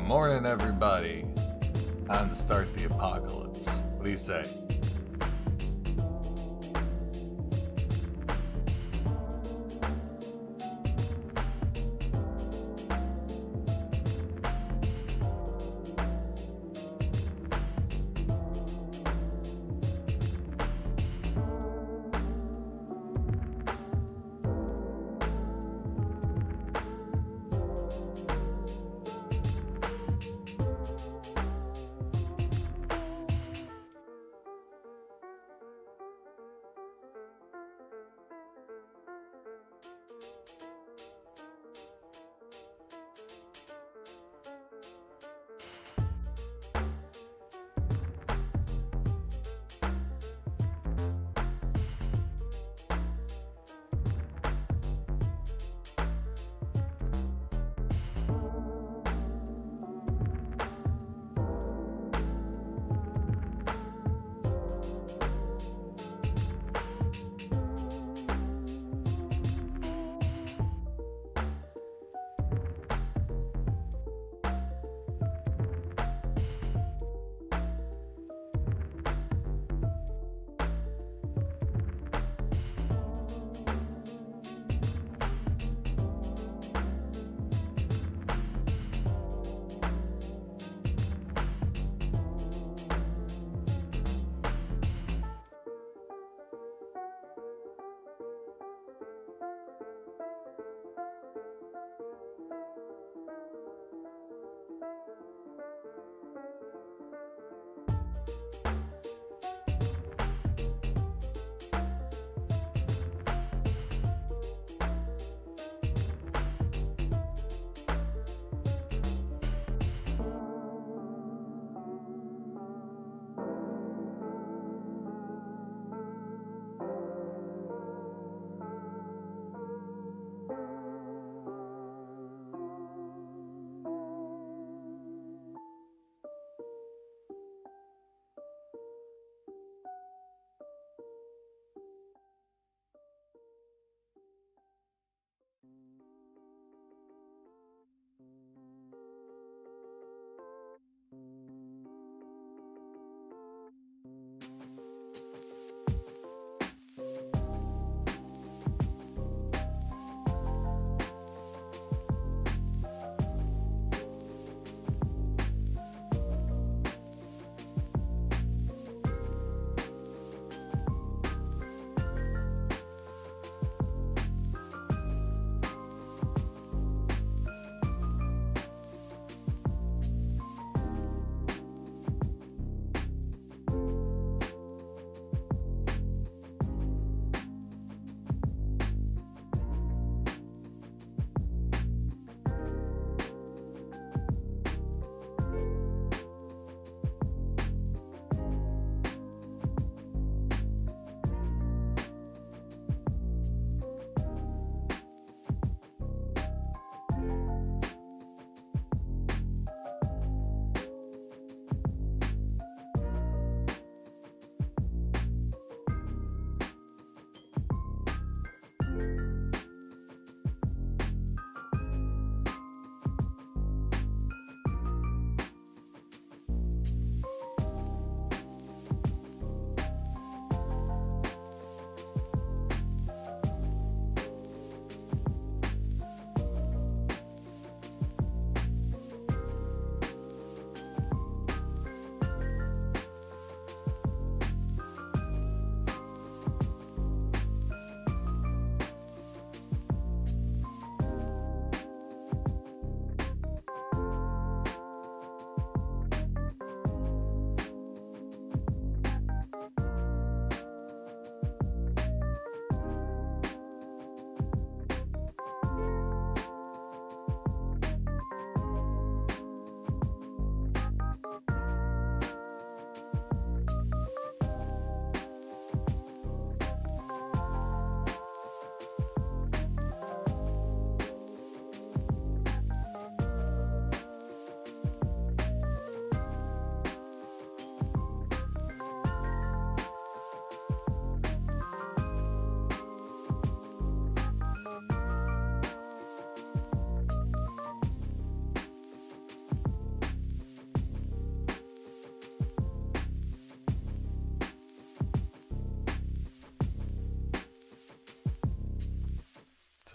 Morning, everybody. Time to start the apocalypse. What do you say?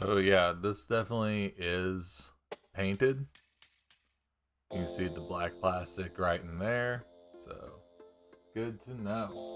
So yeah, this definitely is painted. You can see the black plastic right in there. So good to know.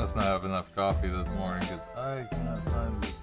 must not have enough coffee this morning because I cannot find this piece.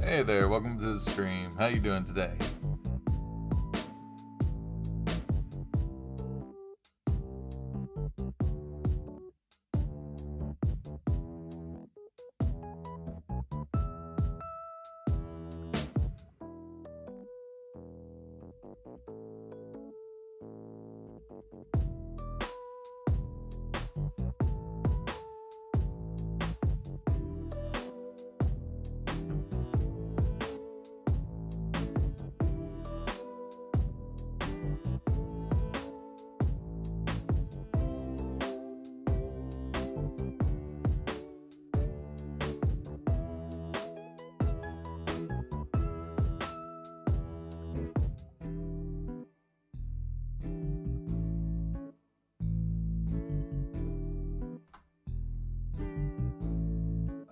Hey there, welcome to the stream. How you doing today?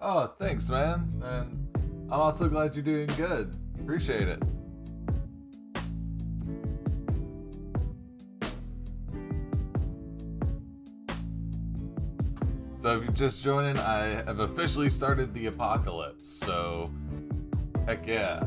Oh, thanks, man. And I'm also glad you're doing good. Appreciate it. So if you're just joining, I have officially started the apocalypse, so heck yeah.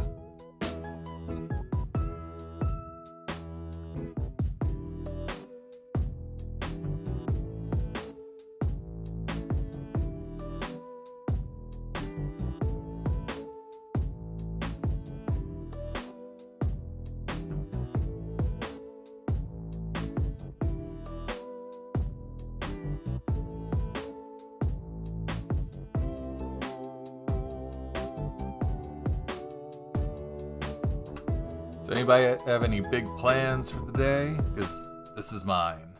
So anybody have any big plans for the day? Because this is mine.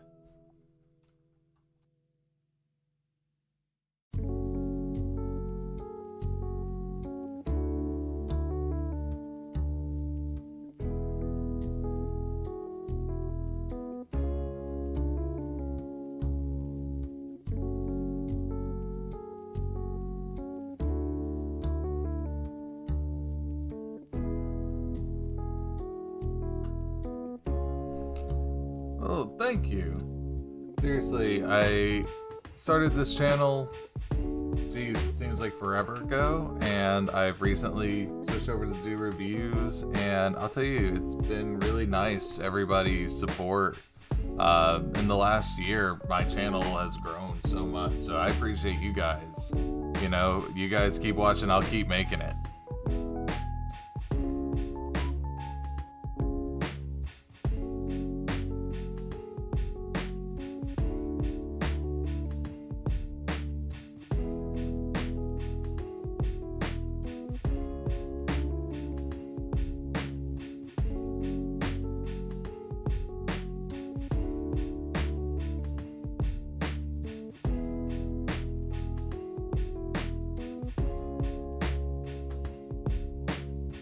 Oh, thank you. Seriously, I started this channel, geez, it seems like forever ago, and I've recently switched over to do reviews, and I'll tell you, it's been really nice, everybody's support. In the last year, my channel has grown so much, so I appreciate you guys. You know, you guys keep watching, I'll keep making it.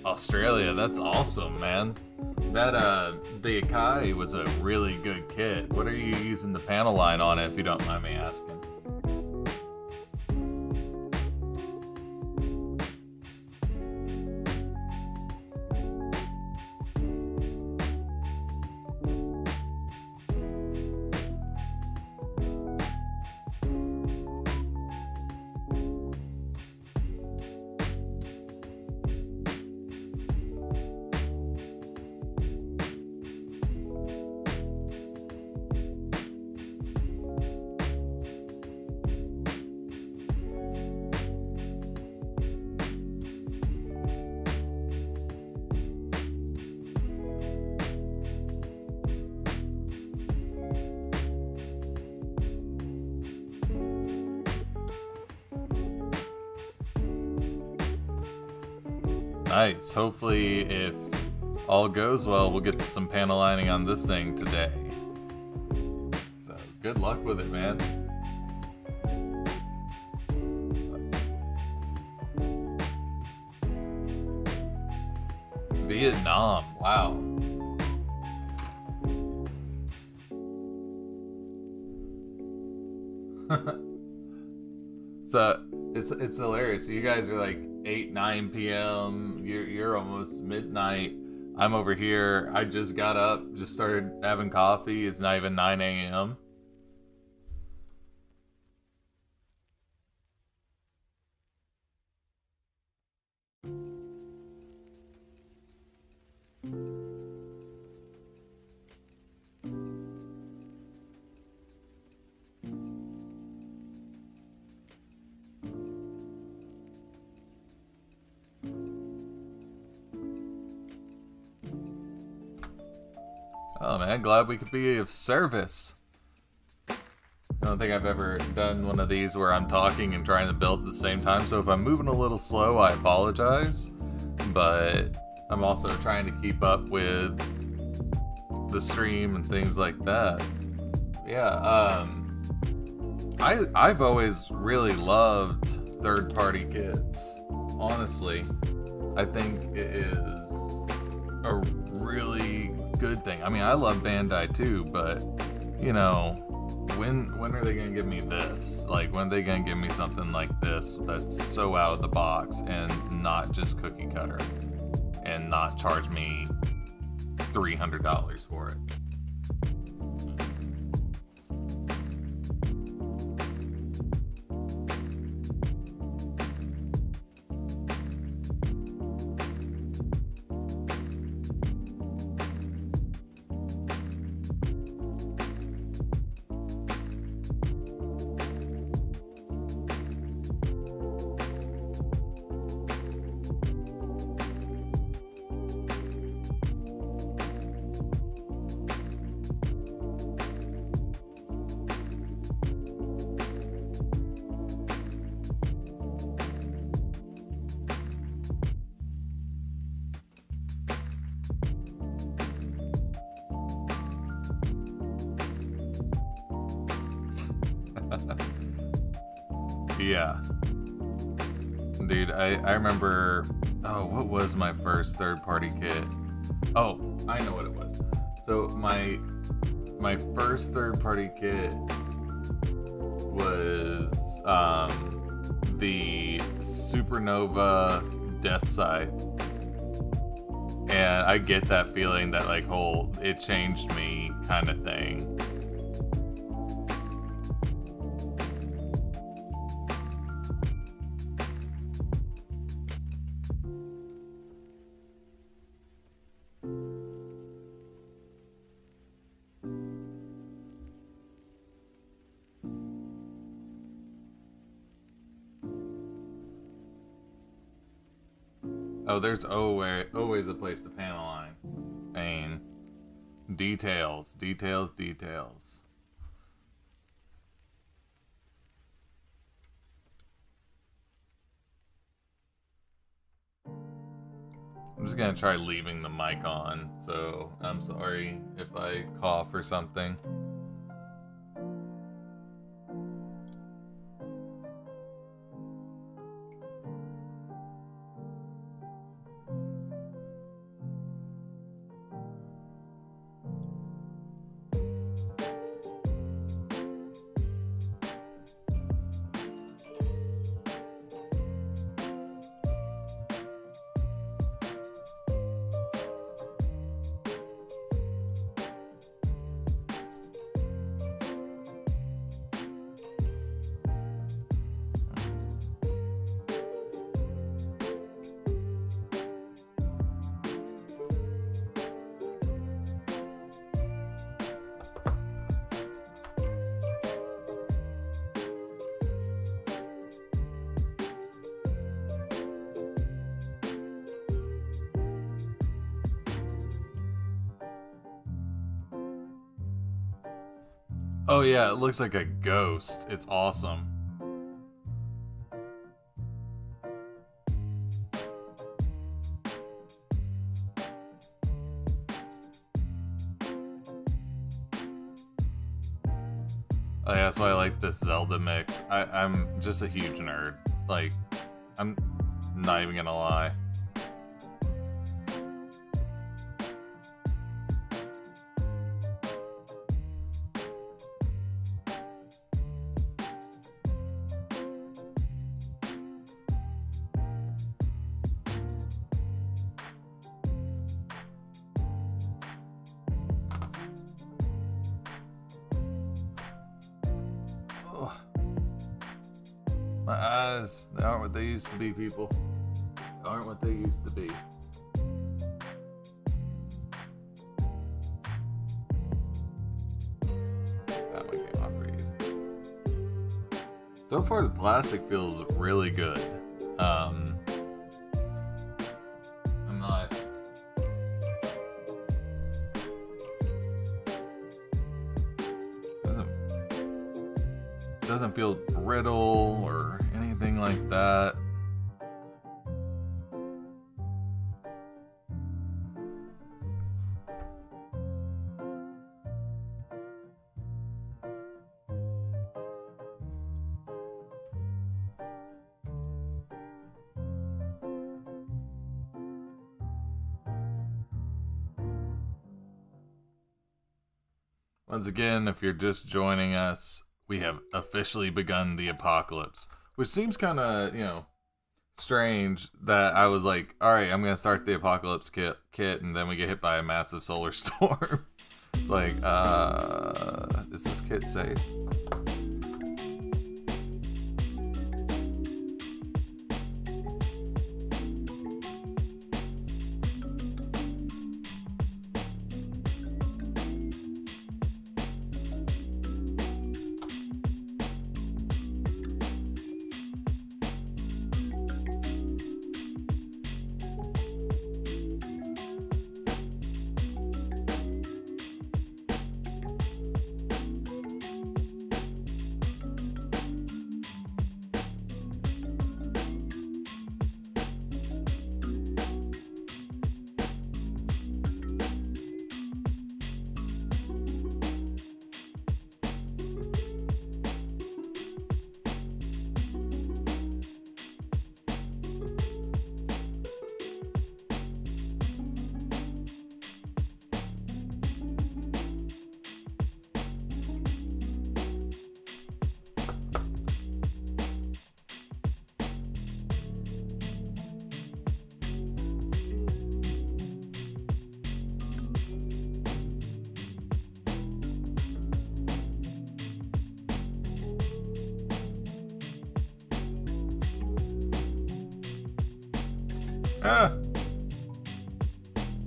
Australia, that's awesome, man. That the Akai was a really good kit. What are you using the panel line on, if you don't mind me asking? Nice. Hopefully, if all goes well, we'll get some panel lining on this thing today. So, good luck with it, man. Vietnam. Wow. So it's hilarious. So you guys are like 8-9 p.m. You're almost midnight. I'm over here. I just got up, just started having coffee. It's not even 9 a.m. Oh man, glad we could be of service. I don't think I've ever done one of these where I'm talking and trying to build at the same time, so if I'm moving a little slow, I apologize. But I'm also trying to keep up with the stream and things like that. Yeah, I've always really loved third-party kits. Honestly, I think it is a really good thing. I mean, I love Bandai too, but you know, when are they gonna give me this? Like, when are they gonna give me something like this that's so out of the box and not just cookie cutter, and not charge me $300 for it? Yeah. Dude, I remember, oh, what was my first third-party kit? Oh, I know what it was. So my first third-party kit was the Supernova Death Scythe. And I get that feeling that like whole it changed me kind of thing. Oh, there's always a place to panel line. I mean, details. I'm just gonna try leaving the mic on, so I'm sorry if I cough or something. Oh yeah, it looks like a ghost. It's awesome. Oh, yeah, that's why I like this Zelda mix. I'm just a huge nerd. Like, I'm not even gonna lie. My eyes, they aren't what they used to be, people. They aren't what they used to be. That one came off pretty easy. So far, the plastic feels really good. I'm not... Doesn't feel brittle or anything like that. Once again, if you're just joining us, we have officially begun the apocalypse, which seems kind of, strange that I was like, all right, I'm going to start the apocalypse kit, and then we get hit by a massive solar storm. It's like, is this kit safe?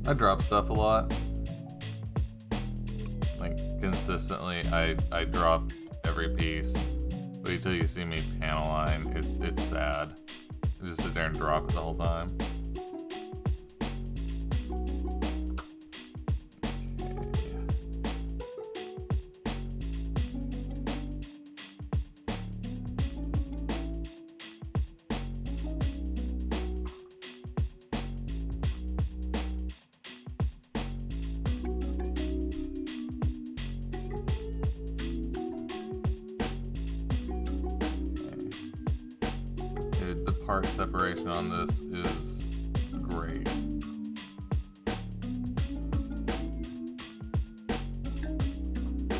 I drop stuff a lot. Like, consistently, I drop every piece. Wait till you see me panel line. It's sad. I just sit there and drop it the whole time. The part separation on this is great.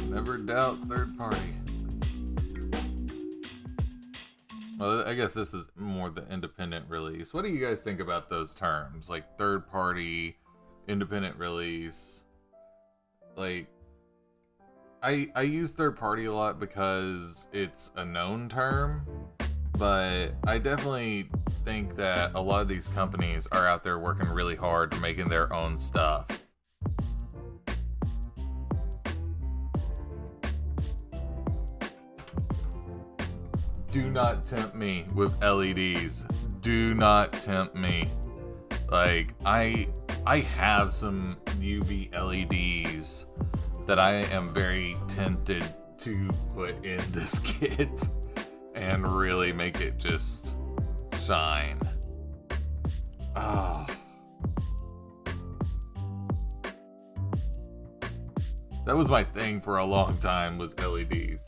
Never doubt third party. Well, I guess this is more the independent release. What do you guys think about those terms? Like third party, independent release. Like, I use third party a lot because it's a known term. But I definitely think that a lot of these companies are out there working really hard making their own stuff. Do not tempt me with LEDs. Do not tempt me. Like, I have some UV LEDs that I am very tempted to put in this kit and really make it just shine. Oh. That was my thing for a long time, was LEDs.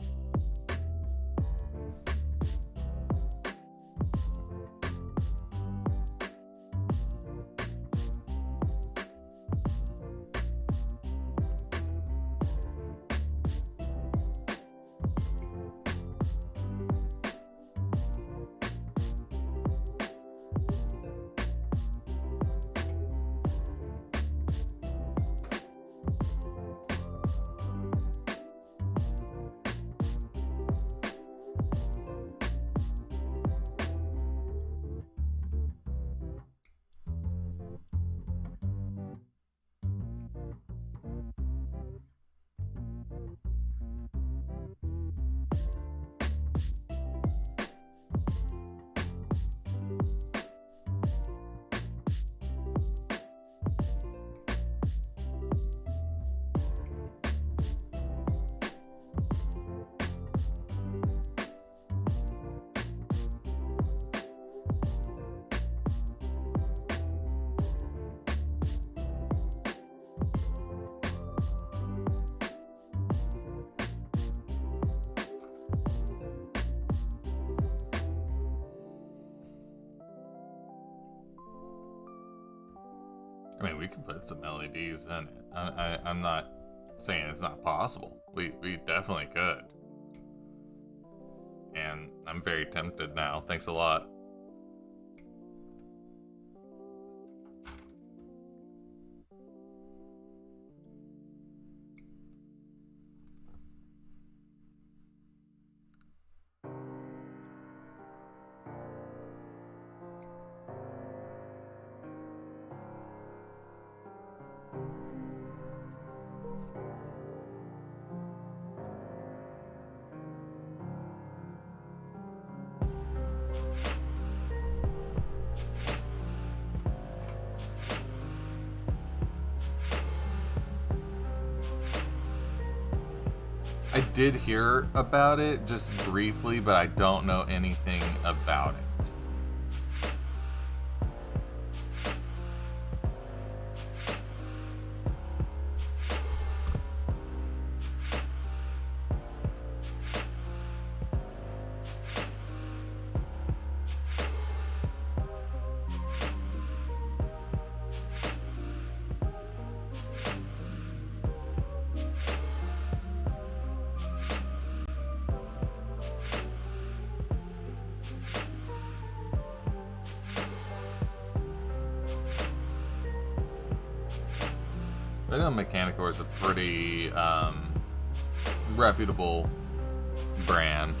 I mean, we can put some LEDs in it. I'm not saying it's not possible. We definitely could. And I'm very tempted now. Thanks a lot. I did hear about it just briefly, but I don't know anything about it. I know Mechanicore is a pretty reputable brand.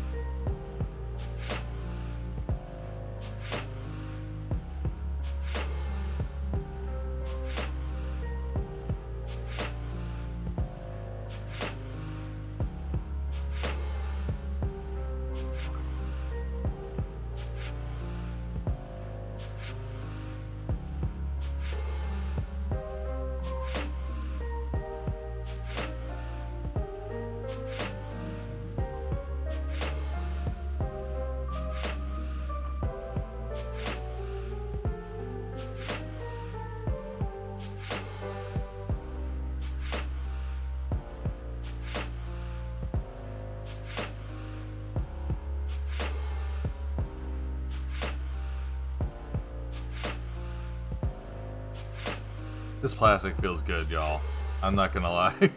This plastic feels good, y'all. I'm not gonna lie.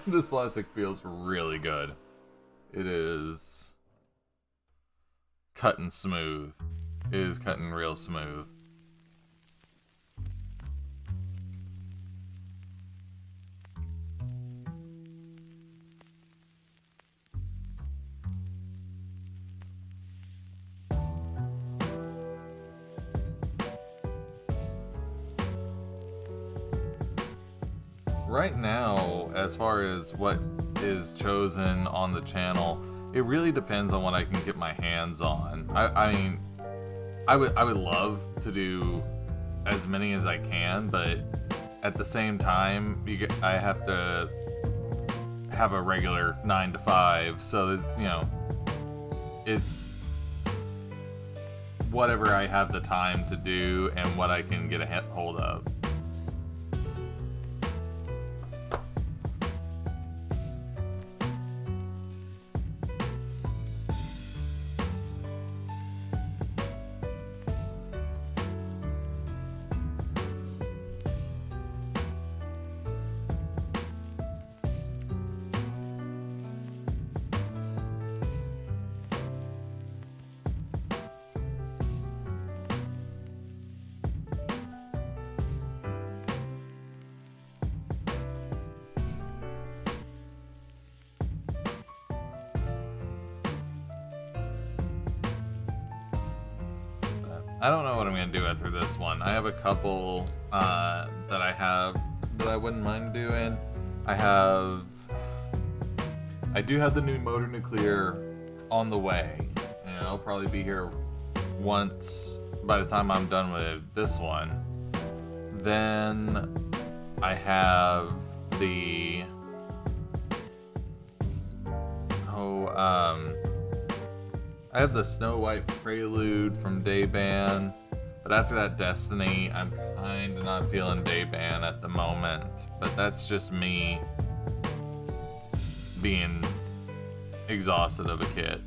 This plastic feels really good. It is cutting smooth. It is cutting real smooth. Right now, as far as what is chosen on the channel, it really depends on what I can get my hands on. I mean, I would love to do as many as I can, but at the same time, I have to have a regular 9 to 5, so that, you know, it's whatever I have the time to do and what I can get a hold of. I don't know what I'm going to do after this one. I have a couple that I wouldn't mind doing. I do have the new Motor Nuclear on the way, and I'll probably be here once by the time I'm done with this one. Then I have the I have the Snow White Prelude from Dayban, but after that Destiny, I'm kinda not feeling Dayban at the moment, but that's just me being exhausted of a kit.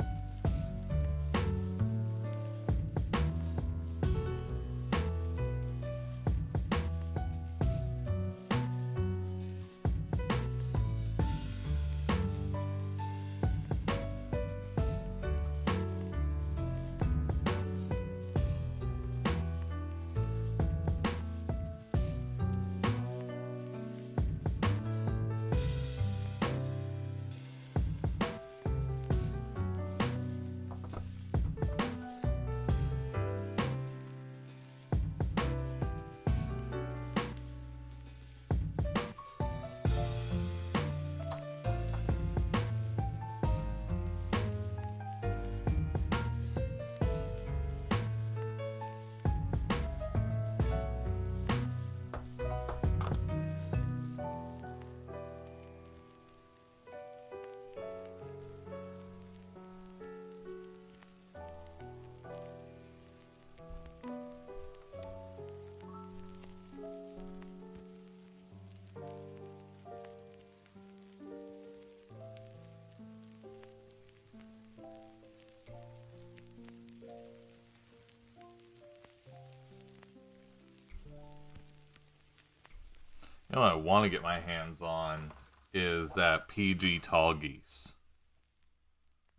You know what I want to get my hands on is that PG Tall Geese.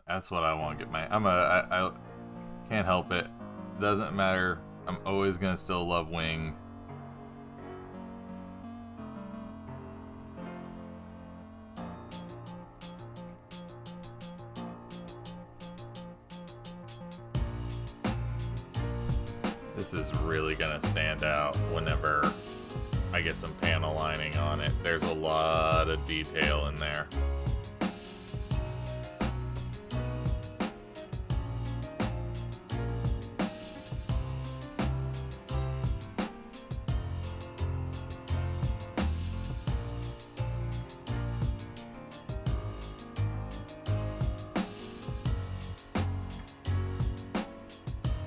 That's what I want to get my... I can't help it. Doesn't matter. I'm always going to still love Wing. This is really going to stand out whenever I get some panel lining on it. There's a lot of detail in there.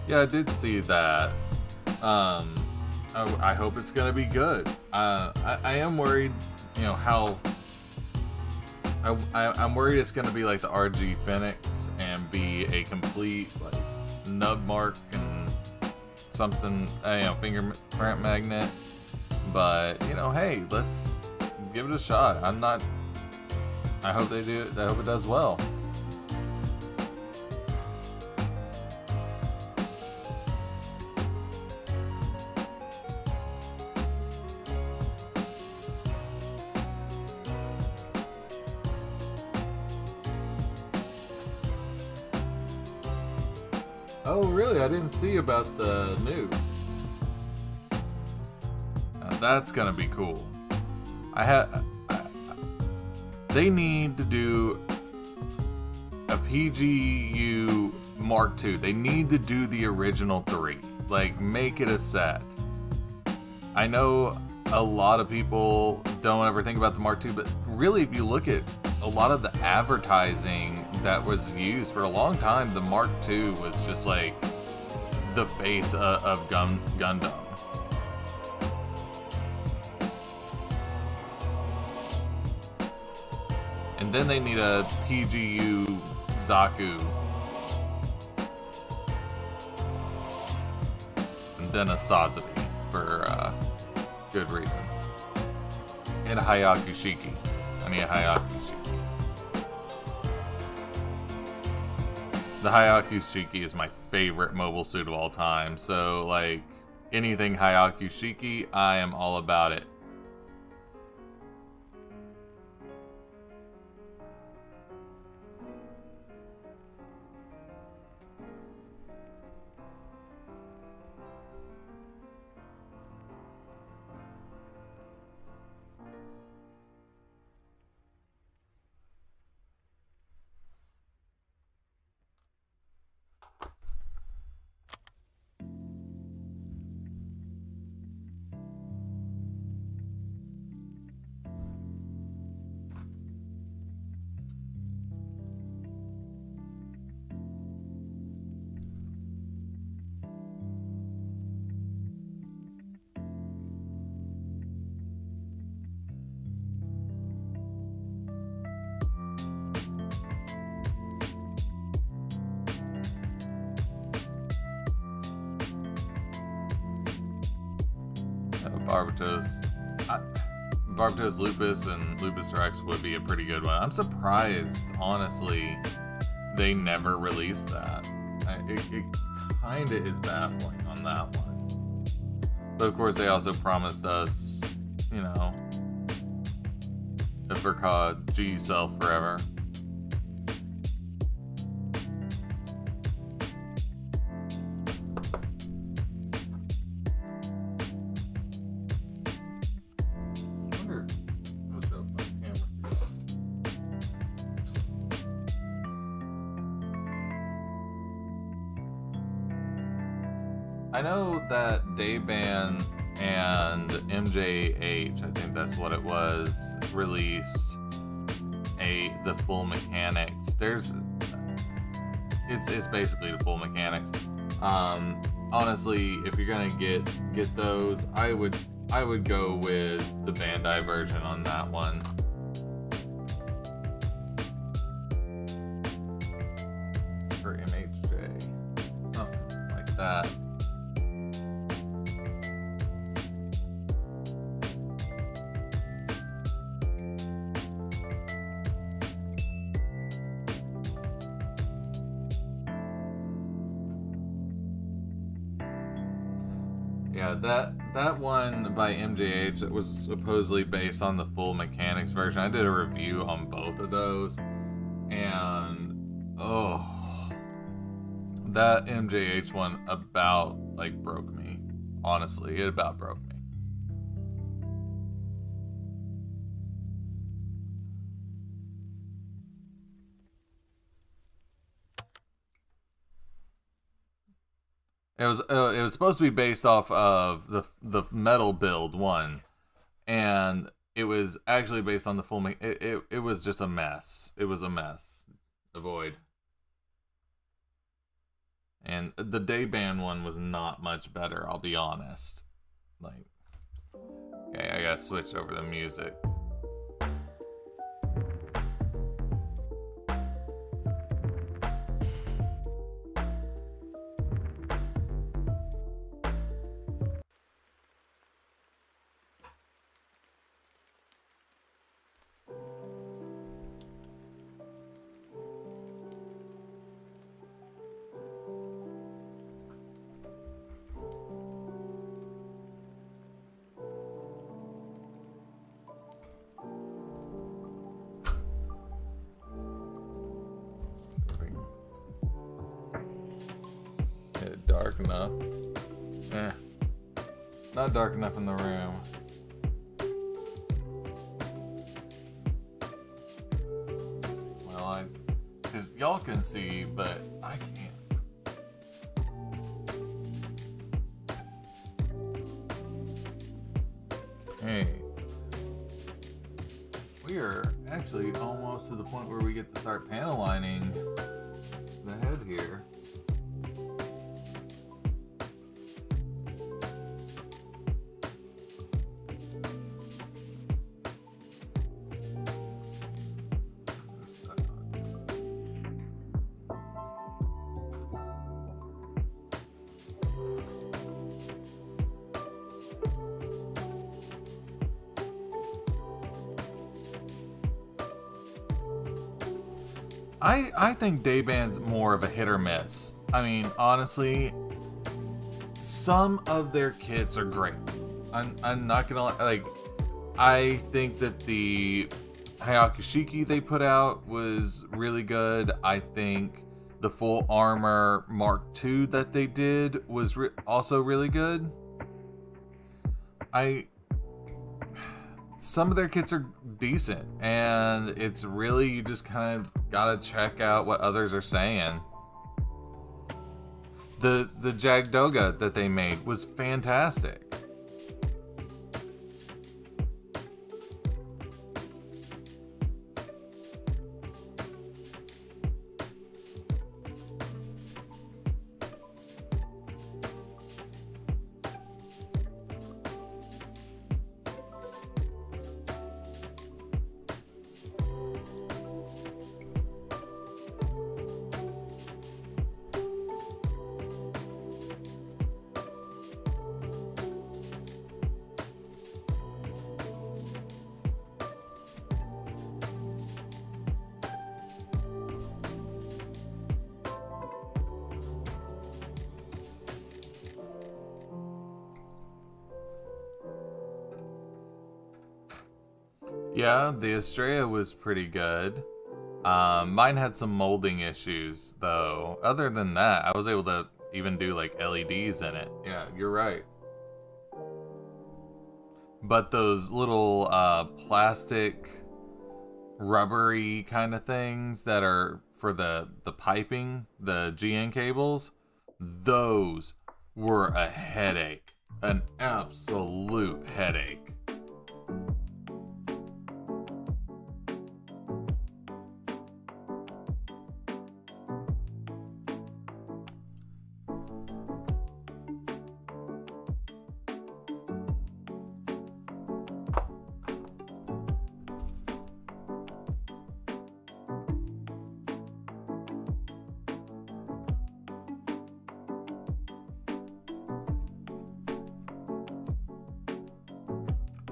Yeah, I did see that. I hope it's gonna be good. I am worried, you know, how... I'm worried it's gonna be like the RG Phoenix and be a complete, like, nub mark and something, you know, fingerprint magnet. But, you know, hey, let's give it a shot. I hope they do it. I hope it does well. Oh, really? I didn't see about the new. Now, that's gonna be cool. They need to do a PGU Mark II. They need to do the original 3. Like, make it a set. I know a lot of people don't ever think about the Mark II, but really, if you look at a lot of the advertising that was used for a long time, the Mark II was just like the face of Gundam. And then they need a PGU Zaku. And then a Sazabi for good reason. And a Hayaku Shiki. I need a Hayaku Shiki. The Hayaku Shiki is my favorite mobile suit of all time, so like anything Hayaku Shiki, I am all about it. Barbatos Lupus and Lupus Rex would be a pretty good one. I'm surprised, honestly, they never released that. It kind of is baffling on that one. But of course, they also promised us, you know, the Verkad G Self Forever. I know that Dayban and MJH, I think that's what it was, released the full mechanics. It's basically the full mechanics. Honestly, if you're gonna get those, I would go with the Bandai version on that one. For MHJ, something like that. Yeah, that one by MJH that was supposedly based on the full mechanics version. I did a review on both of those, and oh, that MJH one about like broke me. Honestly, it about broke me. It was supposed to be based off of the metal build one, and it was actually based on the full. It was just a mess. It was a mess. Avoid. And the day band one was not much better. I'll be honest. Like, okay, I gotta switch over the music. Dark enough. Not dark enough in the room. My lights. Because y'all can see, but I can't. Hey. We are actually almost to the point where we get to start panel lining the head here. I think Dayband's more of a hit or miss. I mean, honestly, some of their kits are great. I'm not gonna like. I think that the Hayakushiki they put out was really good. I think the full armor Mark II that they did was also really good. Some of their kits are decent, and it's really, you just kind of gotta check out what others are saying. The Jagdoga that they made was fantastic. Yeah, the Estrella was pretty good. Mine had some molding issues, though. Other than that, I was able to even do like LEDs in it. Yeah, you're right. But those little plastic, rubbery kind of things that are for the piping, the GN cables, those were a headache. An absolute headache.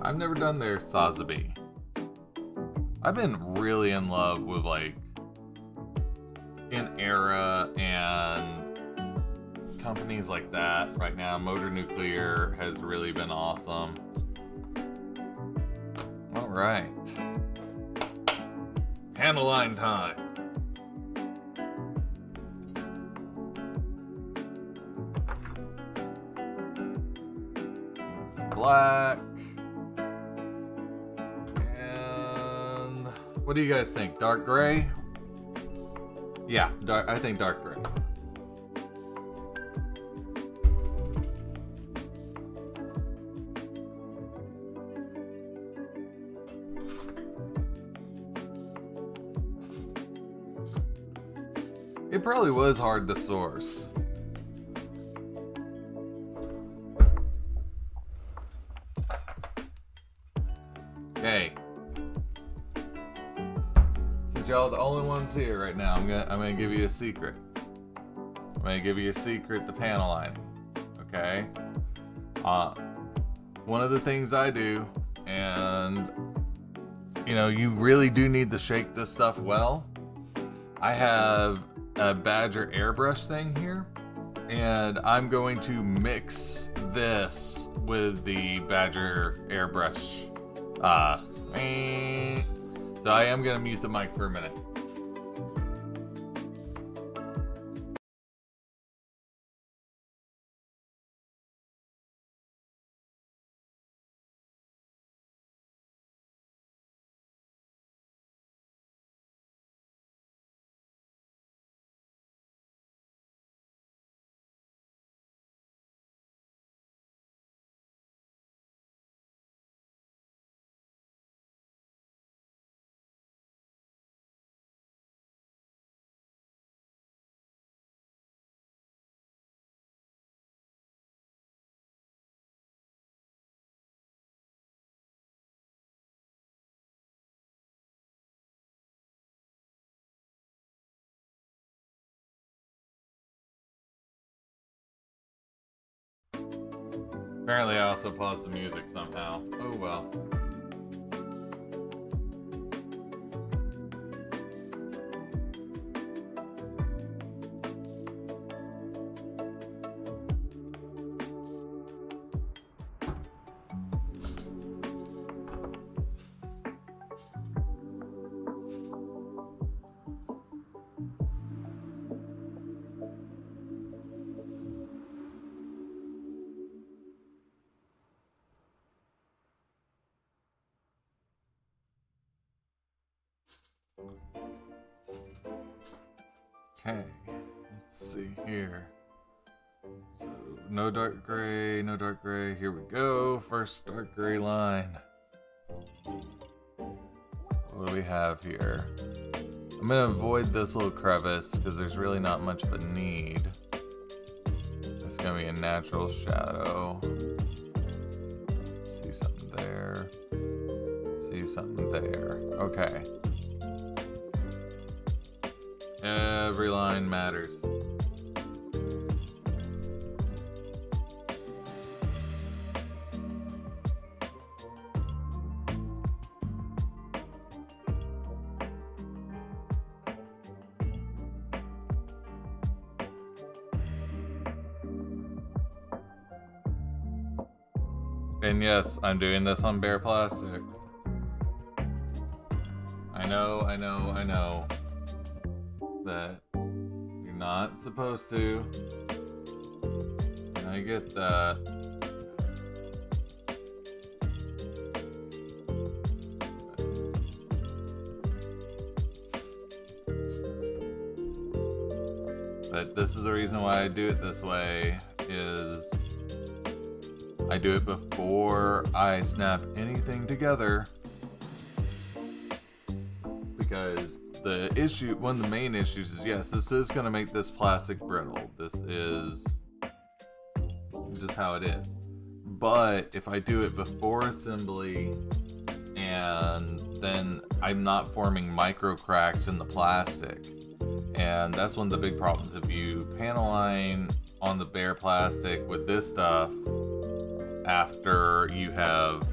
I've never done their Sazabi. I've been really in love with like an era and companies like that right now. Motor Nuclear has really been awesome. All right. Panel line time. Some black. And what do you guys think? Dark gray? Yeah, I think dark gray. It probably was hard to source. Okay. Since y'all the only ones here right now, I'm gonna give you a secret. I'm gonna give you a secret to panel lining. Okay? One of the things I do, and you know, you really do need to shake this stuff well. I have a Badger airbrush thing here, and I'm going to mix this with the Badger airbrush. So I am going to mute the mic for a minute. Apparently I also paused the music somehow. Oh well. Okay, let's see here. So, no dark gray, no dark gray. Here we go. First dark gray line. What do we have here? I'm gonna avoid this little crevice because there's really not much of a need. It's gonna be a natural shadow. See something there. See something there. Okay. Every line matters. And yes, I'm doing this on bare plastic. I know that you're not supposed to. I get that. But this is the reason why I do it this way, is I do it before I snap anything together, because the issue, one of the main issues is, yes, this is going to make this plastic brittle. This is just how it is. But if I do it before assembly, and then I'm not forming micro cracks in the plastic. And that's one of the big problems. If you panel line on the bare plastic with this stuff after you have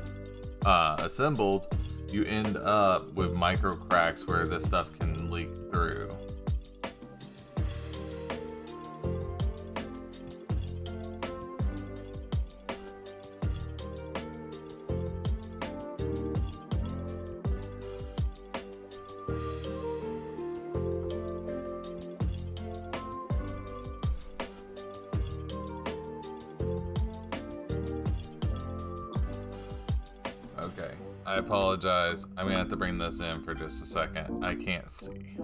assembled, you end up with micro cracks where this stuff can leak through. I apologize. I'm gonna have to bring this in for just a second. I can't see.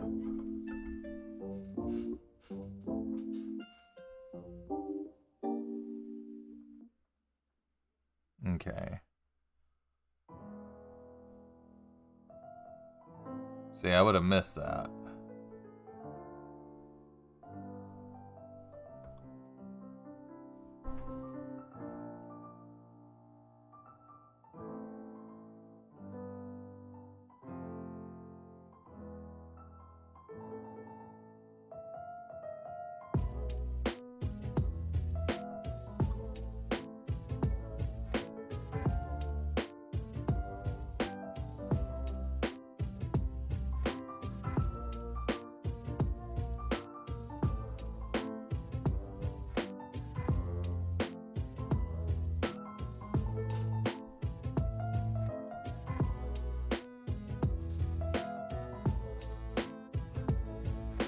Okay. See, I would have missed that.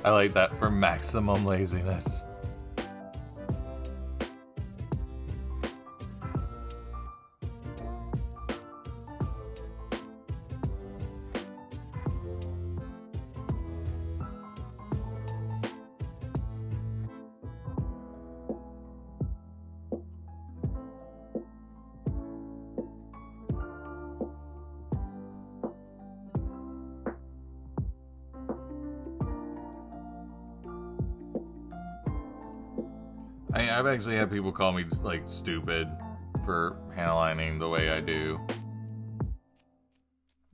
I like that for maximum laziness. I've actually had people call me like stupid for hand aligning the way I do,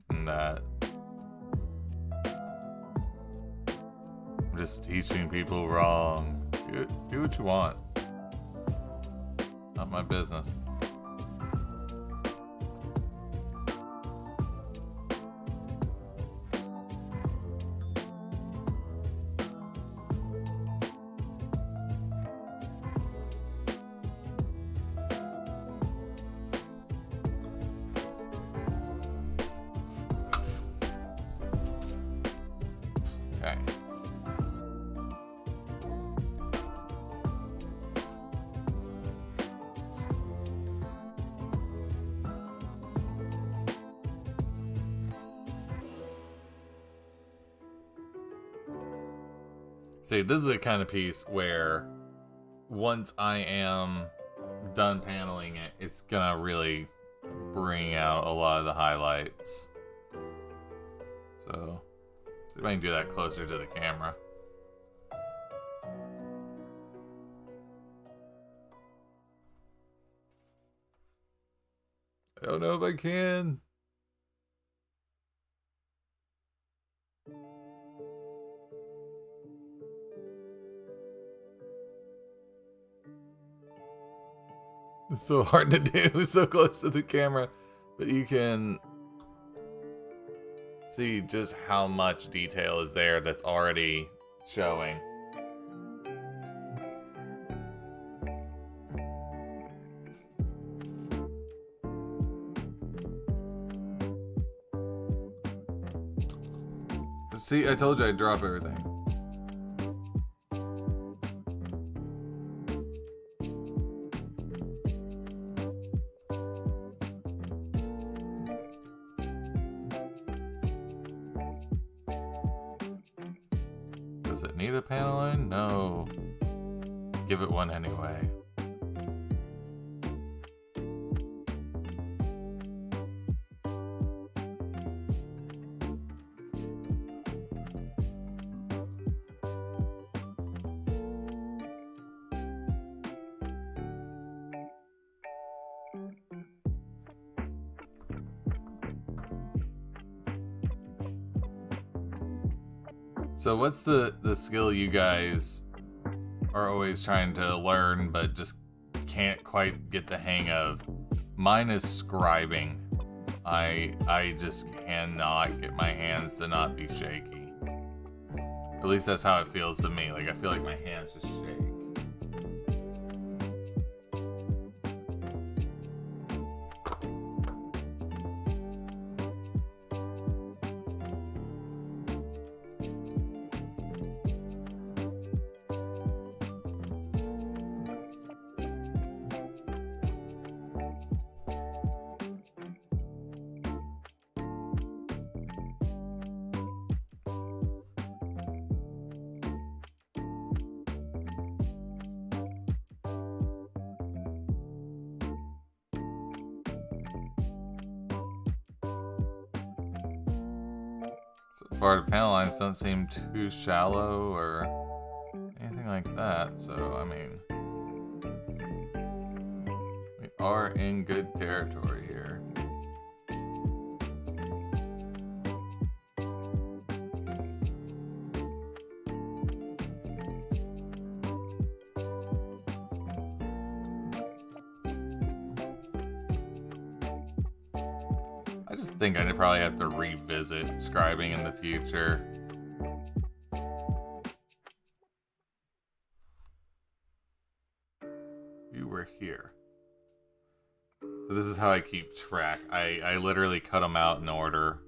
and that I'm just teaching people wrong. Do what you want. Not my business. See, this is a kind of piece where once I am done paneling it, it's gonna really bring out a lot of the highlights. So, see if I can do that closer to the camera. I don't know if I can. It's so hard to do, so close to the camera, but you can see just how much detail is there that's already showing. See, I told you I'd drop everything. Does it need a panel line? No. Give it one anyway. So what's the skill you guys are always trying to learn but just can't quite get the hang of? Mine is scribing. I just cannot get my hands to not be shaky. At least that's how it feels to me. Like I feel like my hands just shake. far, the panel lines don't seem too shallow or anything like that, so I mean, we are in good territory here. I just think I probably have to revisit scribing in the future. You were here. So this is how I keep track. I literally cut them out in order.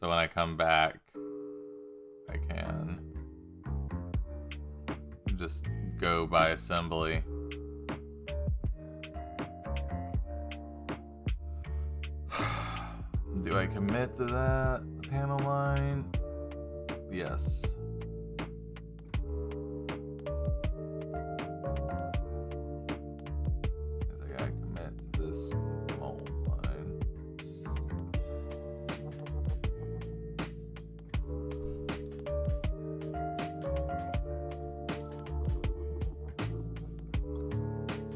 So when I come back, I can just go by assembly. Do I commit to that panel line? Yes. Because I gotta commit to this mold line.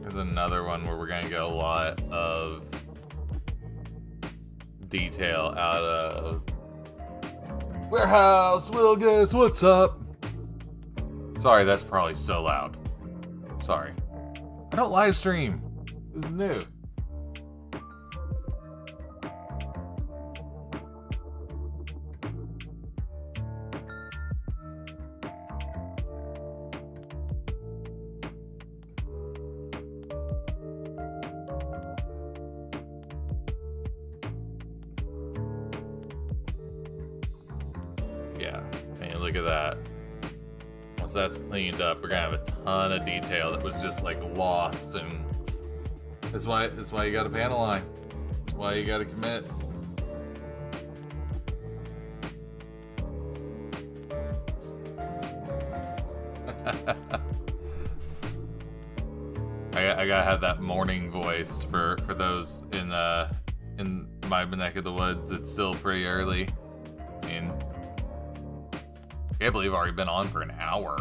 There's another one where we're gonna get a lot of detail out of warehouse. Wilgus, what's up? Sorry, that's probably so loud. Sorry. I don't live stream. This is new. Yeah, and look at that. Once that's cleaned up, we're gonna have a ton of detail that was just like lost, and that's why you got a panel line. That's why you got to commit. I gotta have that morning voice for those in my neck of the woods. It's still pretty early. I mean, I can't believe I've already been on for an hour.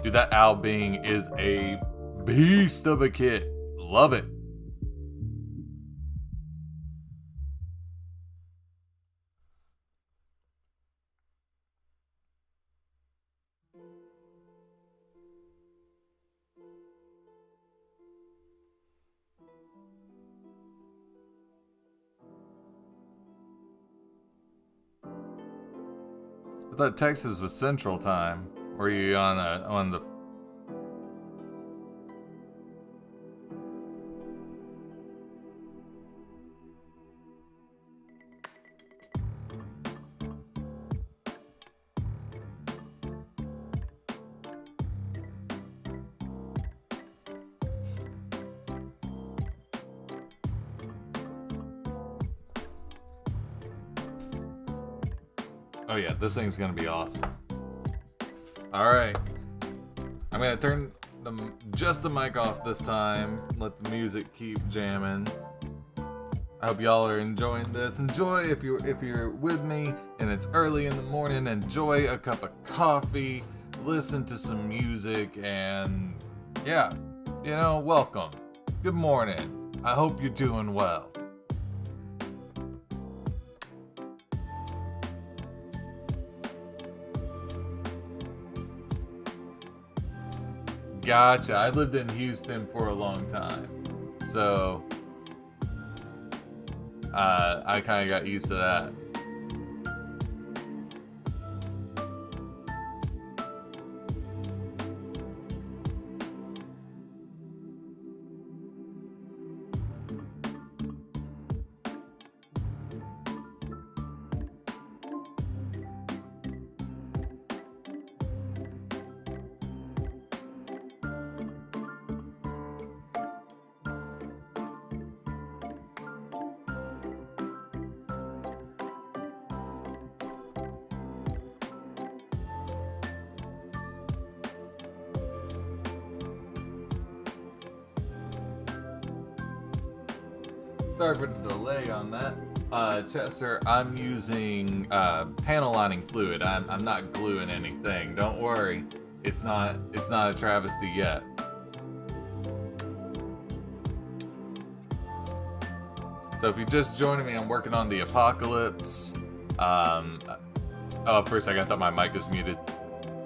Dude, that Owl Bing is a beast of a kit. Love it. I thought Texas was Central Time. Were you on the? Oh yeah, this thing's gonna be awesome. Alright. I'm gonna turn just the mic off this time. Let the music keep jamming. I hope y'all are enjoying this. Enjoy if you're with me and it's early in the morning. Enjoy a cup of coffee. Listen to some music and yeah, you know, welcome. Good morning. I hope you're doing well. Gotcha. I lived in Houston for a long time, so I kind of got used to that. Sorry for the delay on that. Chester, I'm using panel lining fluid. I'm not gluing anything. Don't worry. It's not a travesty yet. So if you're just joining me, I'm working on the Apocalypse. Oh, for a second I thought my mic was muted.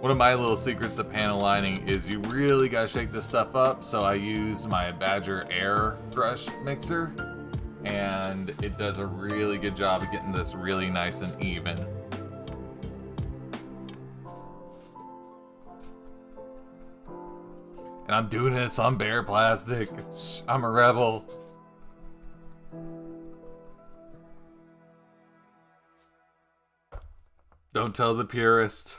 One of my little secrets to panel lining is you really gotta shake this stuff up, so I use my Badger air brush mixer, and it does a really good job of getting this really nice and even. And I'm doing this on bare plastic. Shh, I'm a rebel. Don't tell the purist.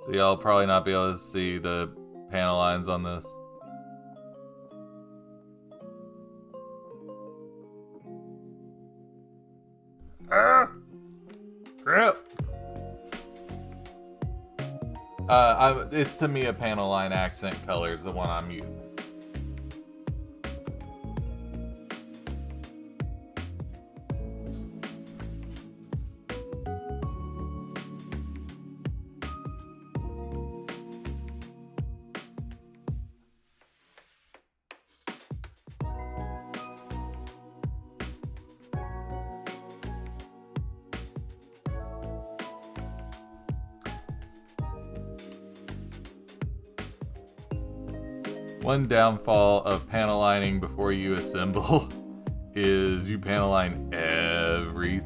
So y'all probably not be able to see the panel lines on this. Crap! It's Tamiya panel line accent color is the one I'm using. One downfall of panel lining before you assemble is you panel line everything.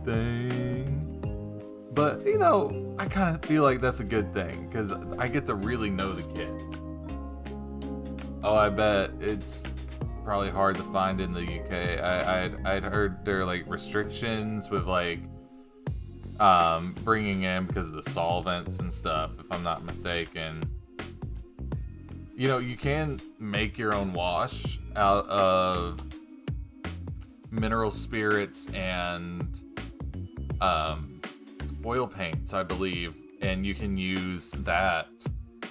But, you know, I kind of feel like that's a good thing, because I get to really know the kit. Oh, I bet it's probably hard to find in the UK. I'd heard there are, like, restrictions with, like, bringing in because of the solvents and stuff, if I'm not mistaken. You know, you can make your own wash out of mineral spirits and oil paints, I believe, and you can use that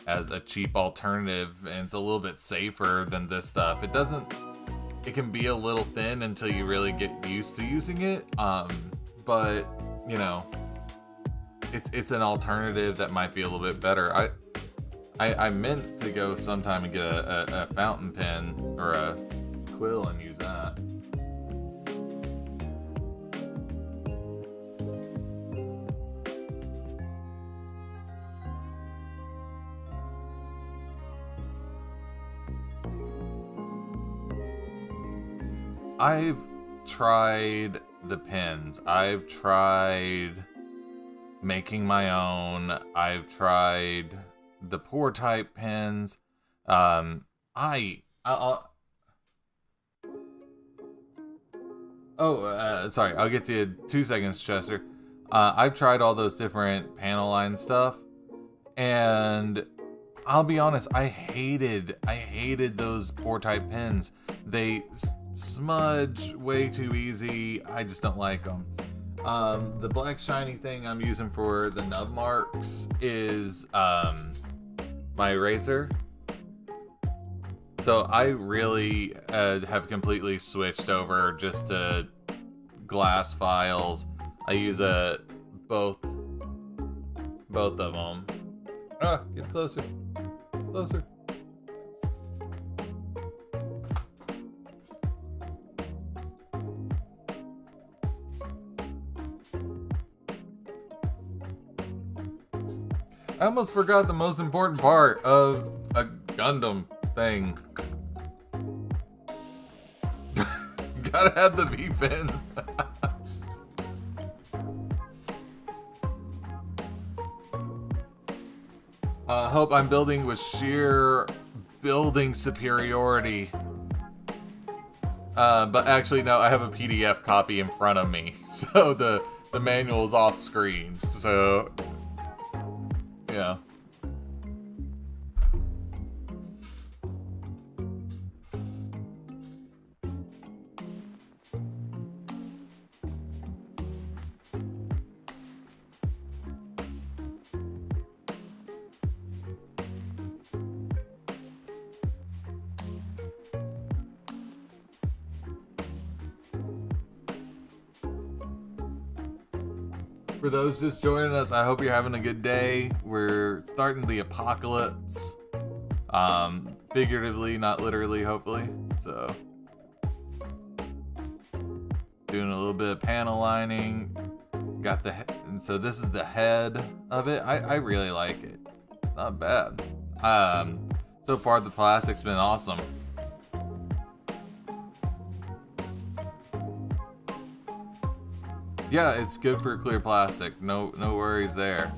as a cheap alternative, and it's a little bit safer than this stuff. It can be a little thin until you really get used to using it, but, you know, it's an alternative that might be a little bit better. I meant to go sometime and get a fountain pen or a quill and use that. I've tried the pens. I've tried making my own. I've tried the pour type pens. Sorry, I'll get to you in 2 seconds, Chester. I've tried all those different panel line stuff, and I'll be honest, I hated those pour type pens. They smudge way too easy. I just don't like them. The black shiny thing I'm using for the nub marks is my eraser. So I really have completely switched over just to glass files. I use both of them. Ah, get closer, closer. I almost forgot the most important part of a Gundam thing. Gotta have the V-fin. Hope I'm building with sheer building superiority. But actually, no, I have a PDF copy in front of me. So the manual is off screen. So, yeah. For those just joining us, I hope you're having a good day. We're starting the apocalypse. Figuratively, not literally, hopefully. So, doing a little bit of panel lining. Got the and so this is the head of it. I really like it. Not bad. So far the plastic's been awesome. Yeah, it's good for clear plastic. No worries there.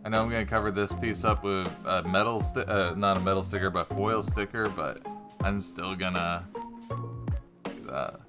I know I'm gonna cover this piece up with a metal not a metal sticker, but foil sticker, but I'm still gonna do that.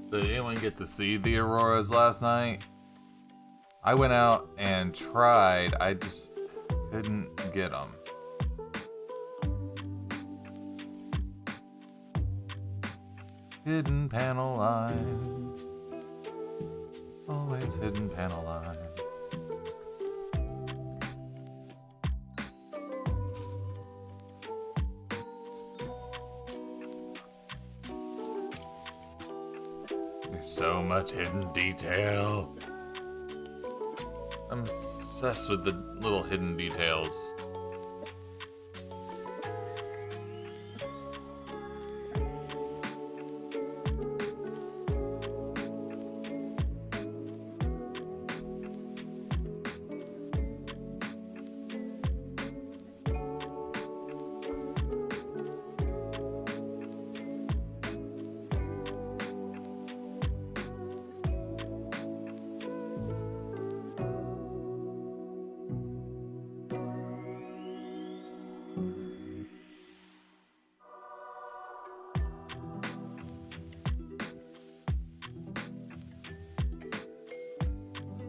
Did anyone get to see the auroras last night? I went out and tried. I just couldn't get them. Hidden panel lines. Always hidden panel lines. So much hidden detail. I'm obsessed with the little hidden details.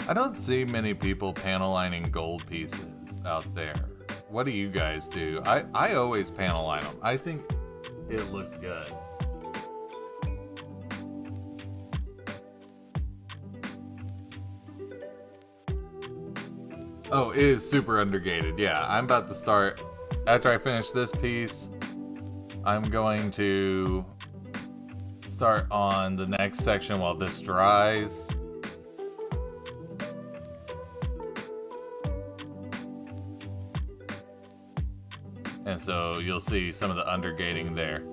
I don't see many people panel lining gold pieces out there. What do you guys do? I always panel line them. I think it looks good. Oh, it is super undergated. Yeah, I'm about to start. After I finish this piece, I'm going to start on the next section while this dries. And so you'll see some of the undergating there.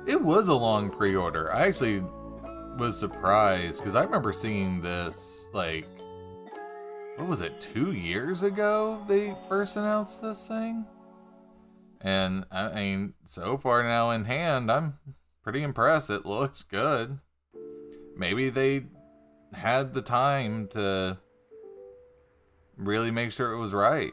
It was a long pre-order. I actually was surprised because I remember seeing this like, what was it, 2 years ago they first announced this thing? And I mean, so far now in hand, I'm pretty impressed. It looks good. Maybe they had the time to really make sure it was right.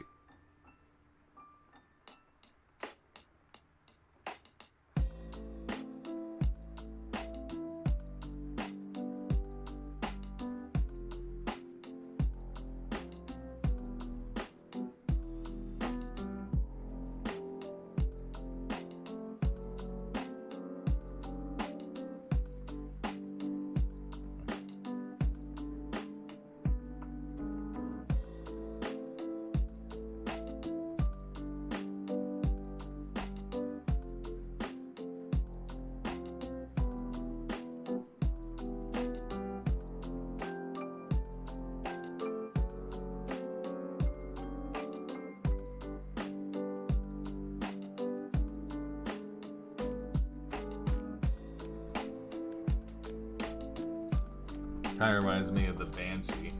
Kind of reminds me of the Banshee.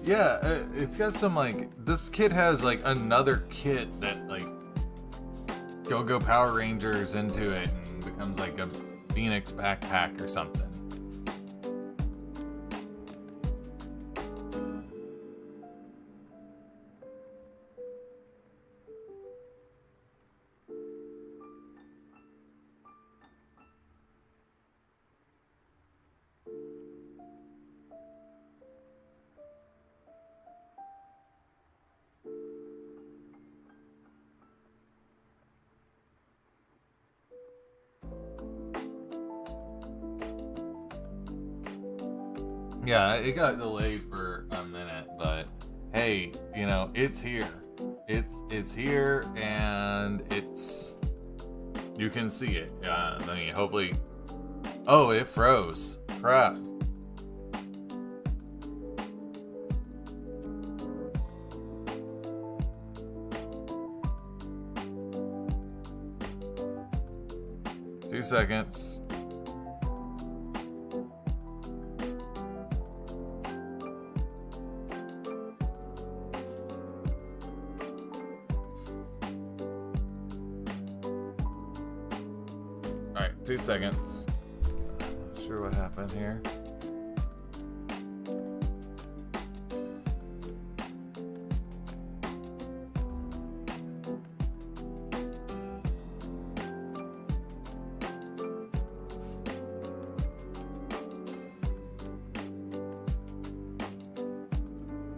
Yeah, it's got some like, this kit has like another kit that like go Power Rangers into it and becomes like a Phoenix backpack or something. Yeah, it got delayed for a minute, but hey, you know, it's here. It's here, and it's, you can see it. I mean, hopefully. Oh, it froze. Crap. Two seconds. Alright, 2 seconds. Not sure what happened here.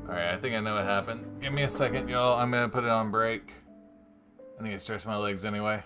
Alright, I think I know what happened. Give me a second, y'all. I'm gonna put it on break. I need to stretch my legs anyway.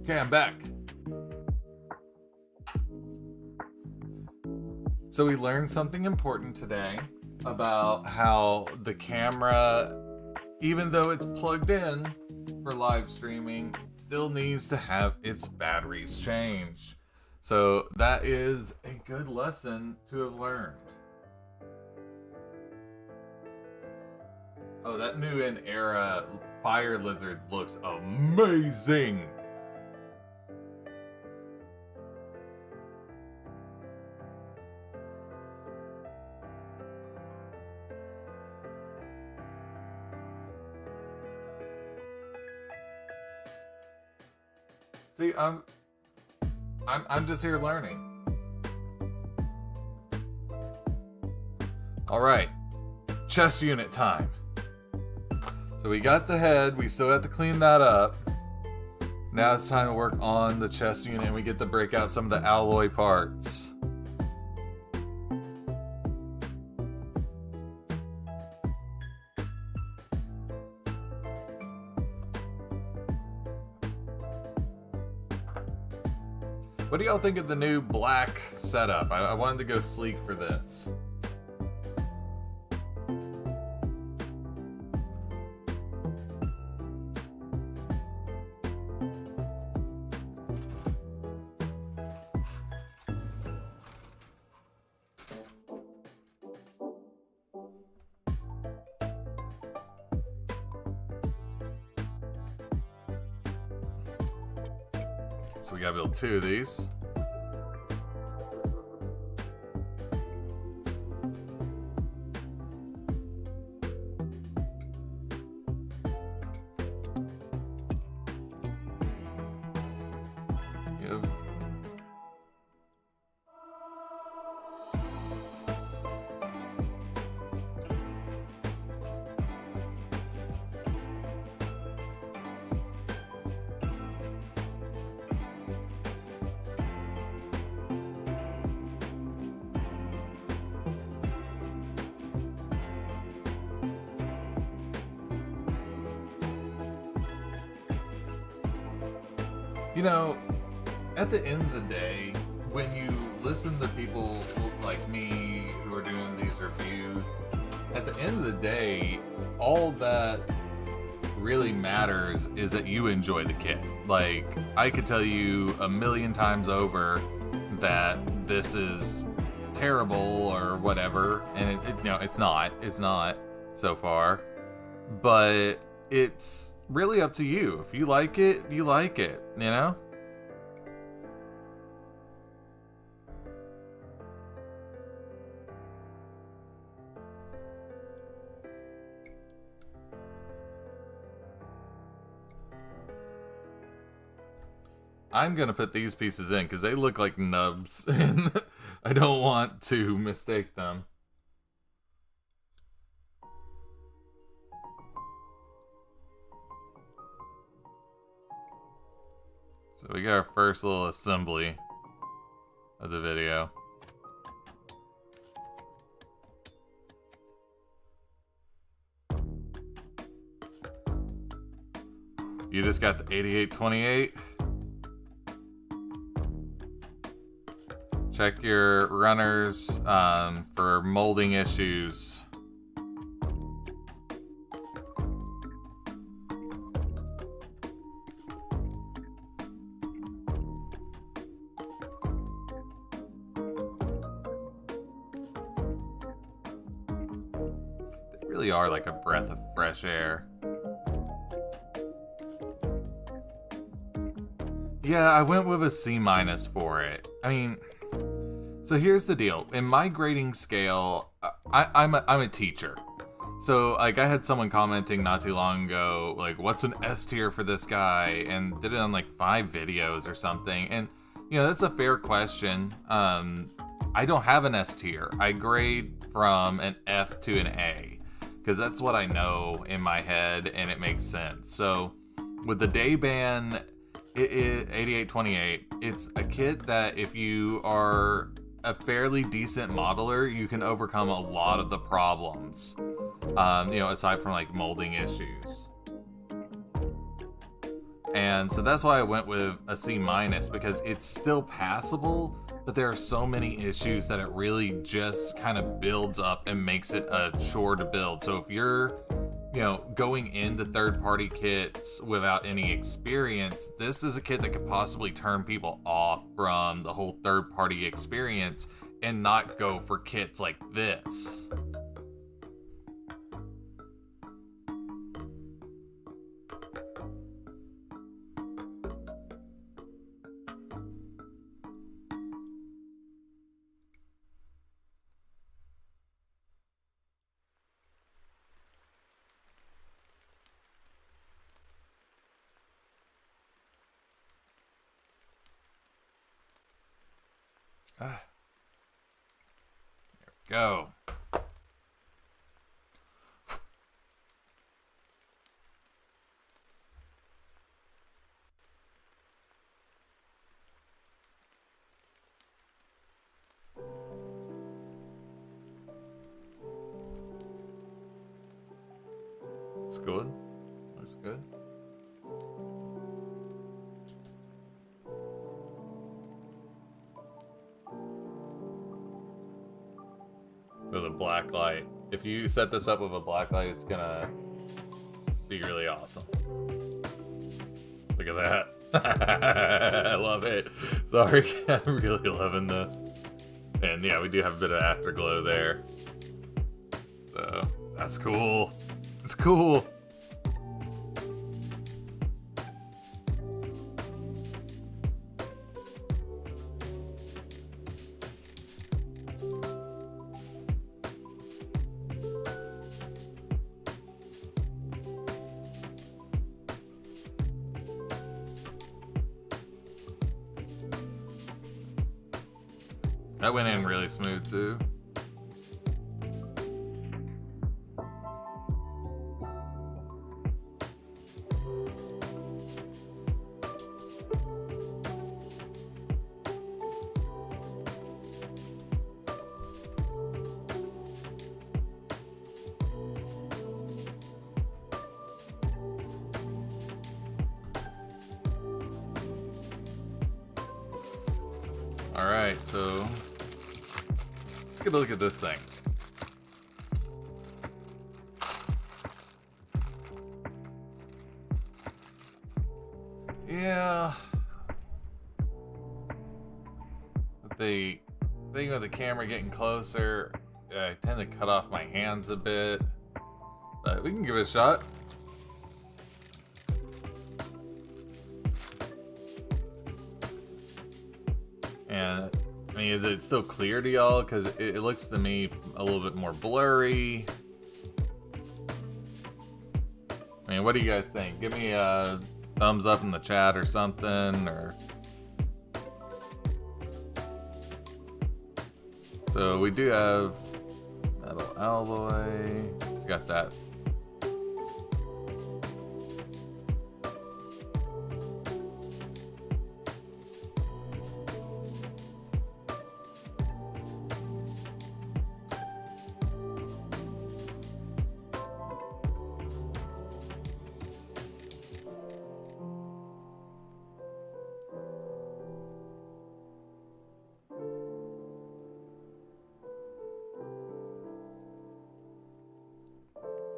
Okay, I'm back. So we learned something important today about how the camera, even though it's plugged in for live streaming, still needs to have its batteries changed. So that is a good lesson to have learned. Oh, that new in era fire lizard looks amazing. See, I'm just here learning. All right, chest unit time. So we got the head. We still have to clean that up. Now it's time to work on the chest unit, and we get to break out some of the alloy parts. What do y'all think of the new black setup? I wanted to go sleek for this. So we gotta build 2 of these. Yep. You know, at the end of the day, when you listen to people like me who are doing these reviews, at the end of the day, all that really matters is that you enjoy the kit. Like, I could tell you a million times over that this is terrible or whatever, and it's not so far, but it's really up to you. If you like it, you like it, you know? I'm gonna put these pieces in because they look like nubs and I don't want to mistake them. So we got our first little assembly of the video. You just got the 8828. Check your runners for molding issues. They really are like a breath of fresh air. Yeah, I went with a C- for it. I mean, so here's the deal. In my grading scale, I'm a teacher. So, like, I had someone commenting not too long ago, like, what's an S tier for this guy? And did it on, like, 5 videos or something. And, you know, that's a fair question. I don't have an S tier. I grade from an F to an A. Because that's what I know in my head, and it makes sense. So, with the Dayban 8828, it's a kit that if you are a fairly decent modeler, you can overcome a lot of the problems, you know, aside from like molding issues. And so that's why I went with a C-, because it's still passable, but there are so many issues that it really just kind of builds up and makes it a chore to build. So if you're, you know, going into third-party kits without any experience, this is a kit that could possibly turn people off from the whole third-party experience and not go for kits like this. Go. It's good. Looks good. With a black light. If you set this up with a black light, it's gonna be really awesome. Look at that. I love it. Sorry, I'm really loving this. And yeah, we do have a bit of afterglow there. So, that's cool. It's cool. That went in really smooth too. All right, so let's get a look at this thing. Yeah. The thing with the camera getting closer, I tend to cut off my hands a bit, but we can give it a shot. And I mean, is it still clear to y'all? Because it looks to me a little bit more blurry. I mean, what do you guys think? Give me a thumbs up in the chat or something. Or so we do have metal alloy. It's got that.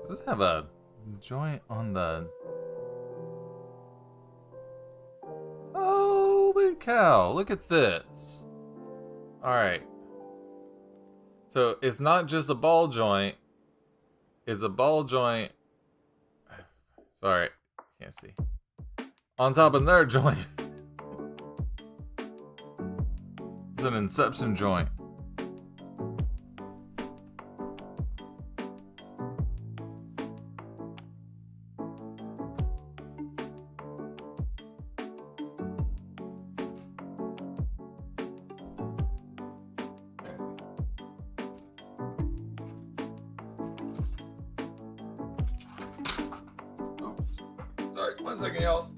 Does this have a joint on the... Holy cow, look at this. Alright. So it's not just a ball joint. It's a ball joint. Sorry, can't see. On top of their joint. It's an inception joint. Oops. Sorry, 1 second, y'all.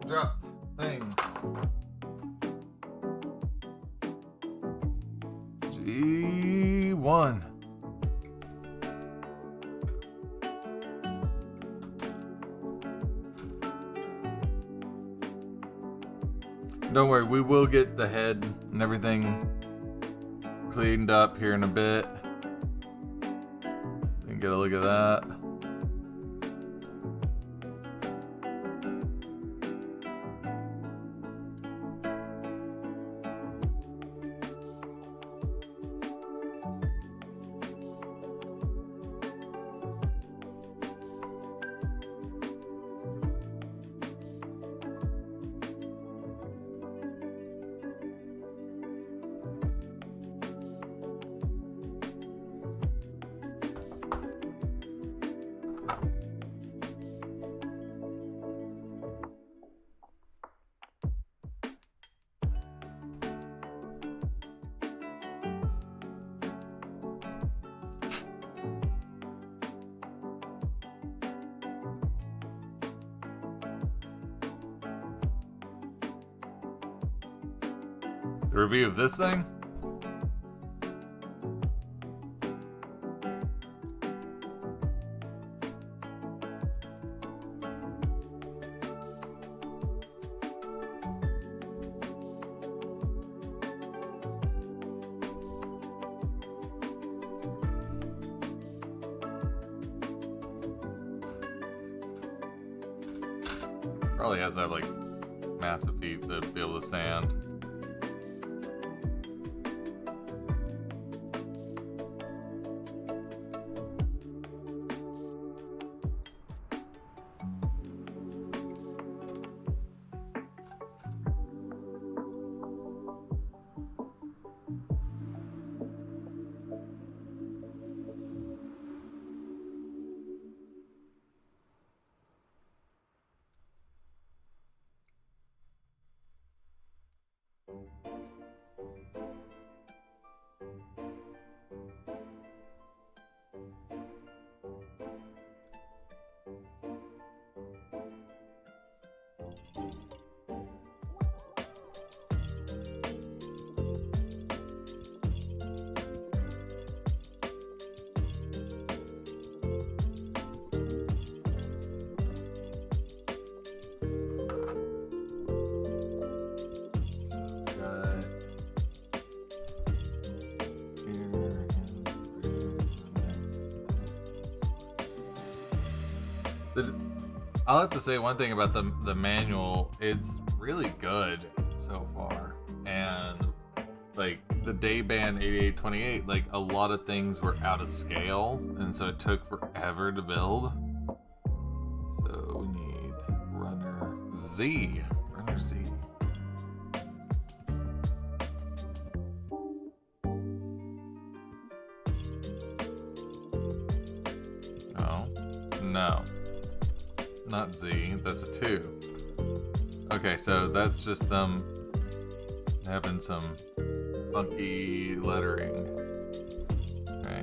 Dropped things. G1. Don't worry, we will get the head and everything cleaned up here in a bit. You can get a look at that. review of this thing. Probably has to have like massive feet to be able to stand. I'll have to say one thing about the manual. It's really good so far, and like the Dayband 8828, like a lot of things were out of scale, and so it took forever to build. So we need runner Z. No. Not Z, that's a 2. Okay, so that's just them having some funky lettering. Okay.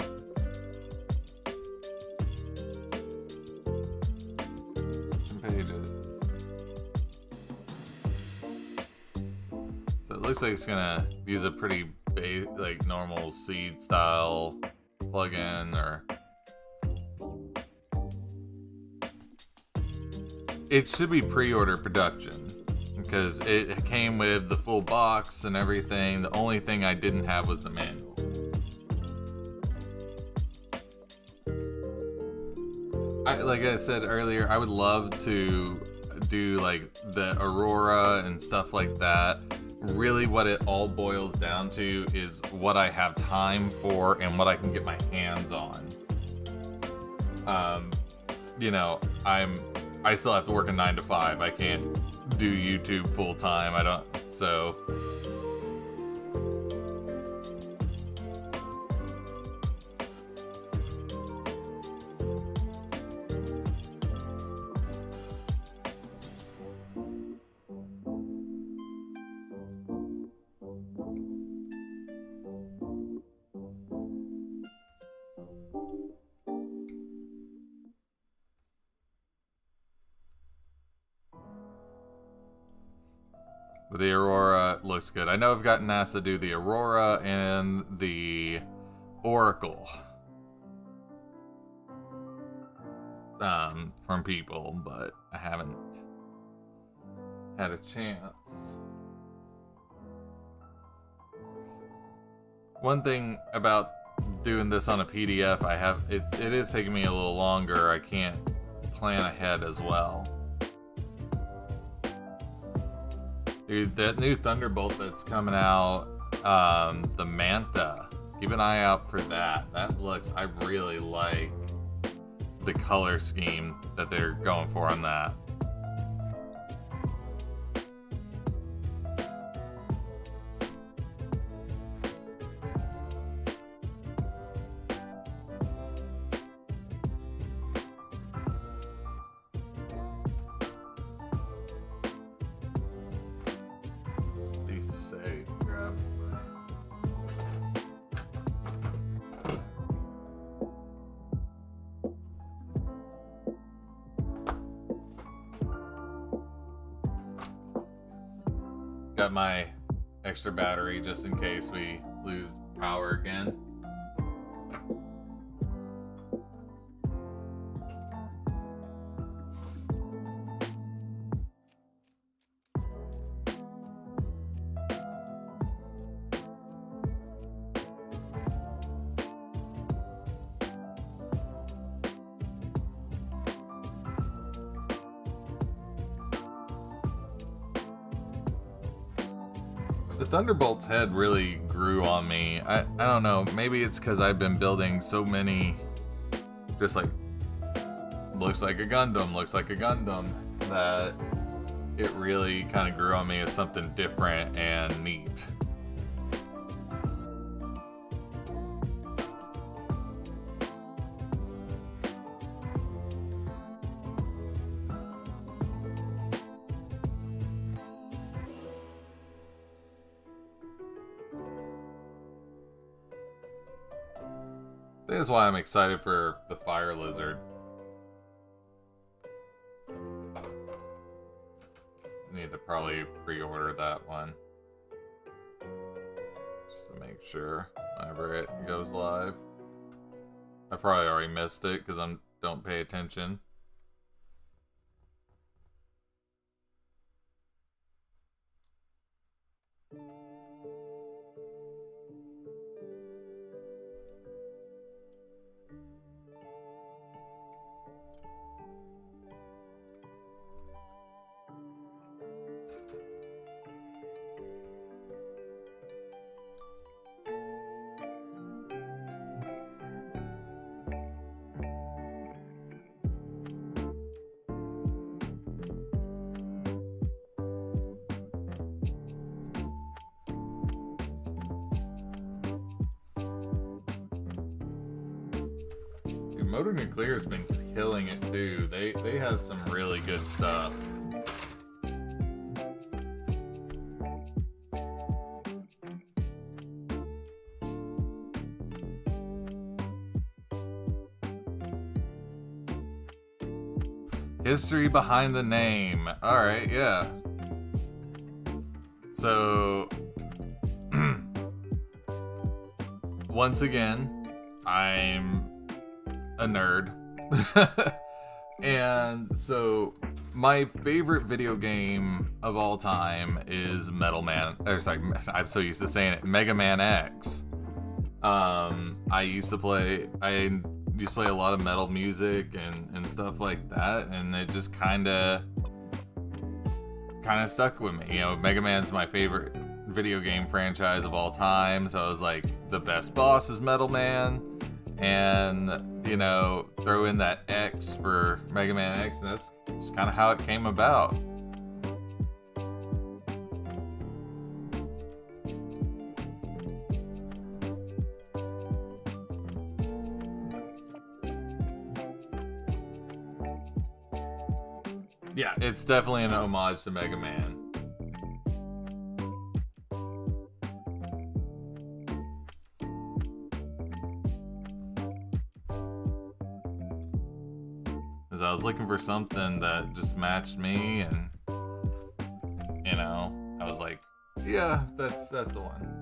Switching pages. So it looks like it's gonna use a pretty like normal seed style plugin, or it should be pre-order production because it came with the full box and everything. The only thing I didn't have was the manual. Like I said earlier, I would love to do like the Aurora and stuff like that. Really what it all boils down to is what I have time for and what I can get my hands on. You know, I still have to work a 9 to 5. I can't do YouTube full time. I don't, so. But the Aurora looks good. I know I've gotten asked to do the Aurora and the Oracle from people, but I haven't had a chance. One thing about doing this on a PDF, it is taking me a little longer. I can't plan ahead as well. Dude, that new Thunderbolt that's coming out, the Manta, keep an eye out for that. That looks, I really like the color scheme that they're going for on that. Got my extra battery just in case we lose power again. The Thunderbolt's head really grew on me. I don't know, maybe it's because I've been building so many just like looks like a Gundam, that it really kind of grew on me as something different and neat. I think that's why I'm excited for the Fire Lizard. Need to probably pre-order that one. Just to make sure whenever it goes live. I probably already missed it because I don't pay attention. Motor Nuclear's been killing it too. They have some really good stuff. History behind the name. Alright, yeah. So once again, I'm a nerd. And so my favorite video game of all time is I'm so used to saying it, Mega Man X. I used to play a lot of metal music and stuff like that, and it just kinda stuck with me. You know, Mega Man's my favorite video game franchise of all time, so I was like, the best boss is Metal Man. And, you know, throw in that X for Mega Man X, and that's just kind of how it came about. Yeah, it's definitely an homage to Mega Man. I was looking for something that just matched me, and you know, I was like, yeah, that's the one.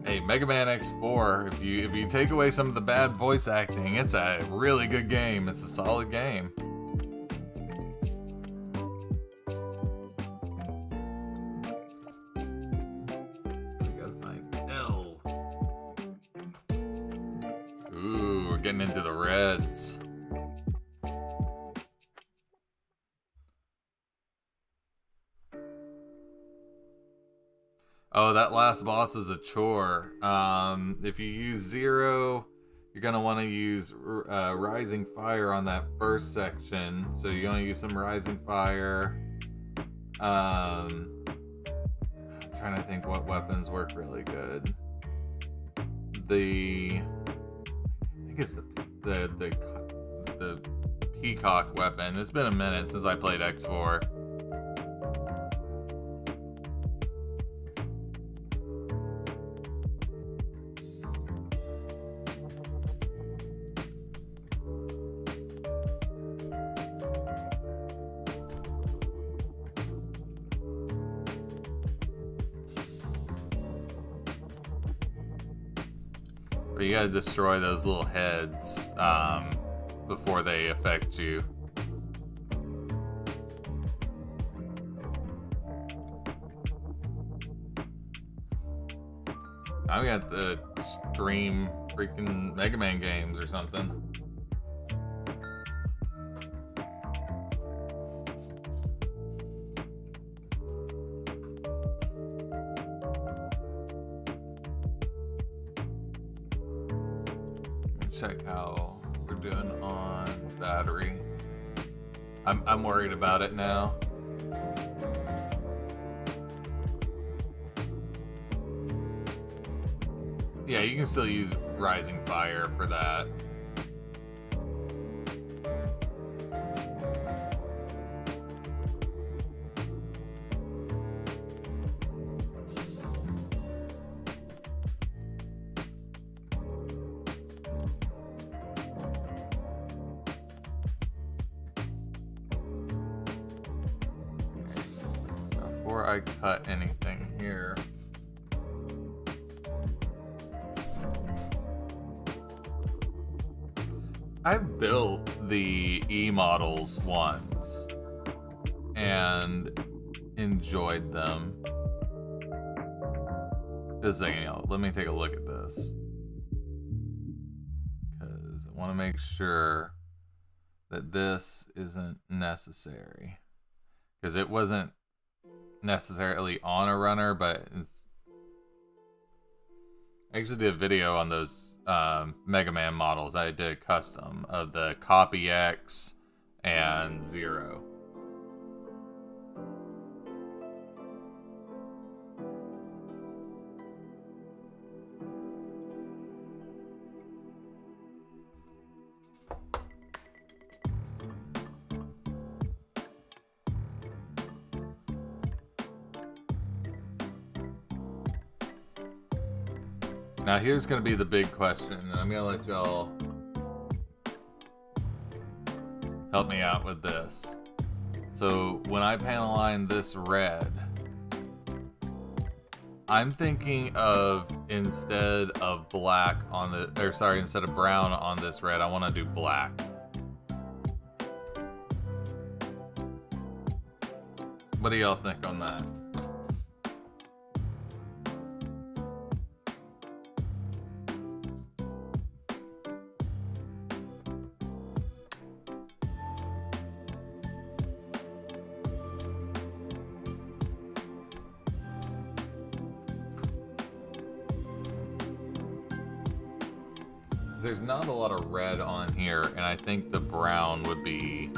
Hey, Mega Man X4, if you take away some of the bad voice acting, it's a really good game. It's a solid game. Getting into the reds. Oh, that last boss is a chore. If you use 0, you're gonna want to use Rising Fire on that first section. So you want to use some Rising Fire. I'm trying to think what weapons work really good. I think it's the Peacock weapon. It's been a minute since I played X4. But you gotta destroy those little heads before they affect you. I'm gonna have to stream freaking Mega Man games or something. Check how we're doing on battery. I'm worried about it now. Yeah, you can still use Rising Fire for that. Before I cut anything here, I've built the E-models once and enjoyed them. Just a second, let me take a look at this, because I want to make sure that this isn't necessary, because it wasn't necessarily on a runner, but it's... I actually did a video on those Mega Man models. I did a custom of the Copy X and Zero. Now here's going to be the big question, and I'm going to let y'all help me out with this. So when I panel line this red, I'm thinking of instead of black on the, or sorry, instead of brown on this red, I want to do black. What do y'all think on that? There's not a lot of red on here, and I think the brown would be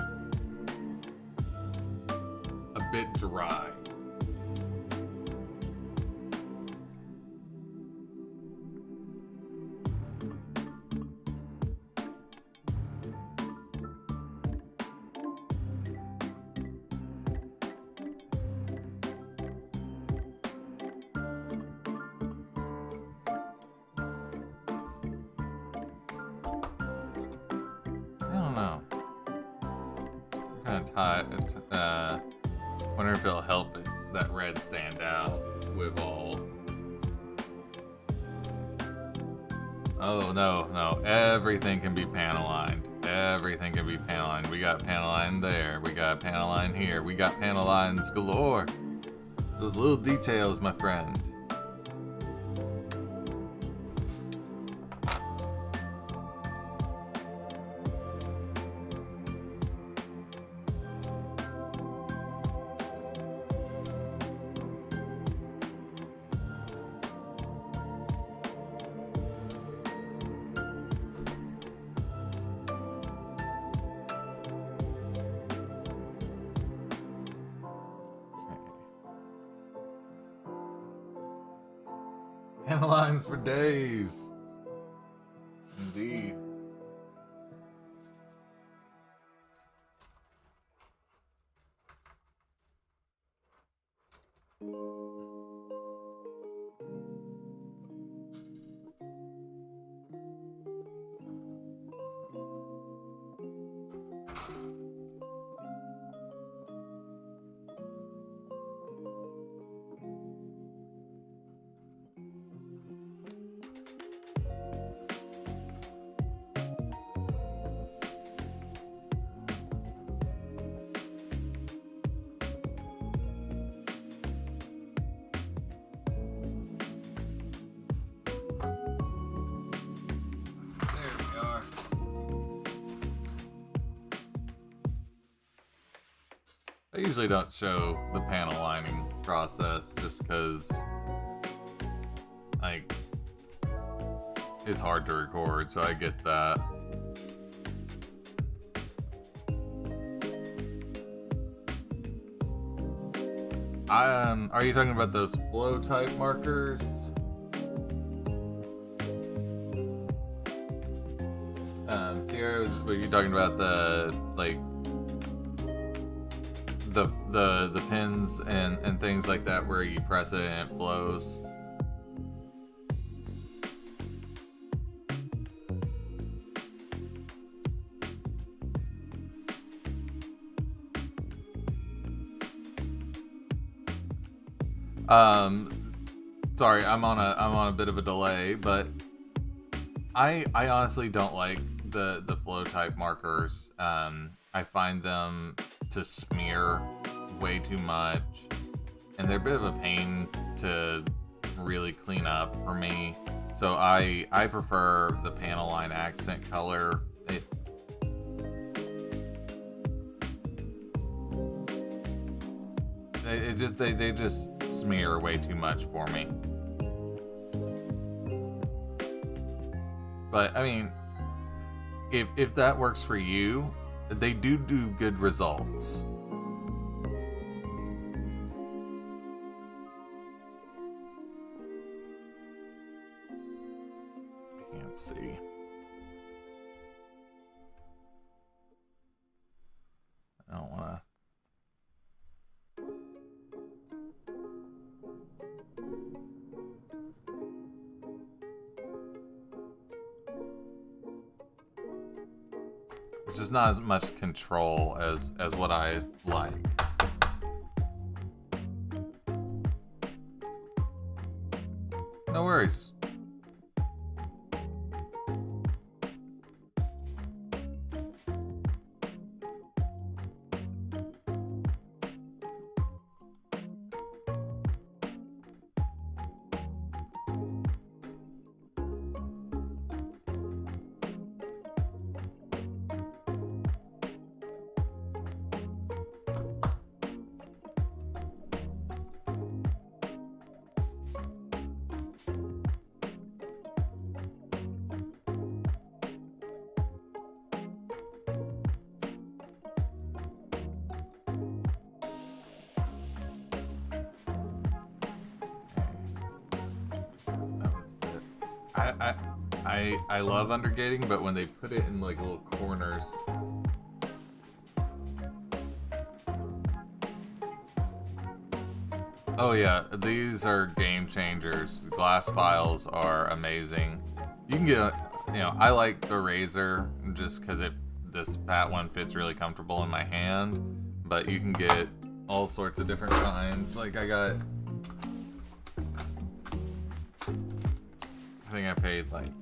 a bit dry. Wonder if it'll help that red stand out with all. Oh no, everything can be panel lined. Everything can be panel lined. We got panel line there. We got panel line here. We got panel lines galore. It's those little details, my friend. Panel lines for days. Indeed. I usually don't show the panel lining process just because, like, it's hard to record, so I get that. Are you talking about those flow type markers? Sierra, were you talking about the, like, the pins and things like that where you press it and it flows? Sorry, I'm on a bit of a delay, but I honestly don't like the flow type markers. I find them to smear way too much, and they're a bit of a pain to really clean up for me. So I prefer the panel line accent color. They just smear way too much for me. But I mean, if that works for you, they do good results. I can't see. I don't wanna. It's just not as much control as what I like. No worries. I love undergating, but when they put it in like little corners. Oh yeah, these are game changers. Glass files are amazing. You can get, I like the razor just because this fat one fits really comfortable in my hand, but you can get all sorts of different kinds. Like I think I paid like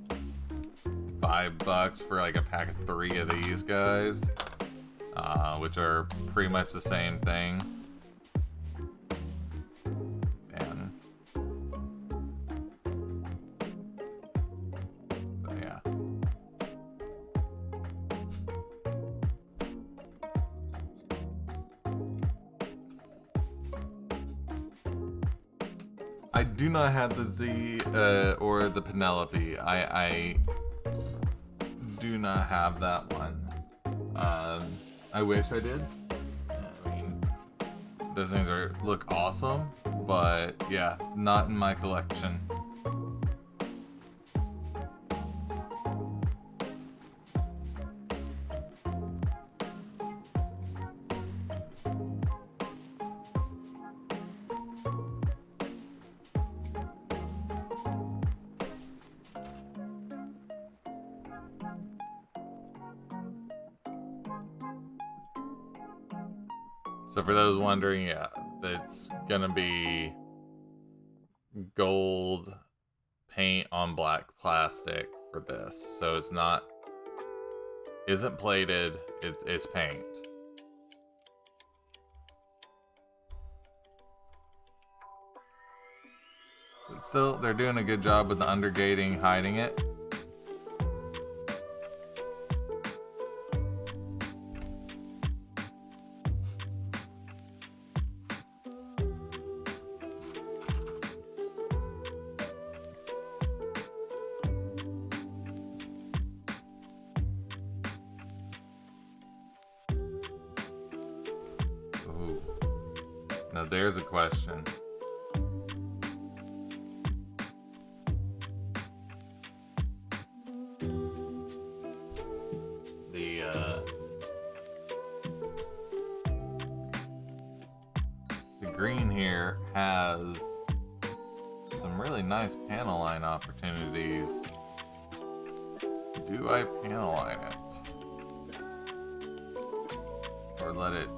$5 for like a pack of 3 of these guys, which are pretty much the same thing. And so yeah. I do not have the Z or the Penelope. I do not have that one. I wish I did. I mean, those things look awesome, but yeah, not in my collection. So for those wondering, yeah, it's gonna be gold paint on black plastic for this. So it's isn't plated, it's paint. But still, they're doing a good job with the undergating, hiding it. Now there's a question. The green here has some really nice panel line opportunities. Do I panel line it? Or let it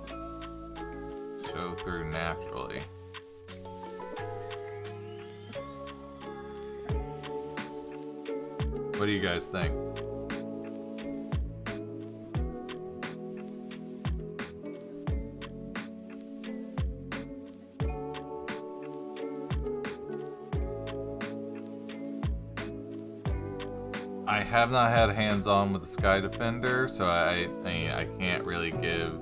show through naturally? What do you guys think? I have not had hands-on with the Sky Defender, so I can't really give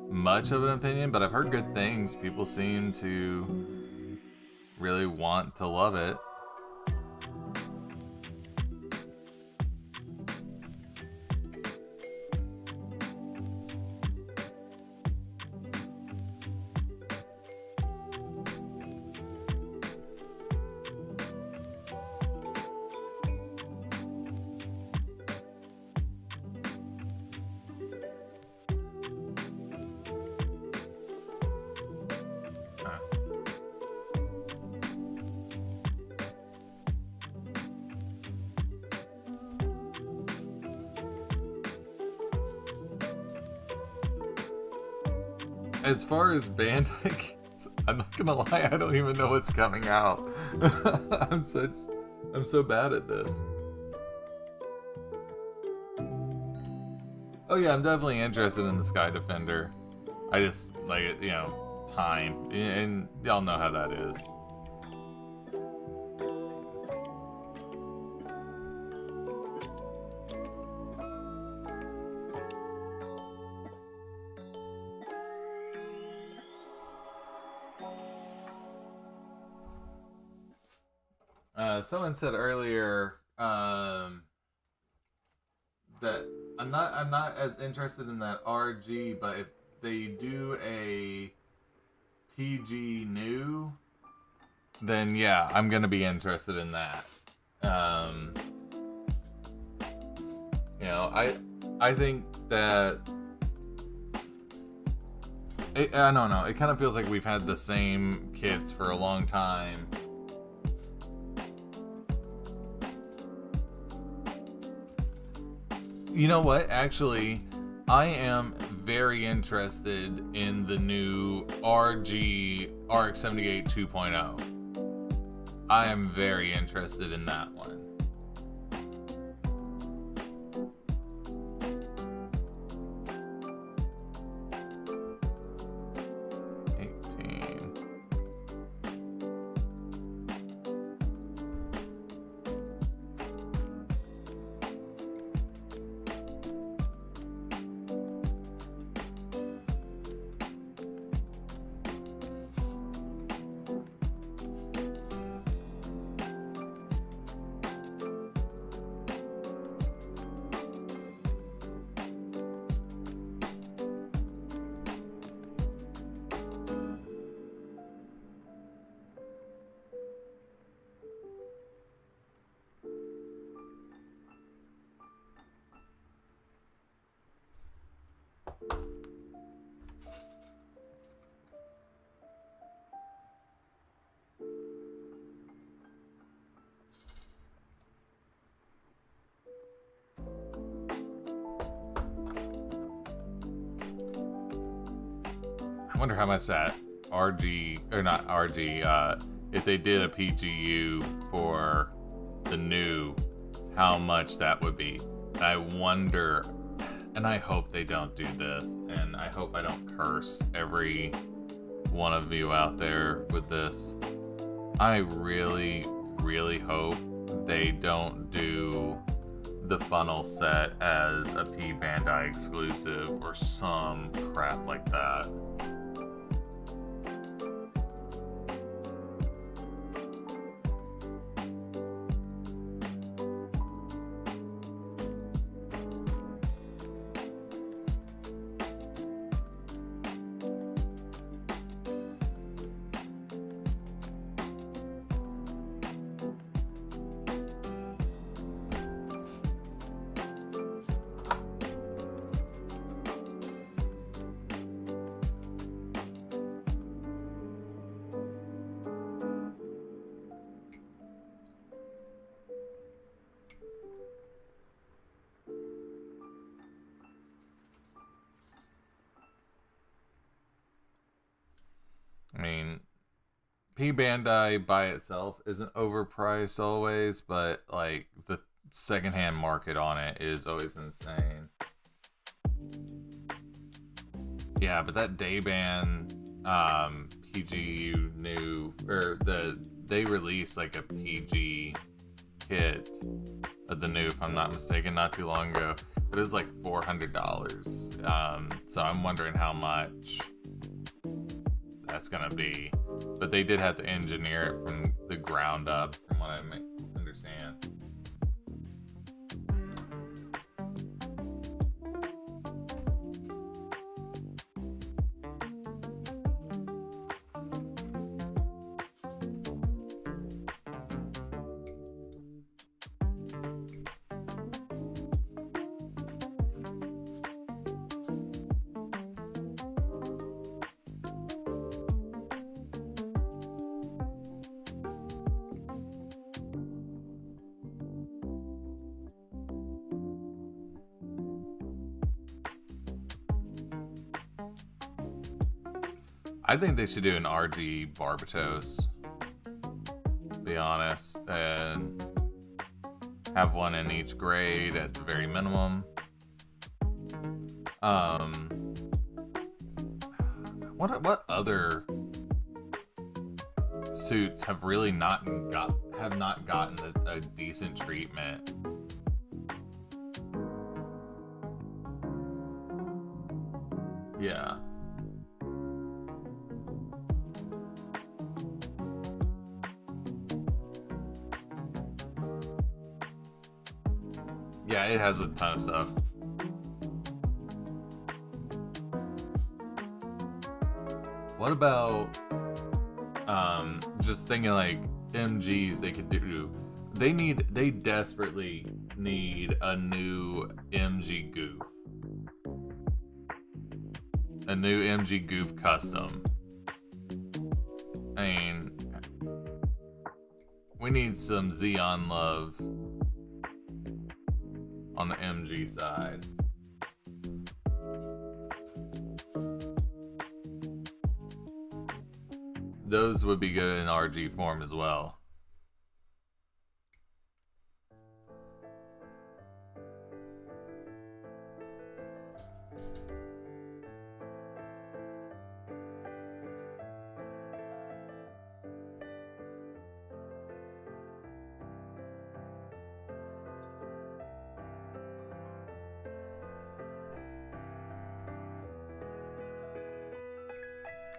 much of an opinion, but I've heard good things. People seem to really want to love it. As far as Bandai, I'm not gonna lie, I don't even know what's coming out. I'm so bad at this. Oh yeah, I'm definitely interested in the Sky Defender. I just like it, you know, time, and y'all know how that is. Someone said earlier that I'm not as interested in that RG, but if they do a PG new, then yeah, I'm gonna be interested in that. You know, I think that I don't know. It kind of feels like we've had the same kits for a long time. You know what? Actually, I am very interested in the new RG RX-78 2.0. I am very interested in that one. I wonder how much that RG, or not RG, if they did a PGU for the new, how much that would be. And I wonder, and I hope they don't do this, and I hope I don't curse every one of you out there with this. I really, really hope they don't do the funnel set as a P Bandai exclusive or some crap like that. mean, P Bandai by itself isn't overpriced always, but like the secondhand market on it is always insane. Yeah, but that Dayban PGU new, or they released like a PG kit of the new, if I'm not mistaken, not too long ago. But it was like $400. So I'm wondering how much that's gonna be. But they did have to engineer it from the ground up, from what I understand. I think they should do an RG Barbatos, to be honest, and have one in each grade at the very minimum. What other suits have really not gotten a decent treatment? Yeah. Yeah, it has a ton of stuff. What about just thinking like MGs they could do? They desperately need a new MG goof. A new MG goof custom. I mean, we need some Xeon love on the MG side. Those would be good in RG form as well.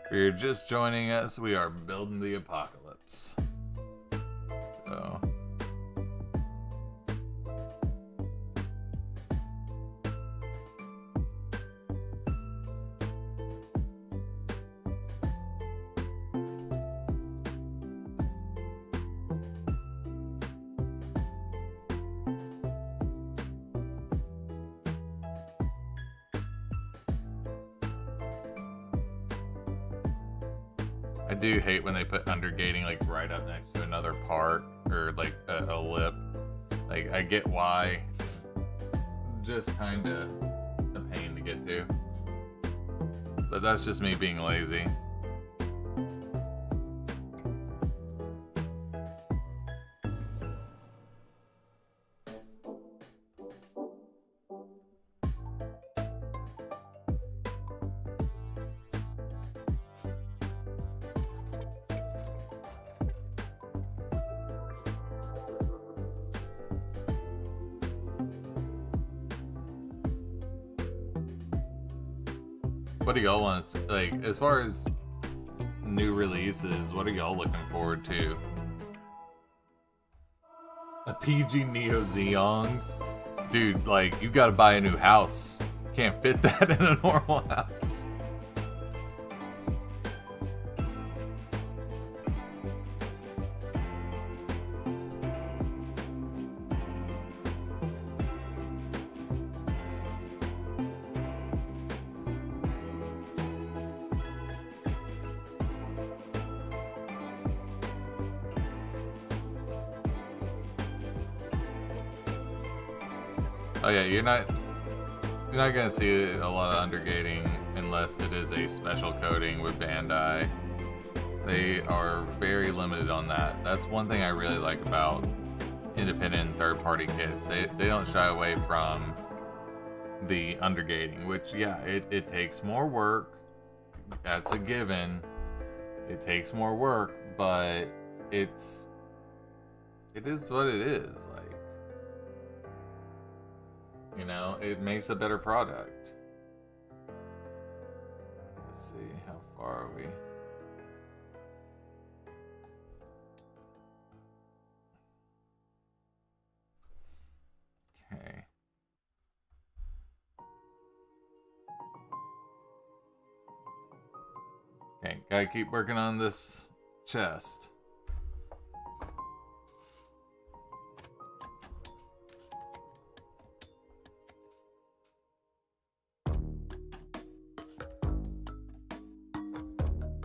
If you're just joining us, we are building the apocalypse. So. I do hate when they put undergating like right up next to another part, or like a lip. Like, I get why, just kind of a pain to get to, but that's just me being lazy. What do y'all want to, like, as far as new releases, what are y'all looking forward to? A PG Neo Xeon? Dude, like, you gotta buy a new house. Can't fit that in a normal house. Oh yeah, you're not gonna see a lot of undergating unless it is a special coating with Bandai. They are very limited on that. That's one thing I really like about independent and third-party kits. They don't shy away from the undergating, which, yeah, it takes more work. That's a given. It takes more work, but it is what it is. Like, you know, it makes a better product. Let's see, how far are we? Okay. Okay, gotta keep working on this chest.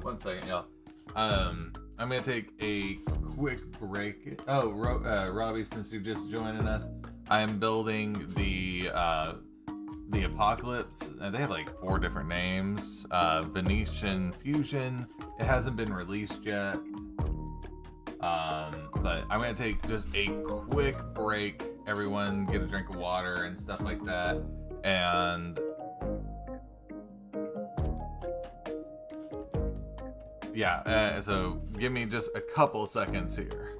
One second, y'all. I'm gonna take a quick break. Oh, Robbie, since you're just joining us, I'm building the Apocalypse. They have like 4 different names. Venetian Fusion. It hasn't been released yet. But I'm gonna take just a quick break. Everyone get a drink of water and stuff like that. And yeah, so give me just a couple seconds here.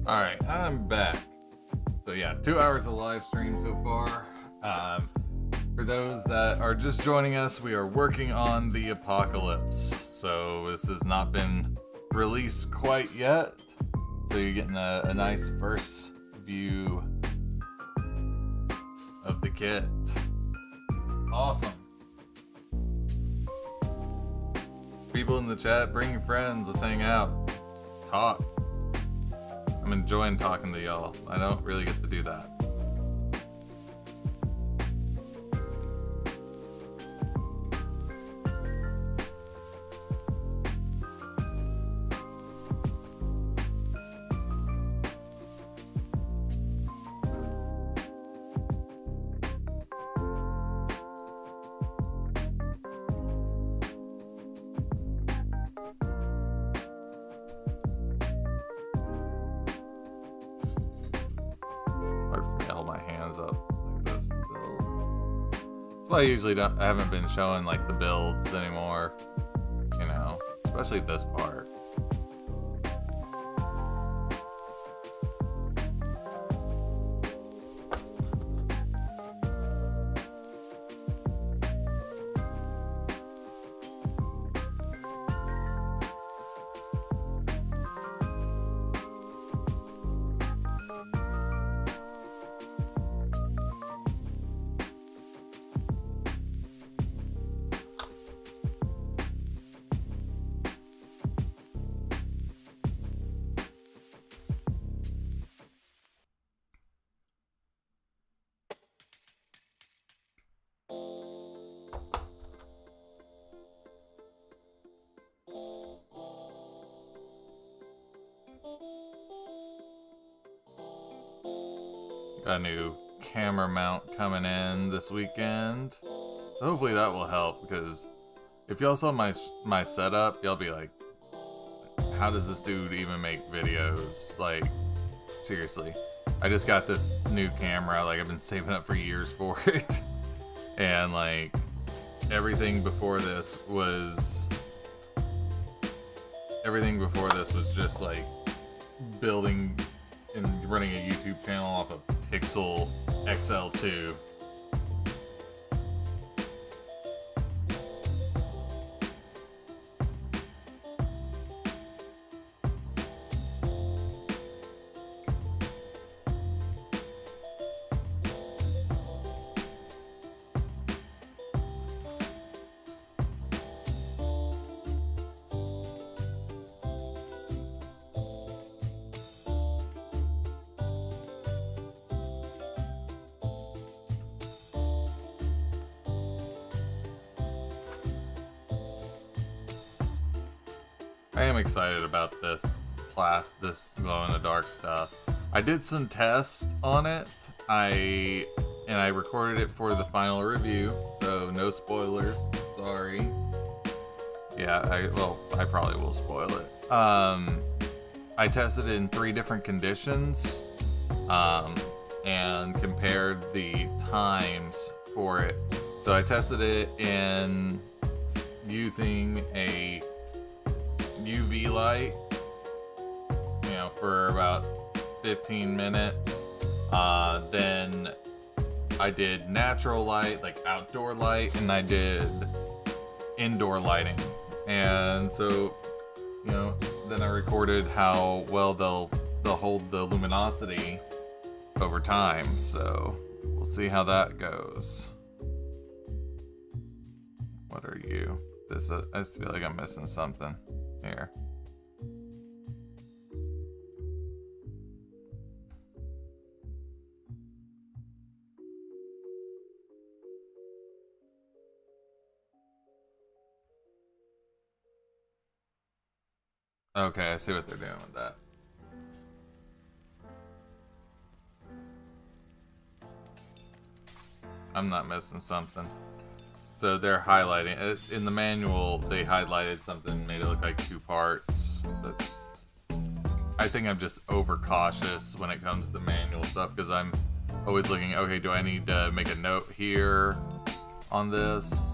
Alright, I'm back. So yeah, 2 hours of live stream so far. For those that are just joining us, we are working on the Apocalypse. So this has not been released quite yet. So you're getting a nice first view of the kit. Awesome. People in the chat, bring your friends, let's hang out. Talk. I'm enjoying talking to y'all. I don't really get to do that. I usually don't. I haven't been showing like the builds anymore, you know, especially this part. Got a new camera mount coming in this weekend, so hopefully that will help, because if y'all saw my setup, y'all be like, how does this dude even make videos? Like, seriously. I just got this new camera, like I've been saving up for years for it. And like, everything before this was just like building and running a YouTube channel off of Pixel XL2. I am excited about this glow-in-the-dark stuff. I did some tests on it. I recorded it for the final review, so no spoilers. Sorry. Yeah, I probably will spoil it. I tested it in 3 different conditions, and compared the times for it. So I tested it in using a UV light, you know, for about 15 minutes. Then I did natural light, like outdoor light, and I did indoor lighting. And so, you know, then I recorded how well they'll hold the luminosity over time. So we'll see how that goes. What are you? I just feel like I'm missing something here. Okay, I see what they're doing with that. I'm not missing something. So they're highlighting it. In the manual, they highlighted something, made it look like 2 parts. But I think I'm just overcautious when it comes to manual stuff, because I'm always looking, okay, do I need to make a note here on this?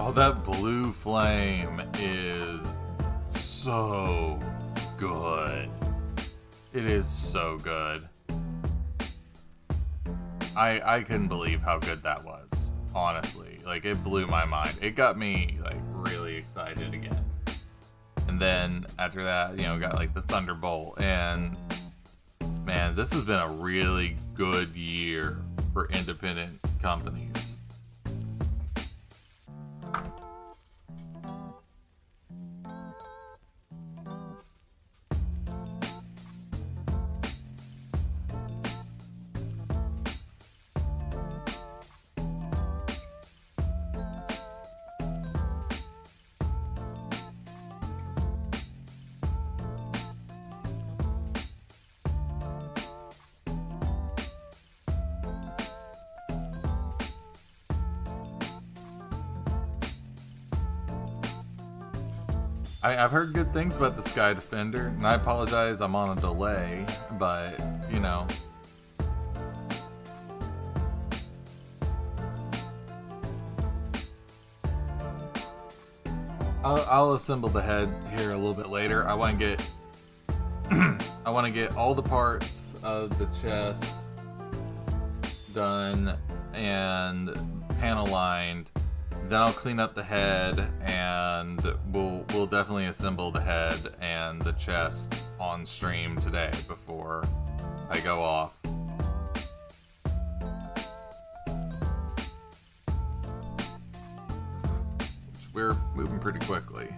Oh, that blue flame is so good. It is so good. I couldn't believe how good that was, honestly. Like, it blew my mind. It got me, like, really excited again. And then after that, you know, got like the Thunderbolt. And man, this has been a really good year for independent companies. I've heard good things about the Sky Defender, and I apologize I'm on a delay, but, you know. I'll assemble the head here a little bit later. I want to get I want to get all the parts of the chest done and panel lined. Then I'll clean up the head, and we'll definitely assemble the head and the chest on stream today before I go off. We're moving pretty quickly.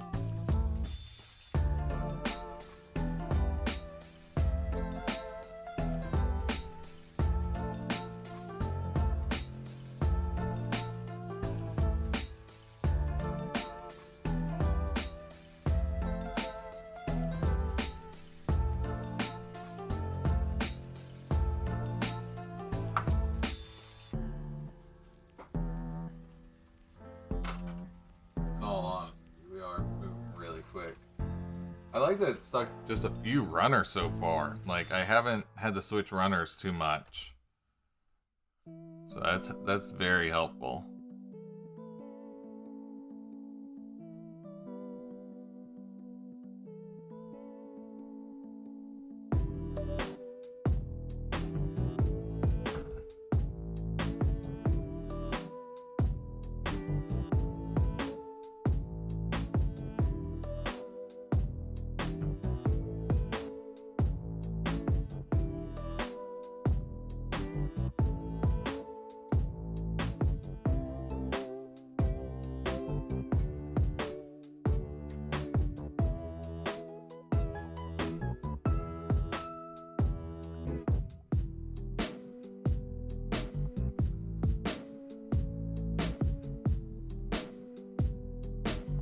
I like that it's stuck just a few runners so far. Like, I haven't had to switch runners too much. So that's very helpful.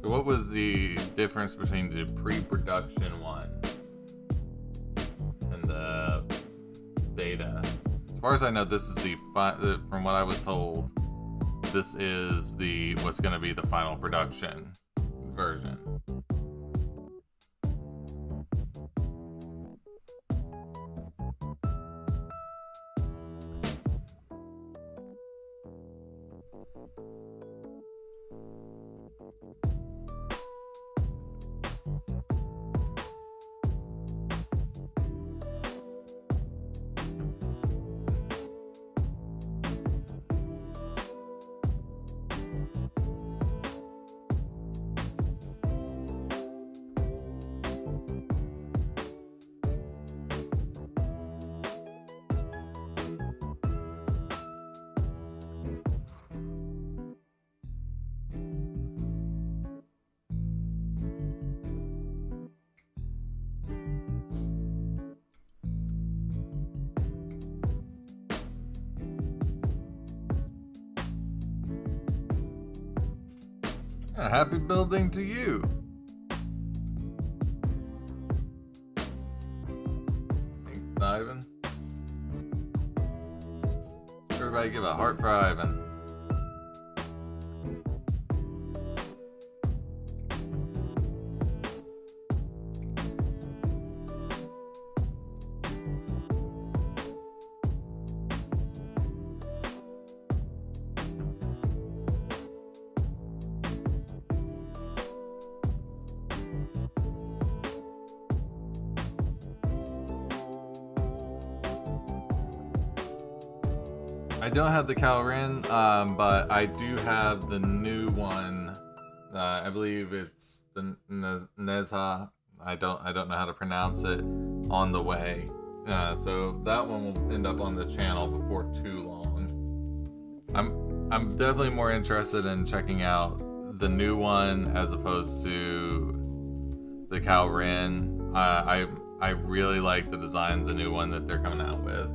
What was the difference between the pre-production one and the beta? As far as I know, this is from what I was told, this is what's going to be the final production version. Happy building to you. Thanks, Ivan. Everybody give a heart for Ivan. I don't have the Calrin, but I do have the new one. I believe it's the Nezha. I don't know how to pronounce it. On the way, so that one will end up on the channel before too long. I'm definitely more interested in checking out the new one as opposed to the Calrin. I really like the design of the new one that they're coming out with.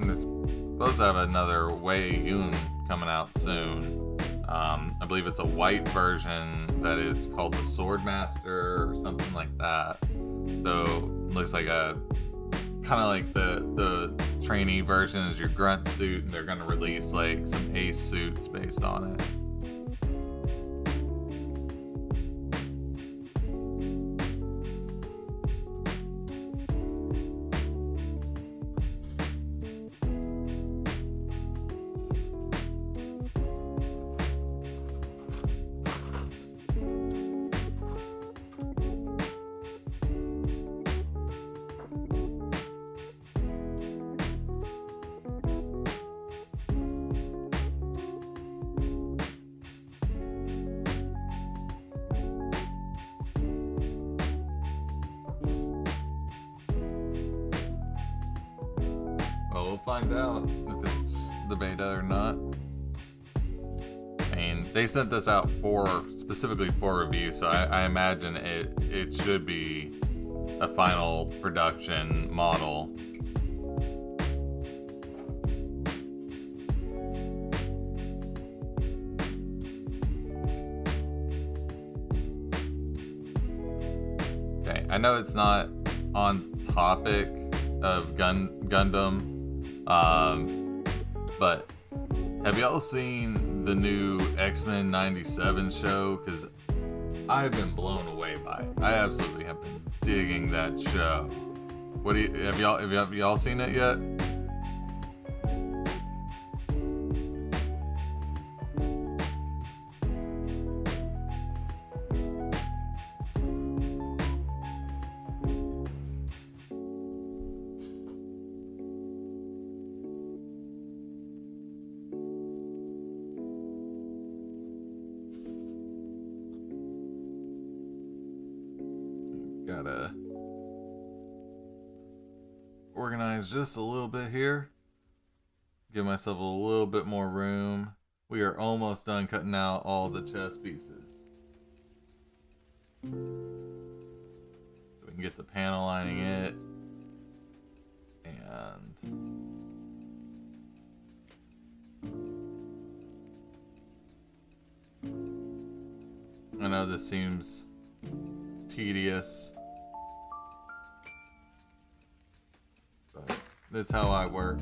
And it's supposed to have another Wei Yun coming out soon. I believe it's a white version that is called the Swordmaster or something like that. So looks like a kind of like the trainee version is your grunt suit, and they're gonna release like some ace suits based on it. We'll find out if it's the beta or not. I mean, they sent this out specifically for review, so I imagine it should be a final production model. Okay, I know it's not on topic of Gundam, but have y'all seen the new X-Men 97 show? Because I've been blown away by it. I absolutely have been digging that show. What do you have y'all seen it yet? Gotta organize just a little bit here. Give myself a little bit more room. We are almost done cutting out all the chess pieces. So we can get the panel lining it. And I know this seems tedious, but that's how I work.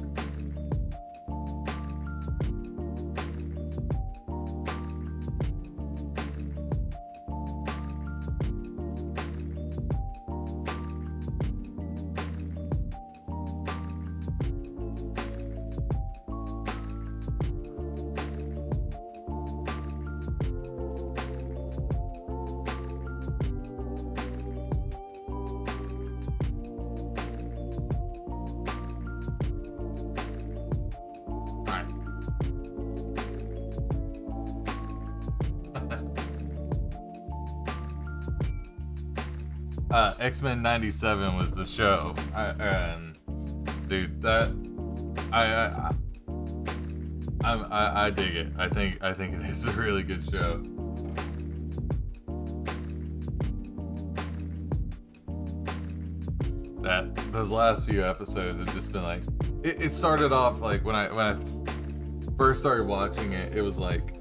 X-Men 97 was the show. Dude, that I dig it. I think it is a really good show. Those last few episodes have just been like, it started off like when I first started watching it, it was like,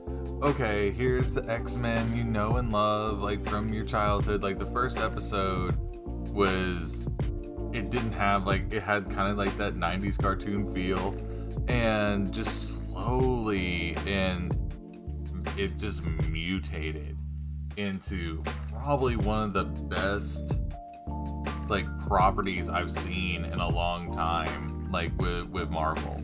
okay, here's the X-Men you know and love, like from your childhood. Like the first episode was, it didn't have like, it had kind of like that 90s cartoon feel, and just slowly, and it just mutated into probably one of the best like properties I've seen in a long time, like with Marvel.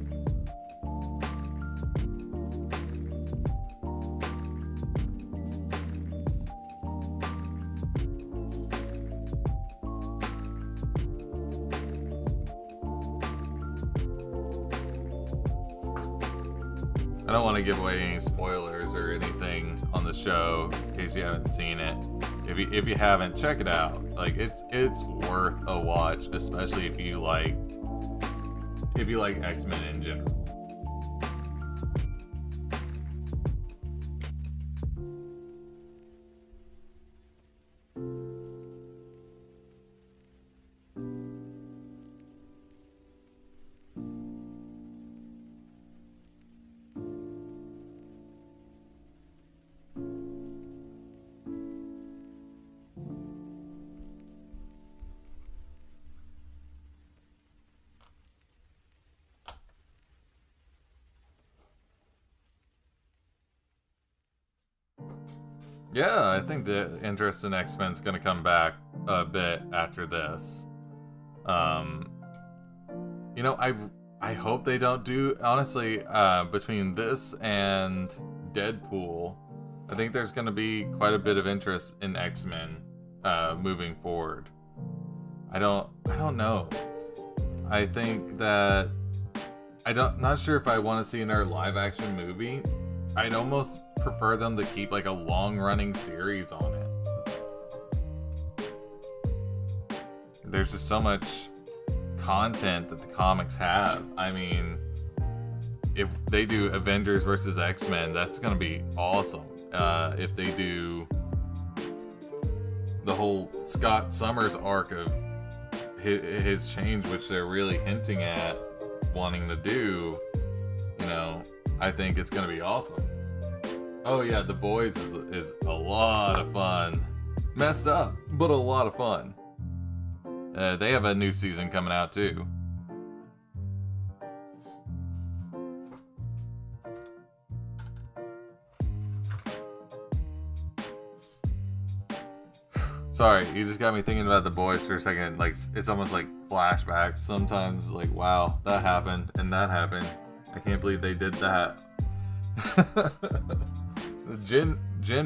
I don't want to give away any spoilers or anything on the show in case you haven't seen it. If you haven't, check it out. Like it's worth a watch, especially if you like X-Men in general. Yeah, I think the interest in X-Men's gonna come back a bit after this. You know, I hope they don't do, honestly, between this and Deadpool, I think there's gonna be quite a bit of interest in X-Men moving forward. I don't know. I think that not sure if I want to see another live action movie. I'd almost prefer them to keep like a long running series on it. There's just so much content that the comics have. I mean, if they do Avengers versus X-Men, that's gonna be awesome. If they do the whole Scott Summers arc of his change, which they're really hinting at wanting to do, you know, I think it's gonna be awesome. Oh yeah, The Boys is a lot of fun. Messed up, but a lot of fun. They have a new season coming out too. Sorry, you just got me thinking about The Boys for a second. Like, it's almost like flashbacks sometimes. Like, wow, that happened and that happened. I can't believe they did that. Gen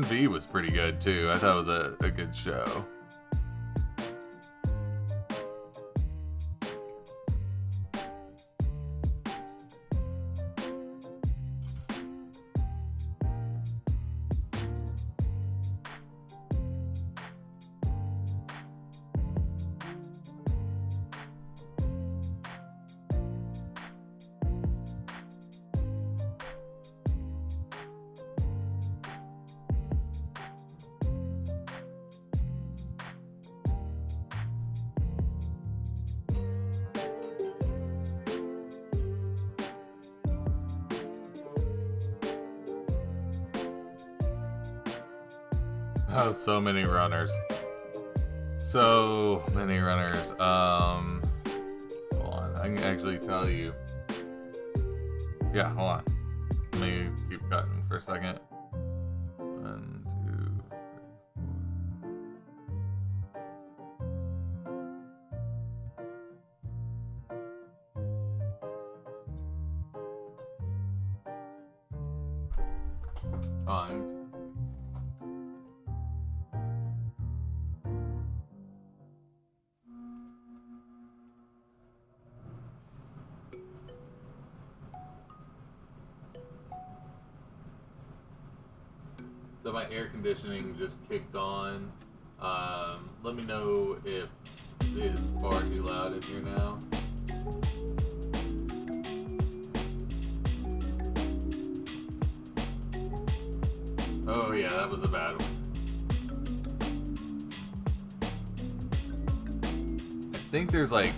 V was pretty good too. I thought it was a good show. Oh, so many runners. So many runners. Hold on. I can actually tell you. Yeah, hold on. Let me keep cutting for a second. 1, 2, 3, 4. Find. So my air conditioning just kicked on. Let me know if it is far too loud in here now. Oh yeah, that was a bad one. I think there's like...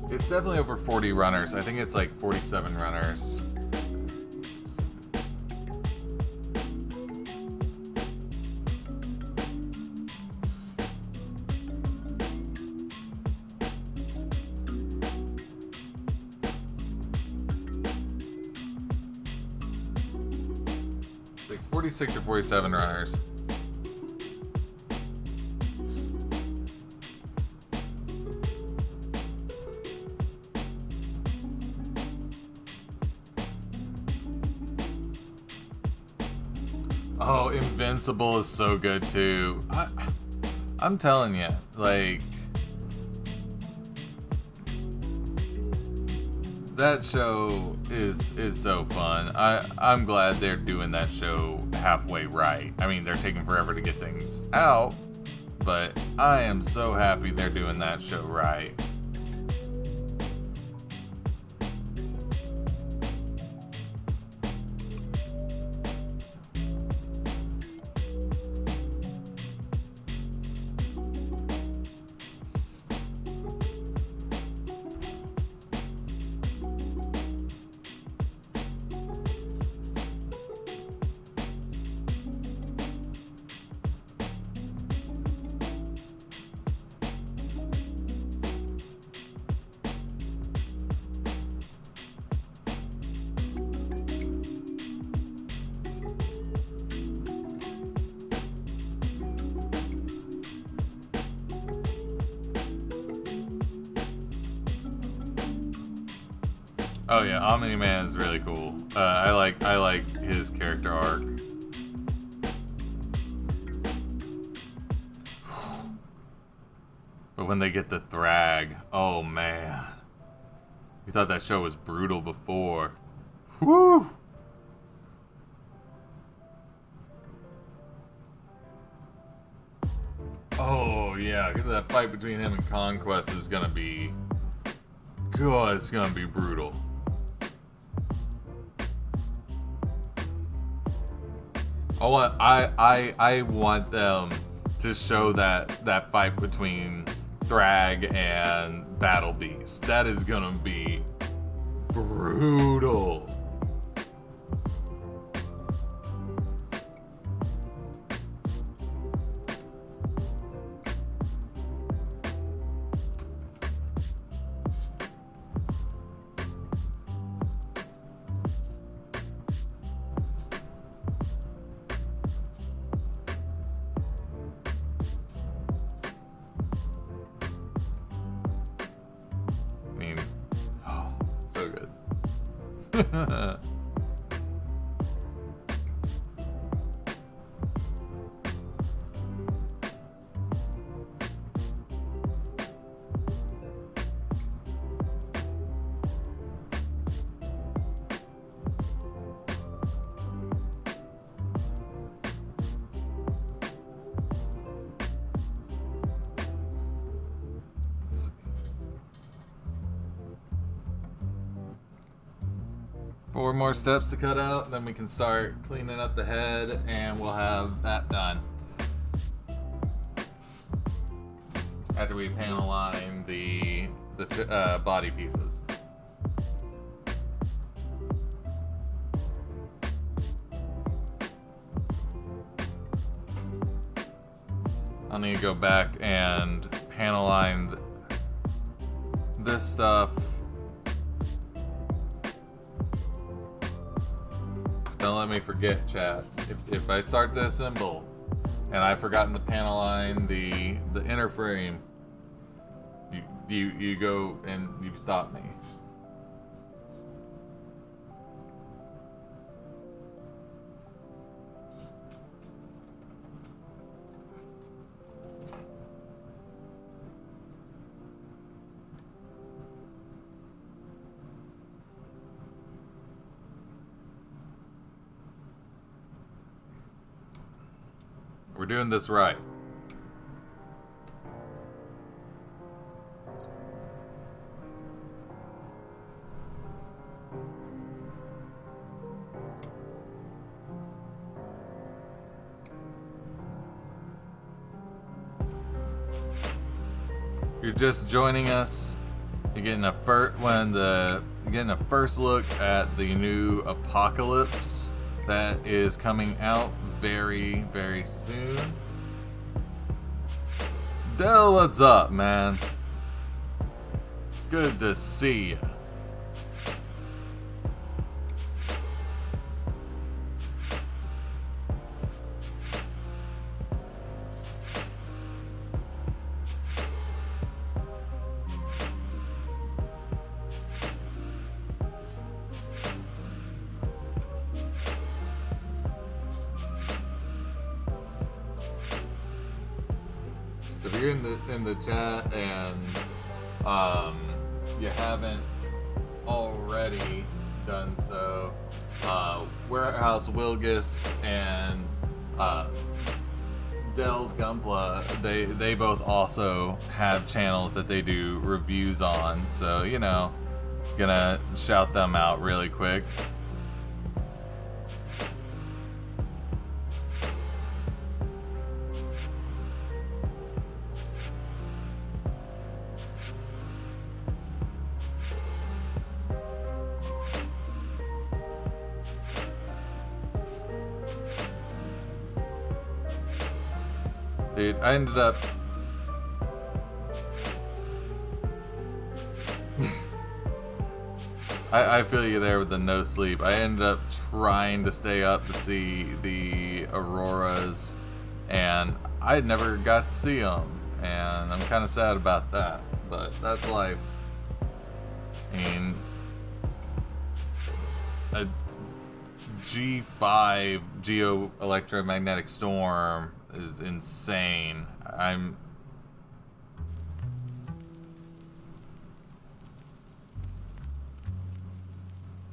It's definitely over 40 runners. I think it's like 47 runners. 46 or 47 runners. Oh, Invincible is so good too. I'm telling you, like, that show is so fun. I'm glad they're doing that show halfway right. I mean, they're taking forever to get things out, but I am so happy they're doing that show right. Oh yeah, Omni-Man's really cool. I like his character arc. But when they get the Thrag, oh man. You thought that show was brutal before. Whew! Oh yeah, that fight between him and Conquest is gonna be... God, it's gonna be brutal. I want them to show that fight between Thrag and Battle Beast. That is gonna be brutal. Four more steps to cut out, then we can start cleaning up the head, and we'll have that done. After we panel line the body pieces. I'll need to go back and panel line this stuff. Don't let me forget, chat. If I start the assemble and I've forgotten to panel line the inner frame, you go and you stop me. We're doing this right. If you're just joining us, you're getting a first look at the new Apocalypse that is coming out very, very soon. Del, what's up, man? Good to see ya. If you're in the chat and you haven't already done so, Warehouse Wilgus and Dell's Gunpla, they both also have channels that they do reviews on, so you know, gonna shout them out really quick. Dude, I ended up I feel you there with the no sleep. I ended up trying to stay up to see the auroras, and I never got to see them, and I'm kind of sad about that, but that's life. I mean, a G5 geoelectromagnetic storm is insane.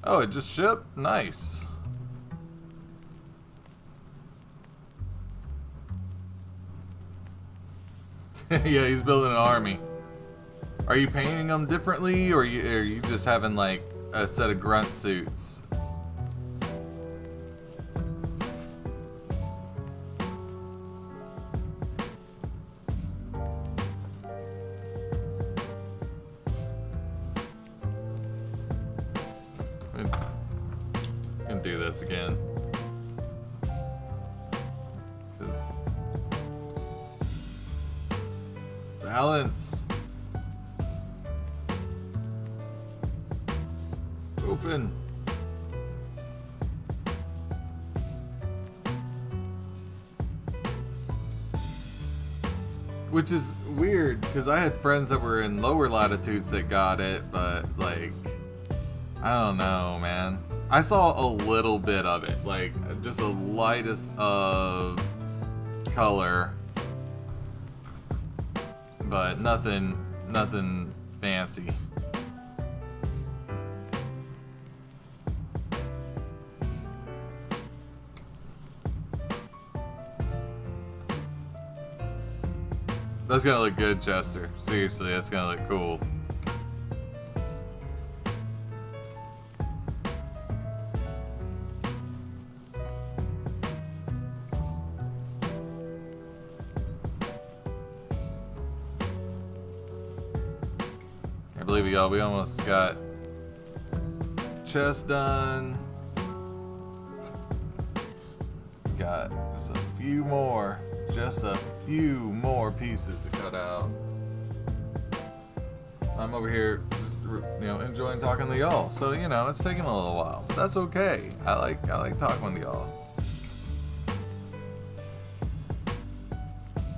Oh, it just shipped? Nice. Yeah, he's building an army. Are you painting them differently, or are you just having like a set of grunt suits? Do this again, because balance, open. Which is weird, because I had friends that were in lower latitudes that got it, but like, I don't know, man. I saw a little bit of it, like just the lightest of color, but nothing fancy. That's gonna look good, Chester. Seriously, that's gonna look cool. Y'all, we almost got chest done. Got just a few more pieces to cut out. I'm over here just, you know, enjoying talking to y'all. So, you know, it's taking a little while, but that's okay. I like talking with y'all.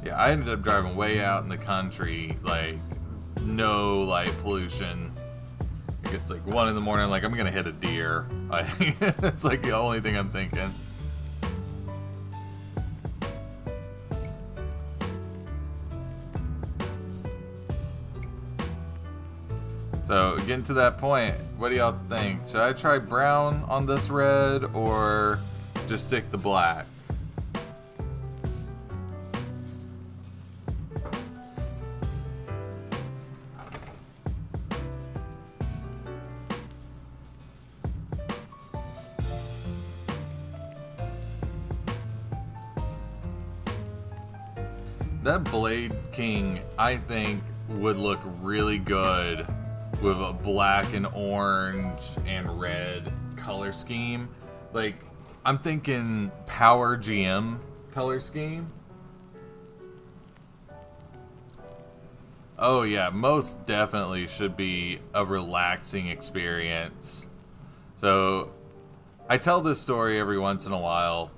Yeah, I ended up driving way out in the country, like no light pollution. It's like 1 in the morning, like I'm gonna hit a deer. It's like the only thing I'm thinking. So getting to that point, what do y'all think? Should I try brown on this red or just stick to black? That Blade King, I think, would look really good with a black and orange and red color scheme. Like, I'm thinking Power GM color scheme. Oh yeah, most definitely should be a relaxing experience. So, I tell this story every once in a while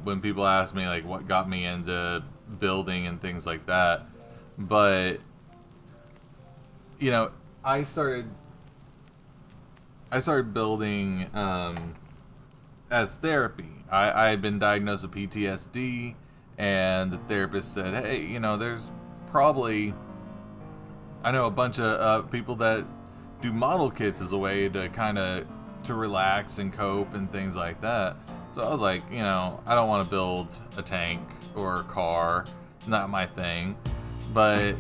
when people ask me like what got me into building and things like that. But, you know, I started building as therapy. I had been diagnosed with PTSD, and the therapist said, hey, you know, there's probably, I know a bunch of people that do model kits as a way to kind of to relax and cope and things like that. So I was like, you know, I don't want to build a tank or a car, not my thing. But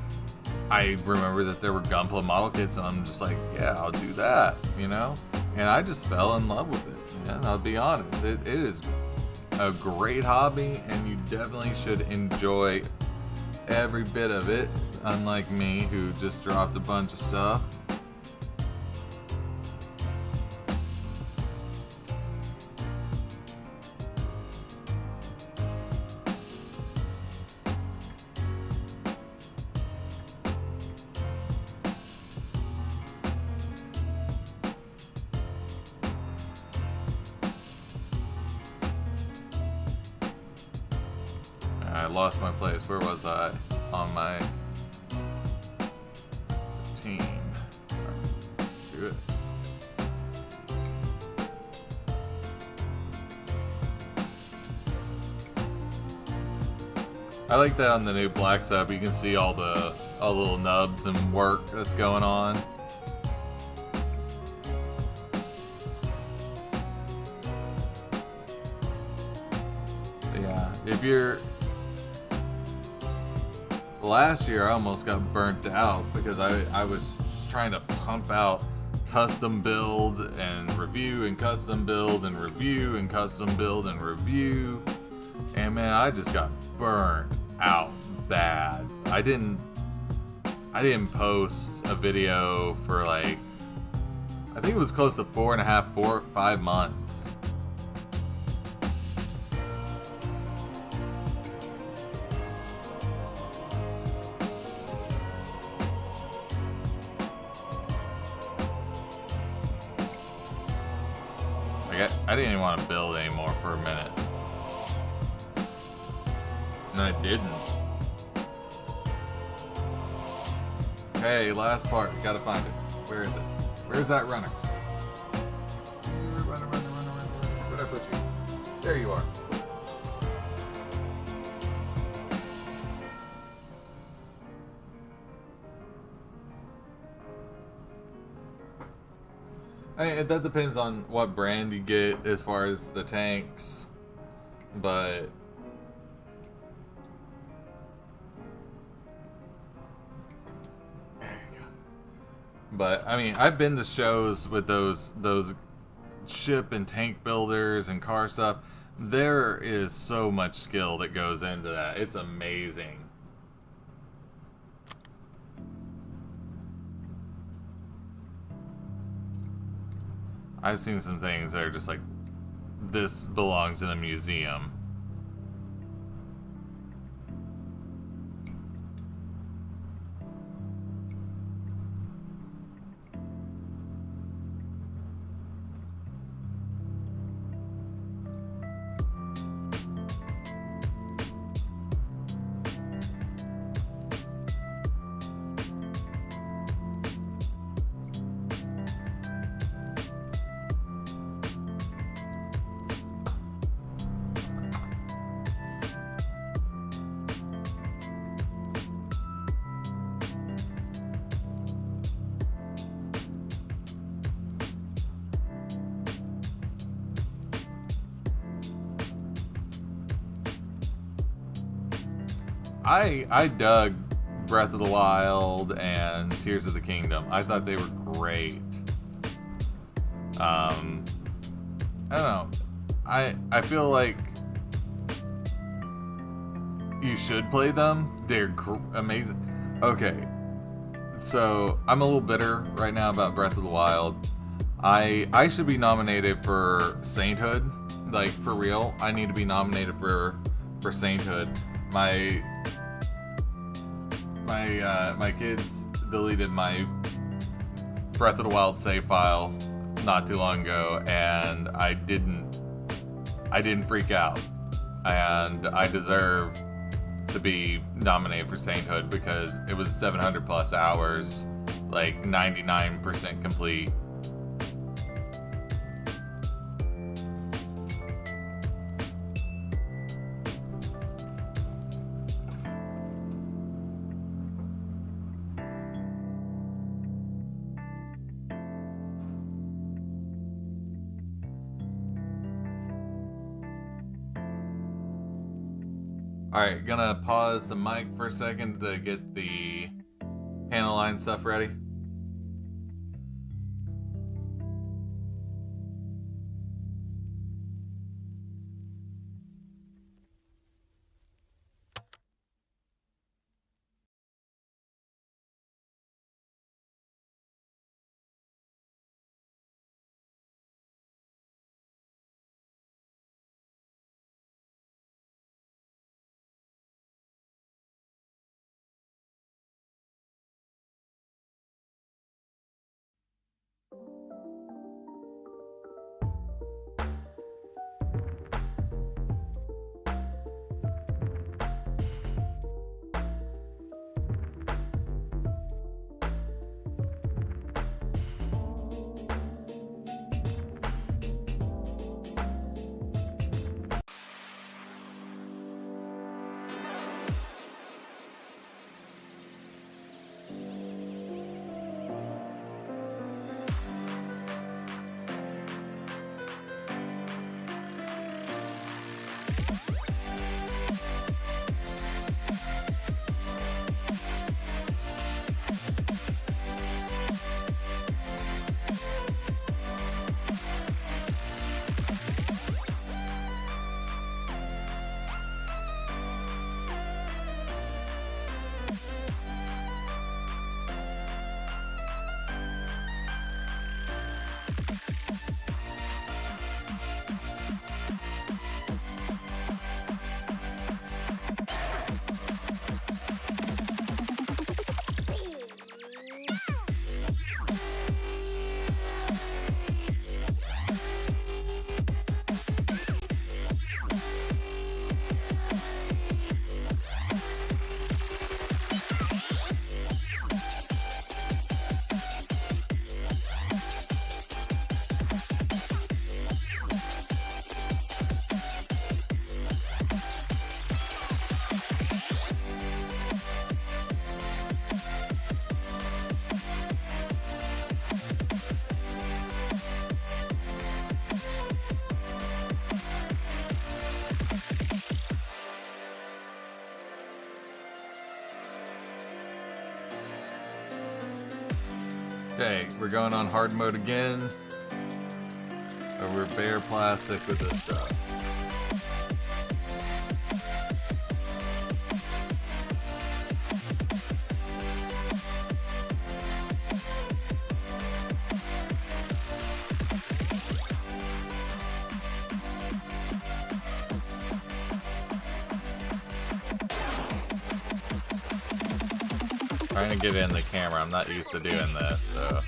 I remember that there were gunpla model kits, and I'm just like, yeah, I'll do that, you know? And I just fell in love with it. And I'll be honest, it is a great hobby, and you definitely should enjoy every bit of it, unlike me, who just dropped a bunch of stuff. I lost my place. Where was I? On my team. Do it. I like that on the new black setup. You can see all the little nubs and work that's going on. But yeah, if you're last year, I almost got burnt out because I was just trying to pump out custom build and review and custom build and review and custom build and review, and man, I just got burned out bad. I didn't post a video for like, I think it was close to 5 months. I didn't even want to build anymore for a minute. And I didn't. Hey, last part. Gotta find it. Where is it? Where's that runner? Runner. Where'd I put you? There you are. I mean, that depends on what brand you get as far as the tanks, but there you go. But I mean, I've been to shows with those ship and tank builders and car stuff. There is so much skill that goes into that. It's amazing. I've seen some things that are just like, this belongs in a museum. I dug Breath of the Wild and Tears of the Kingdom. I thought they were great. I don't know. I feel like you should play them. They're amazing. Okay, so I'm a little bitter right now about Breath of the Wild. I should be nominated for Sainthood. Like, for real. I need to be nominated for Sainthood. My kids deleted my Breath of the Wild save file not too long ago, and I didn't freak out, and I deserve to be nominated for Sainthood because it was 700 plus hours, like 99% complete. Alright, gonna pause the mic for a second to get the panel line stuff ready. Okay, we're going on hard mode again. Over bare plastic with this stuff. Trying to get in the camera. I'm not used to doing this, so.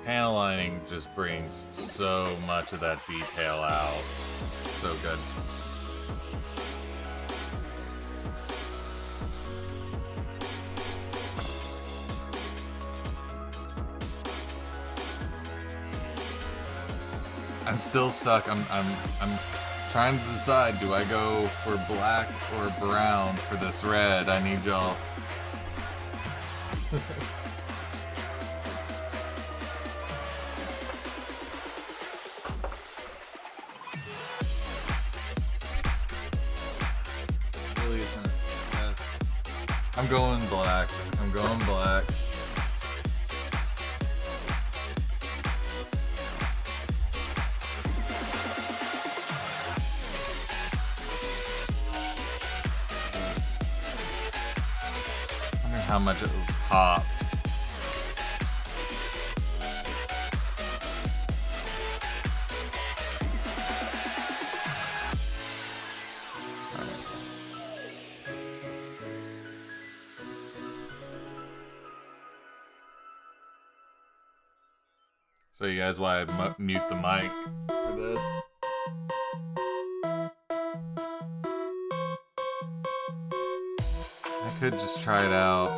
panel lining just brings so much of that detail out. So good. I'm still stuck. I'm trying to decide, do I go for black or brown for this red? I need y'all. Really isn't. Yes. I'm going black. I'm going black. How much it will pop. So you guys, why I mute the mic for this? I could just try it out.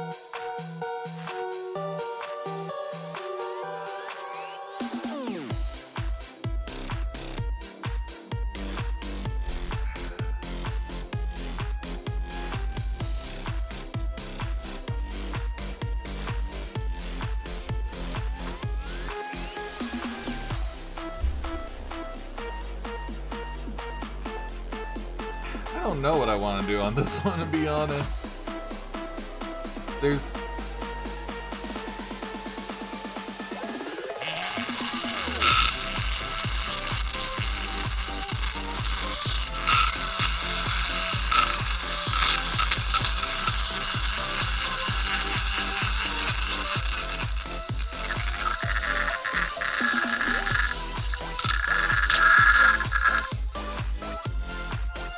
I don't know what I want to do on this one, to be honest. There's...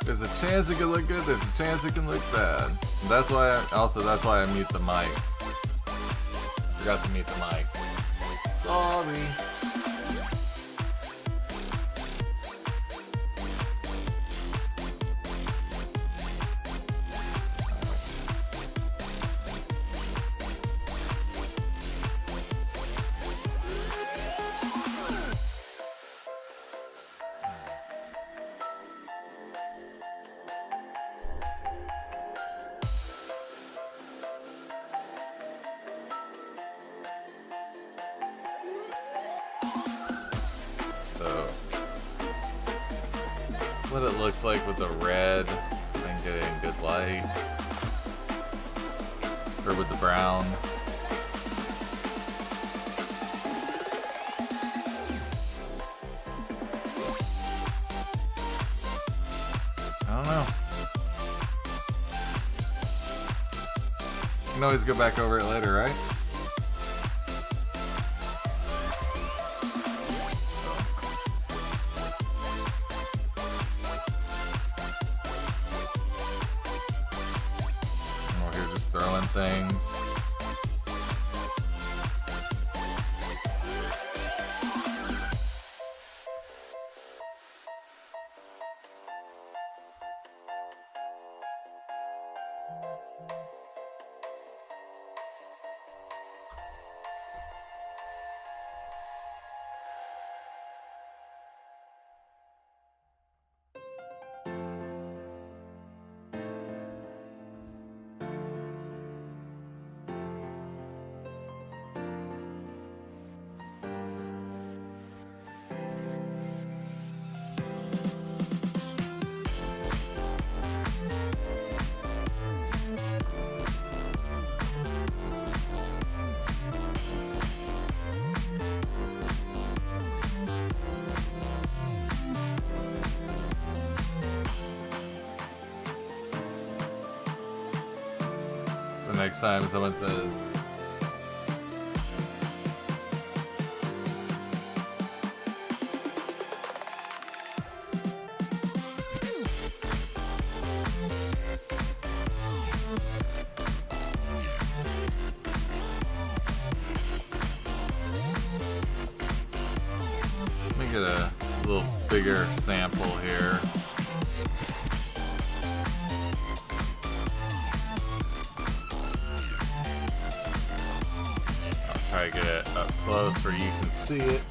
There's a chance it can look good, there's a chance it can look bad. That's why that's why I mute the mic. Forgot to mute the mic. Sorry. What it looks like with the red and getting good light, or with the brown. I don't know. You can always go back over it later, right? Throwing things. Next time someone says, me get a little bigger sample here. I'll try to get it up close where you can see it.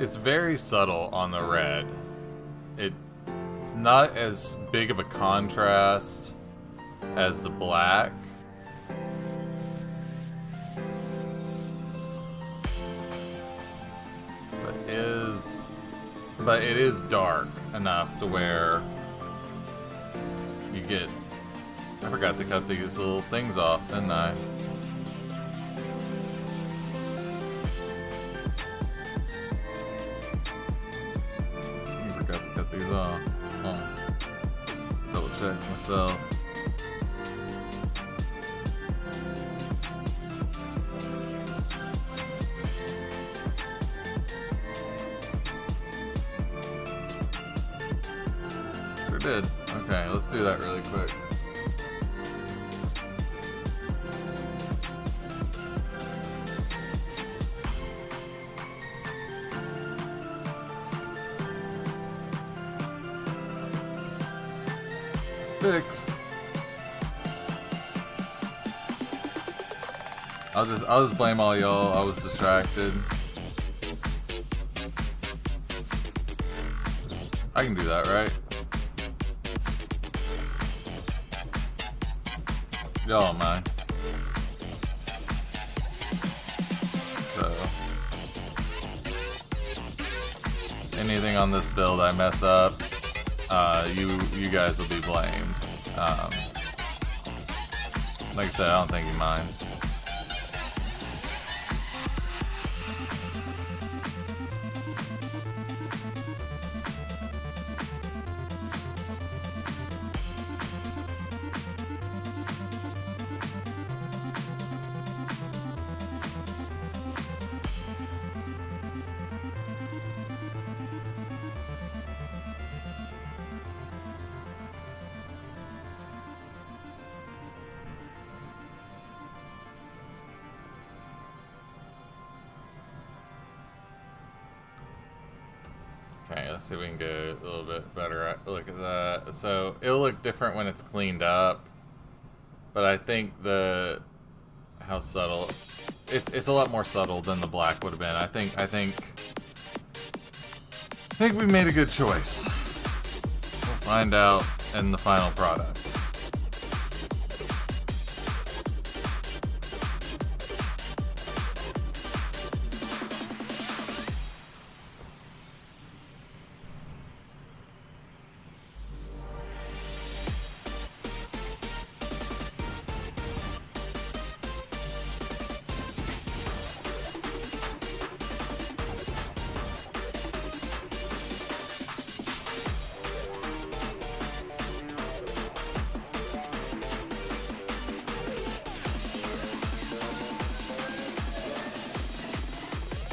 It's very subtle on the red. It's not as big of a contrast as the black. But it is dark enough to where you get... I forgot to cut these little things off, didn't I? These off. Oh. Double check myself. Sure did. Okay, let's do that really quick. Fixed. I'll just blame all y'all. I was distracted. I can do that, right? Y'all mind. So anything on this build I mess up, you guys will be blamed. Like I said, I don't think you mind. Okay, let's see if we can get a little bit better look at that. So it'll look different when it's cleaned up, but I think how subtle it's a lot more subtle than the black would have been. I think we made a good choice. We'll find out in the final product.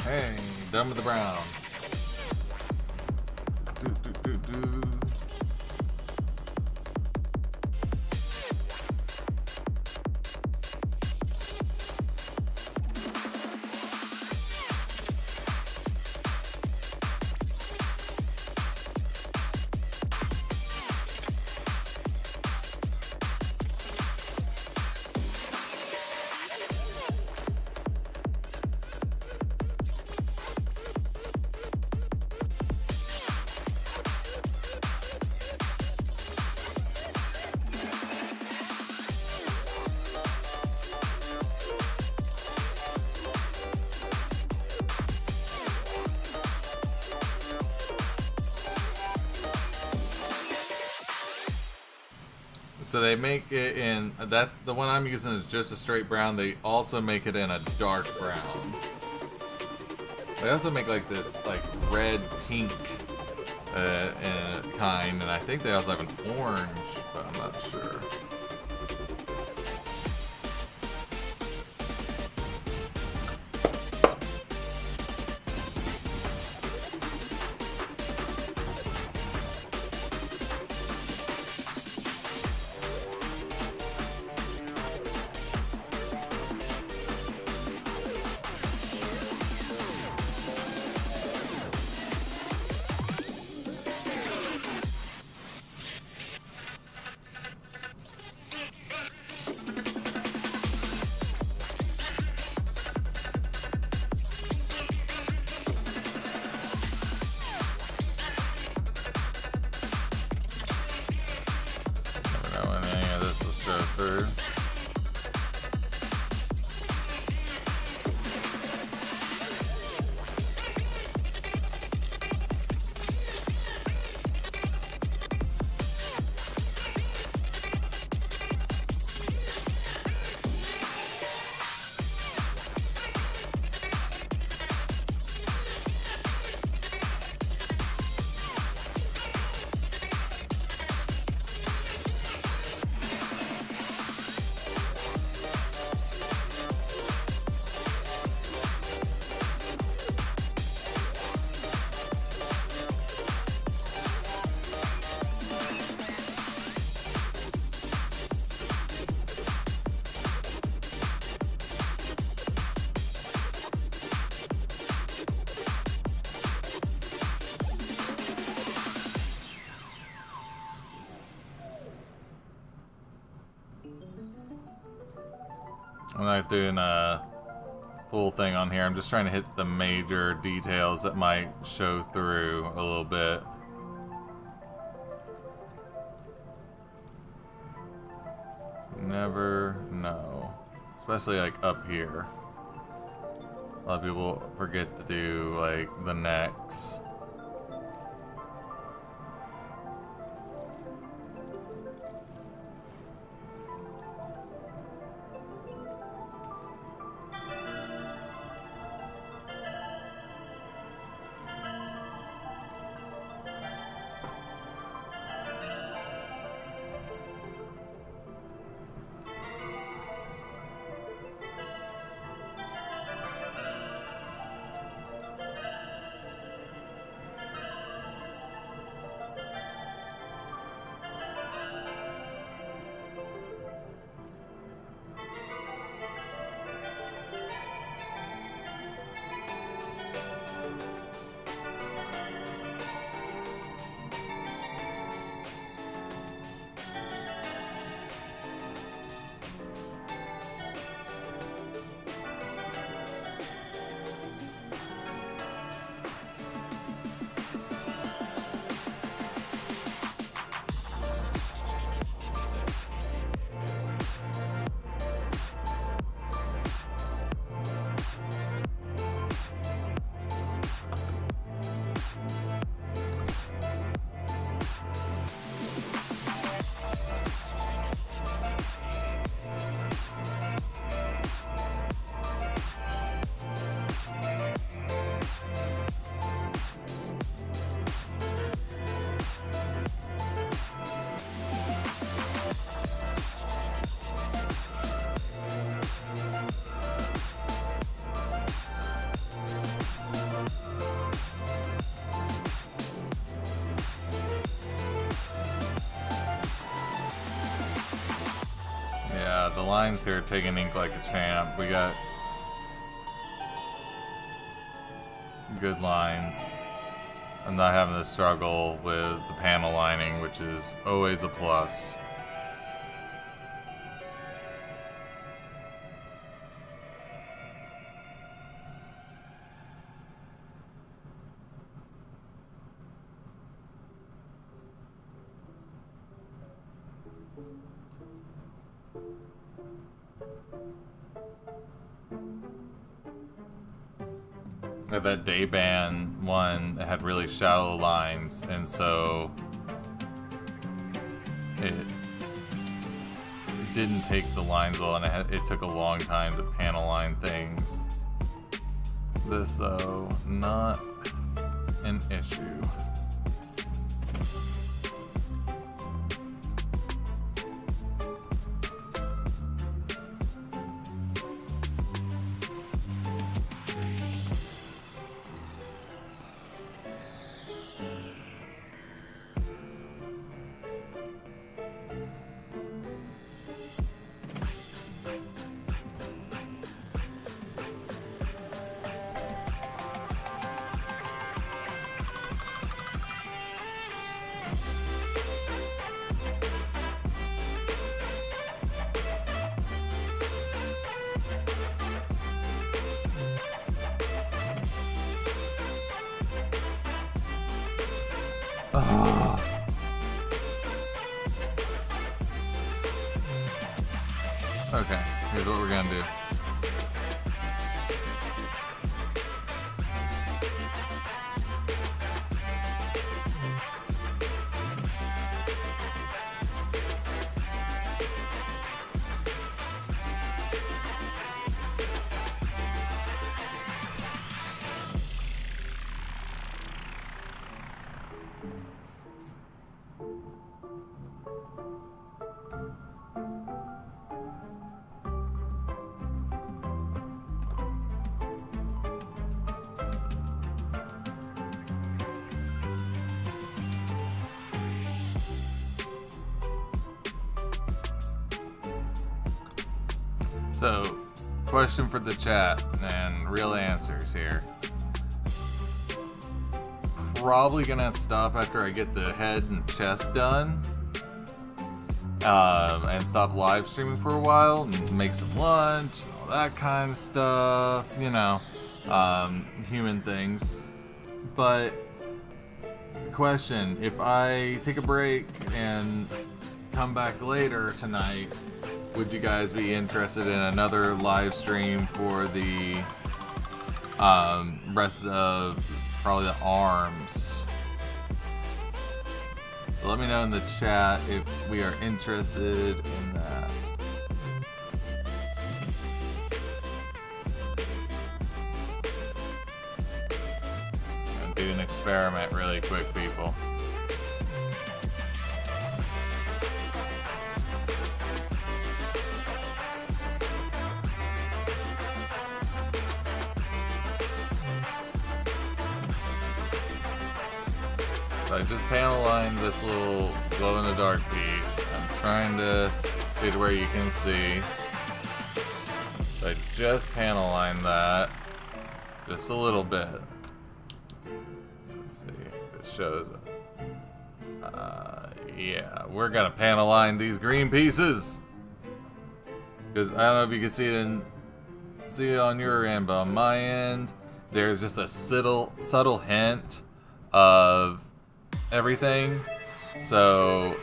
Hey, done with the brown. Do. So they make it in that the one I'm using is just a straight brown. They also make it in a dark brown. They also make like this like red pink kind, and I think they also have an orange, but I'm not sure. I'm not doing a full thing on here. I'm just trying to hit the major details that might show through a little bit. Never know. Especially like up here. A lot of people forget to do like the necks. The lines here are taking ink like a champ. We got good lines. I'm not having to struggle with the panel lining, which is always a plus. That Dayban one had really shallow lines, and so it didn't take the lines well, and it took a long time to panel line things. This, though, not an issue. Okay, here's what we're gonna do. So, question for the chat and real answers here. Probably gonna stop after I get the head and chest done. and stop live streaming for a while and make some lunch, all that kind of stuff, you know, human things. But question, if I take a break and come back later tonight, would you guys be interested in another live stream for the rest of probably the arms? So let me know in the chat if we are interested in that. I'm gonna do an experiment really quick, people. I just panel lined this little glow-in-the-dark piece. I'm trying to get where you can see. So I just panel lined that. Just a little bit. Let's see if it shows up. Yeah, we're gonna panel line these green pieces. Because I don't know if you can see it on your end, but on my end, there's just a subtle hint of everything, so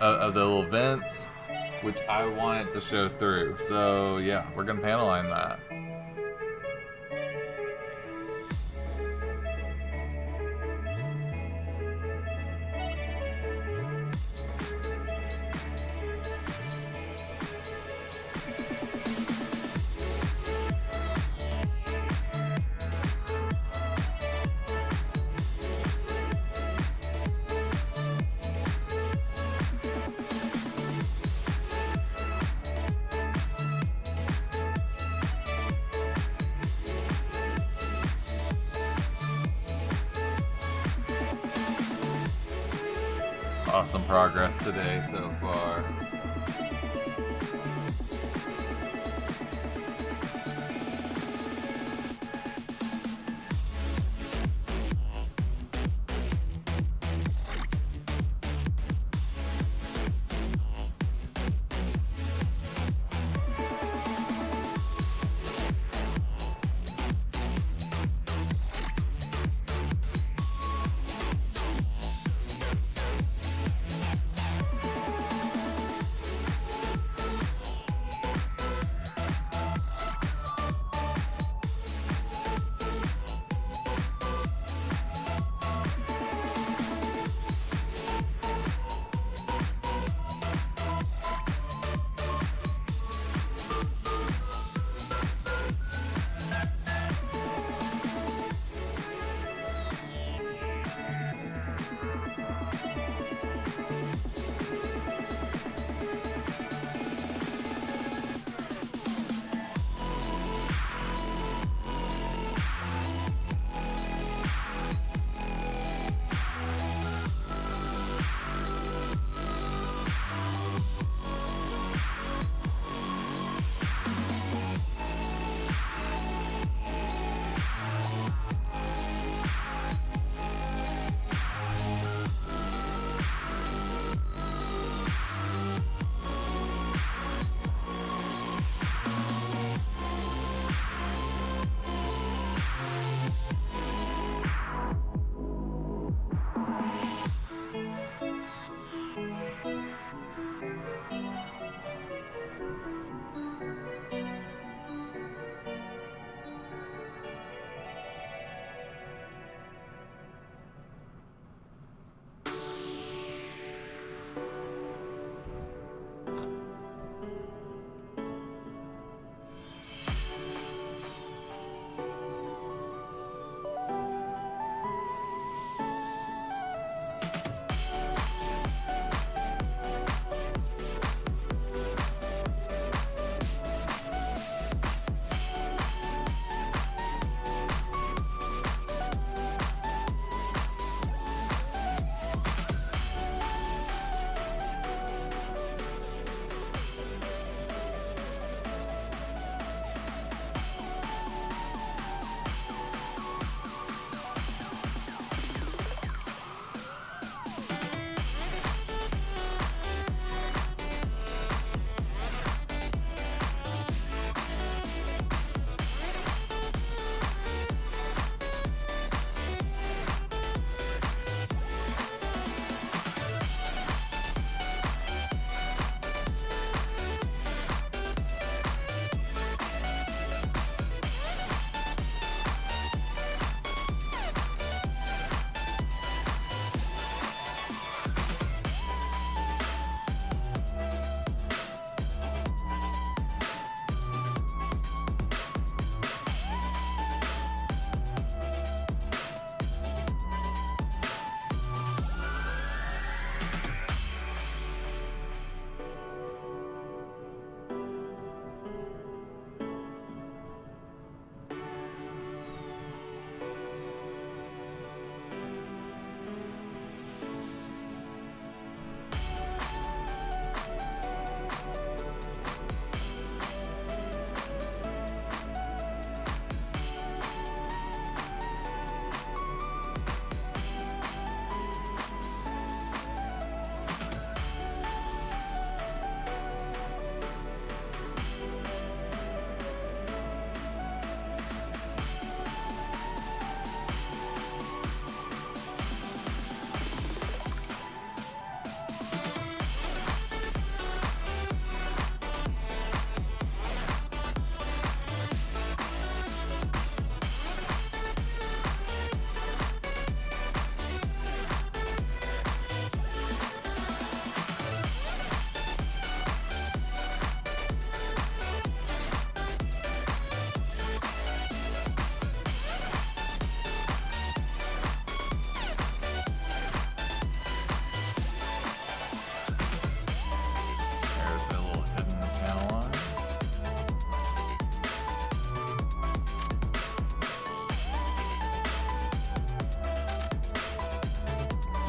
of the little vents, which I want it to show through. So yeah, we're gonna panel line that. Awesome progress today so far.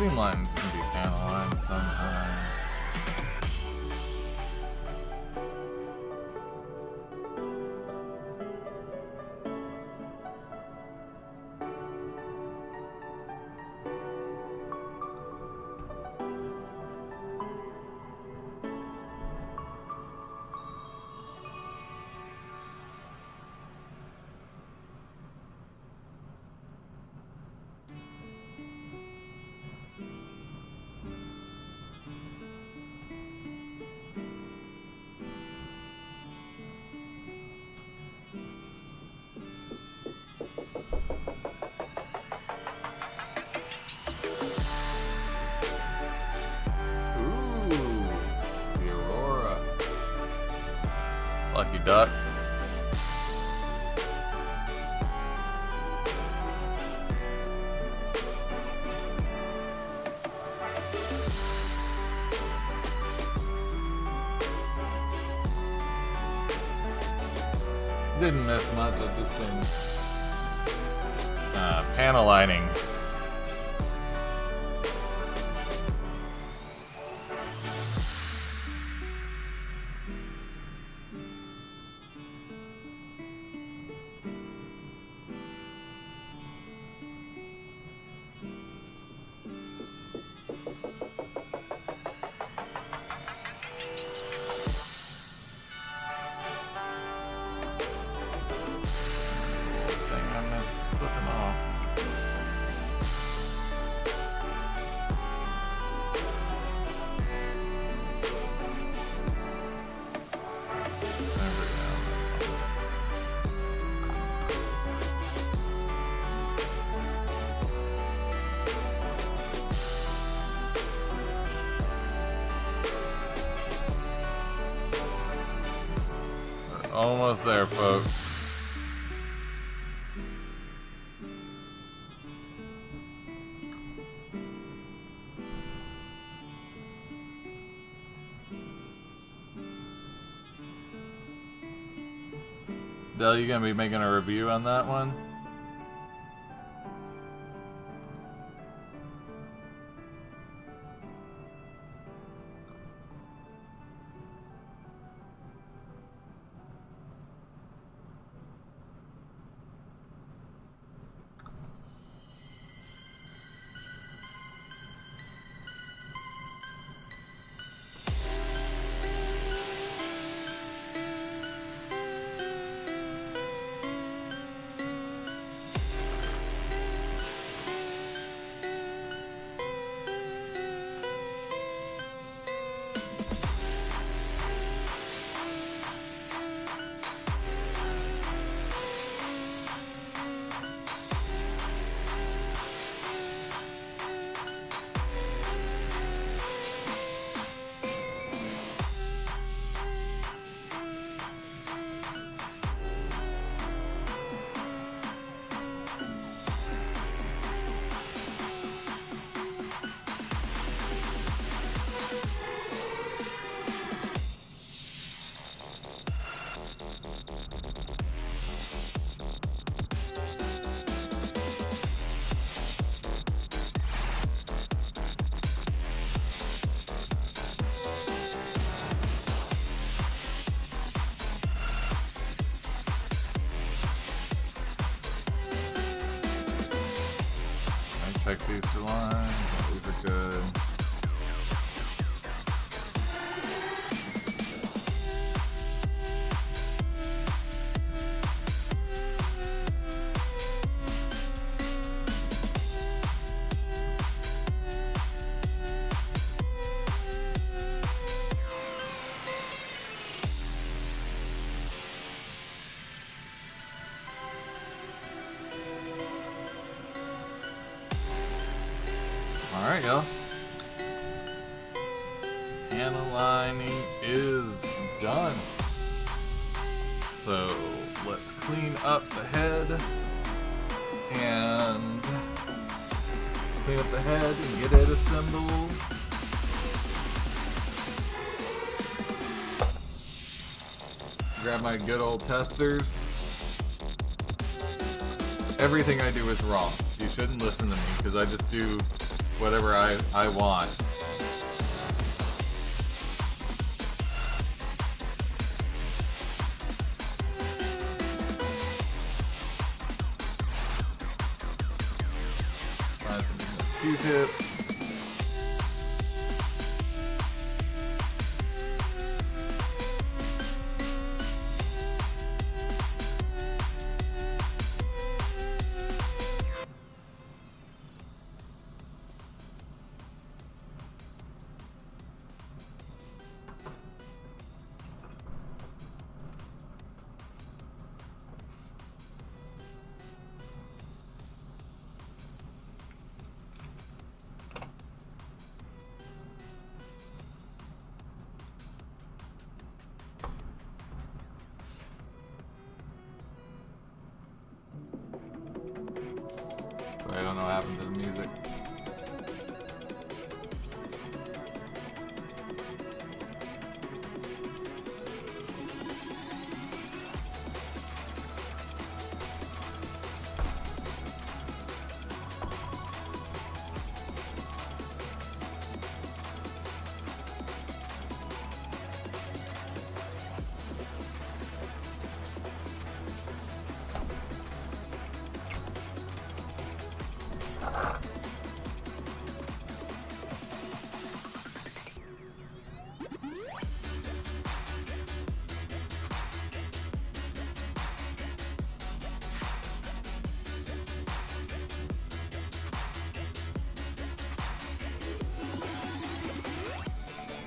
Seam lines can be panel lines sometimes. Lucky duck. Didn't miss much, I've just been panel lining. Almost there, folks. Del, you gonna be making a review on that one? Check these two lines. These are good. Alright, y'all. Panel lining is done. So let's clean up the head and get it assembled. Grab my good old testers. Everything I do is wrong. You shouldn't listen to me because I just do whatever I want. Some Q-tips. I don't know what happened to the music.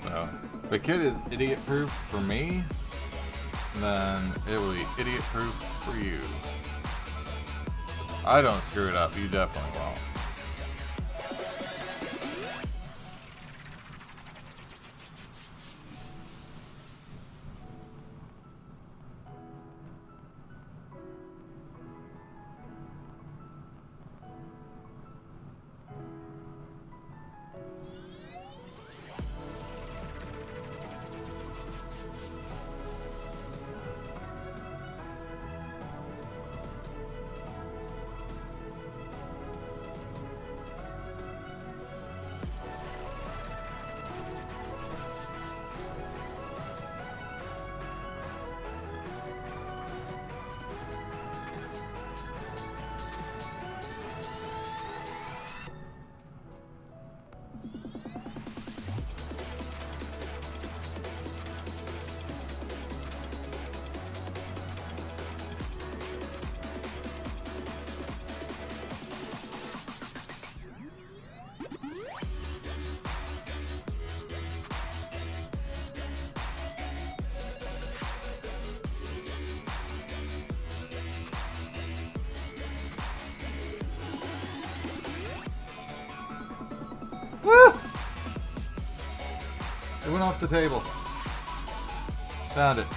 So, if the kit is idiot-proof for me, then it will be idiot-proof for you. I don't screw it up, you definitely won't. Woo! It went off the table. Found it.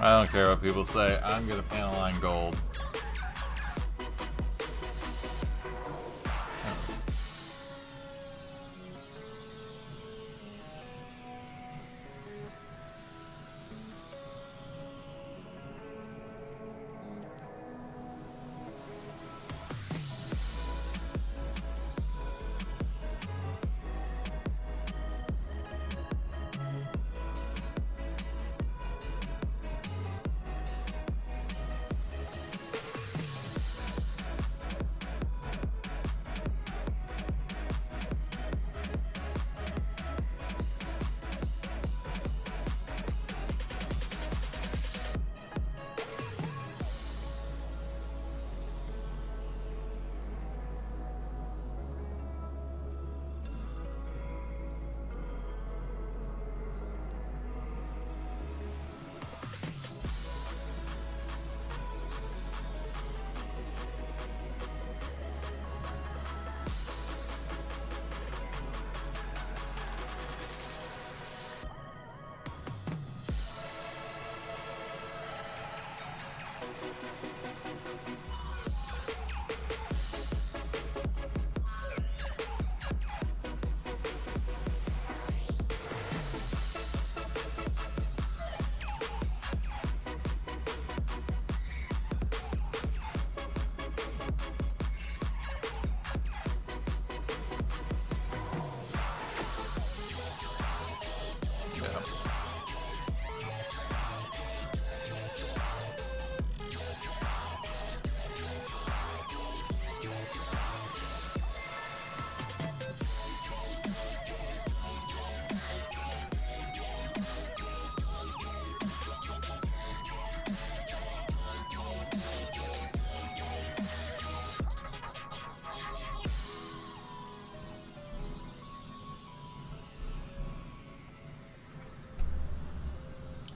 I don't care what people say. I'm gonna panel line gold.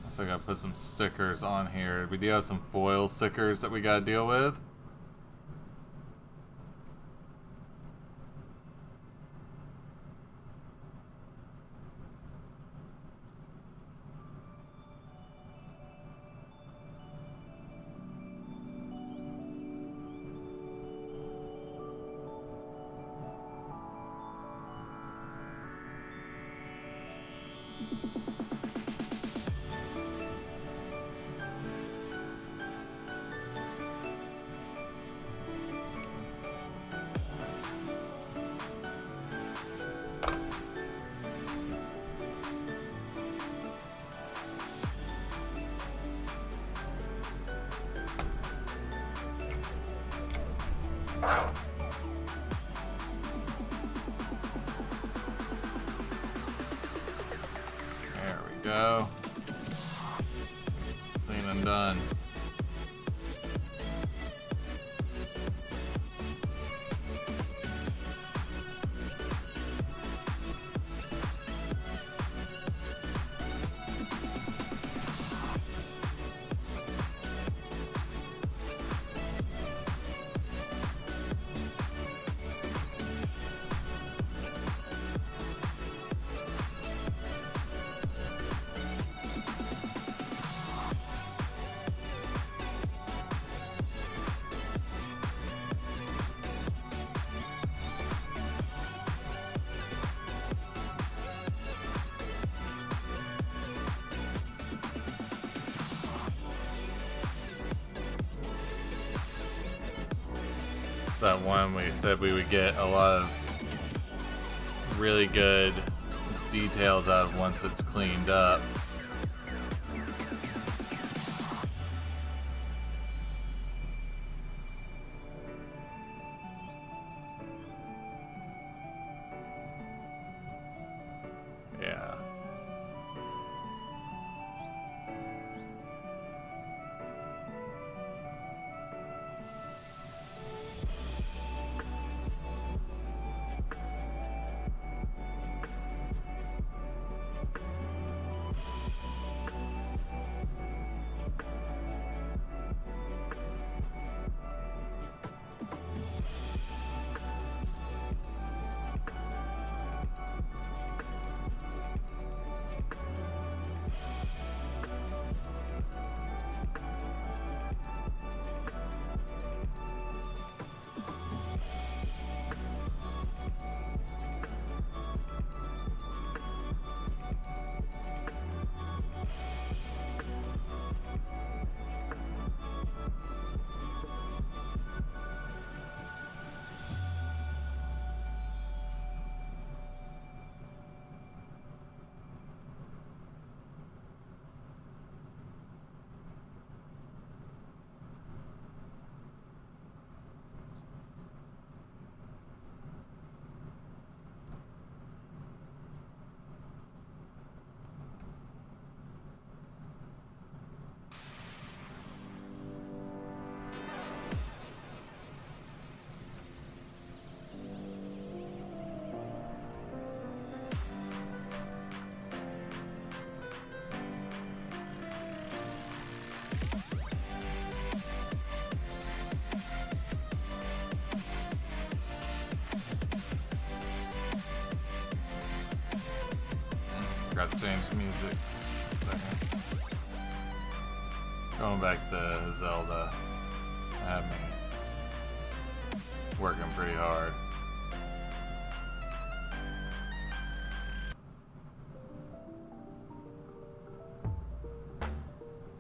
So I gotta put some stickers on here. We do have some foil stickers that we gotta deal with. There we go. It's clean and done. That one we said we would get a lot of really good details out of once it's cleaned up. Yeah. Forgot to change the music. Second. Going back to Zelda had me working pretty hard.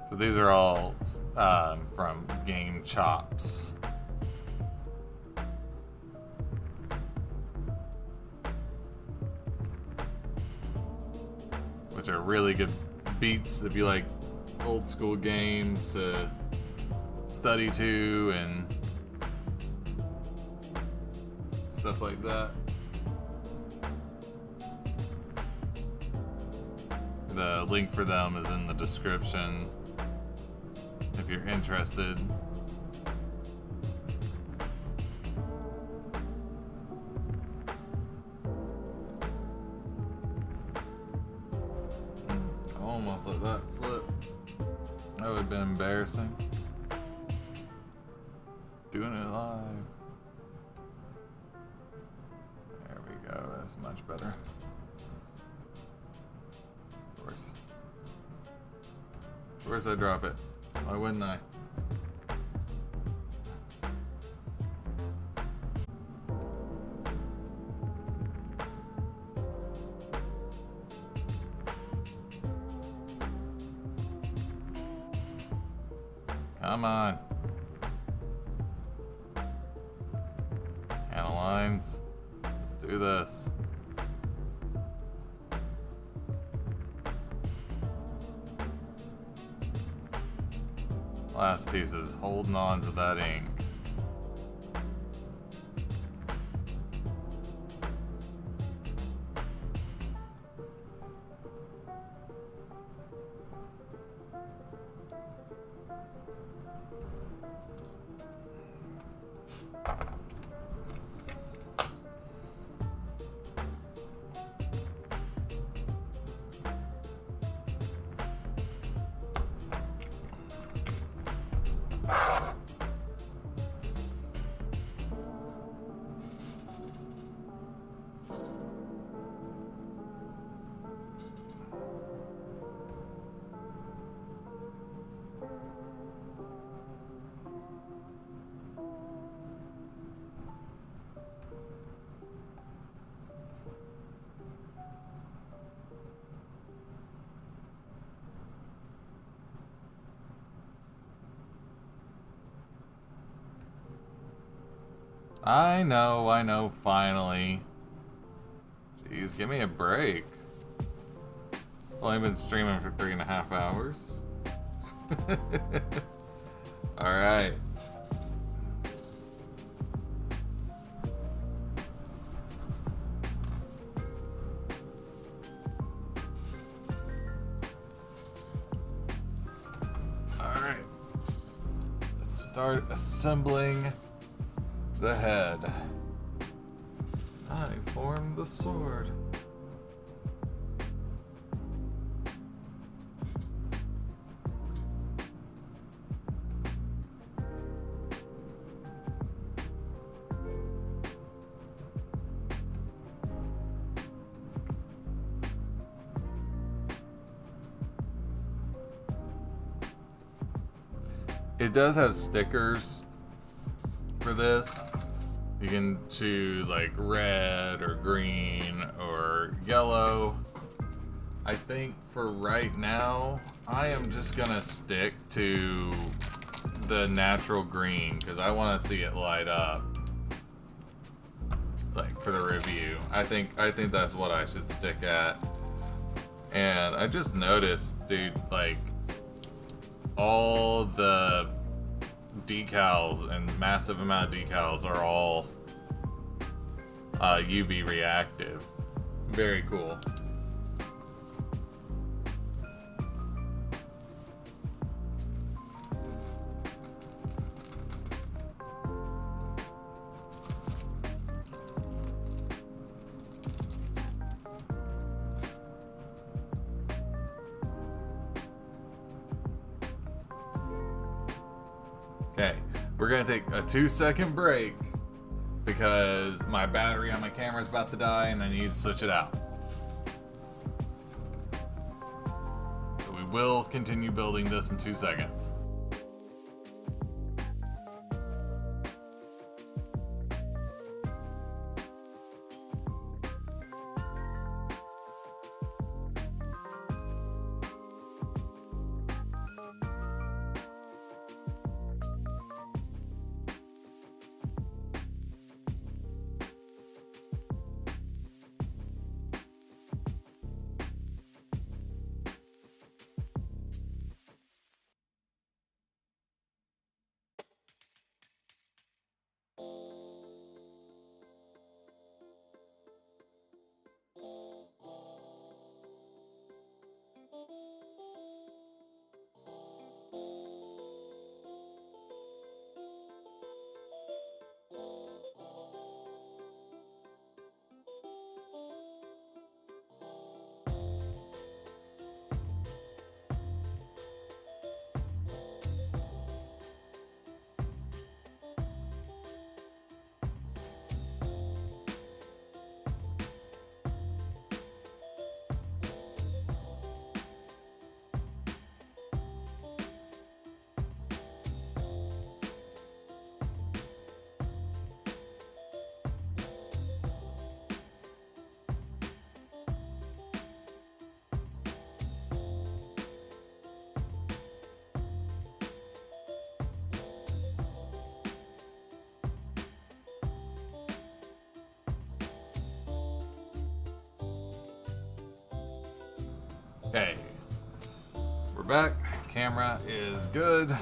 So these are all from Game Chops. Which are really good beats if you like old school games to study to and stuff like that. The link for them is in the description if you're interested. Almost let that slip. That would have been embarrassing. Doing it live. There we go. That's much better. Of course I drop it. Why wouldn't I? Come on. Panel lines. Let's do this. Last piece is holding on to that ink. I know, finally. Jeez, give me a break. Only been streaming for 3.5 hours. Alright. Alright. Let's start assembling the head. I formed the sword. It does have stickers for this. You can choose like red or green or yellow. I think for right now, I am just gonna stick to the natural green because I want to see it light up. Like for the review, I think that's what I should stick at. And I just noticed, dude, like all the decals and massive amount of decals are all UV reactive. It's very cool. Okay, we're gonna take a 2-second break because my battery on my camera is about to die and I need to switch it out. will continue building this in 2 seconds. Okay, we're back. Camera is good.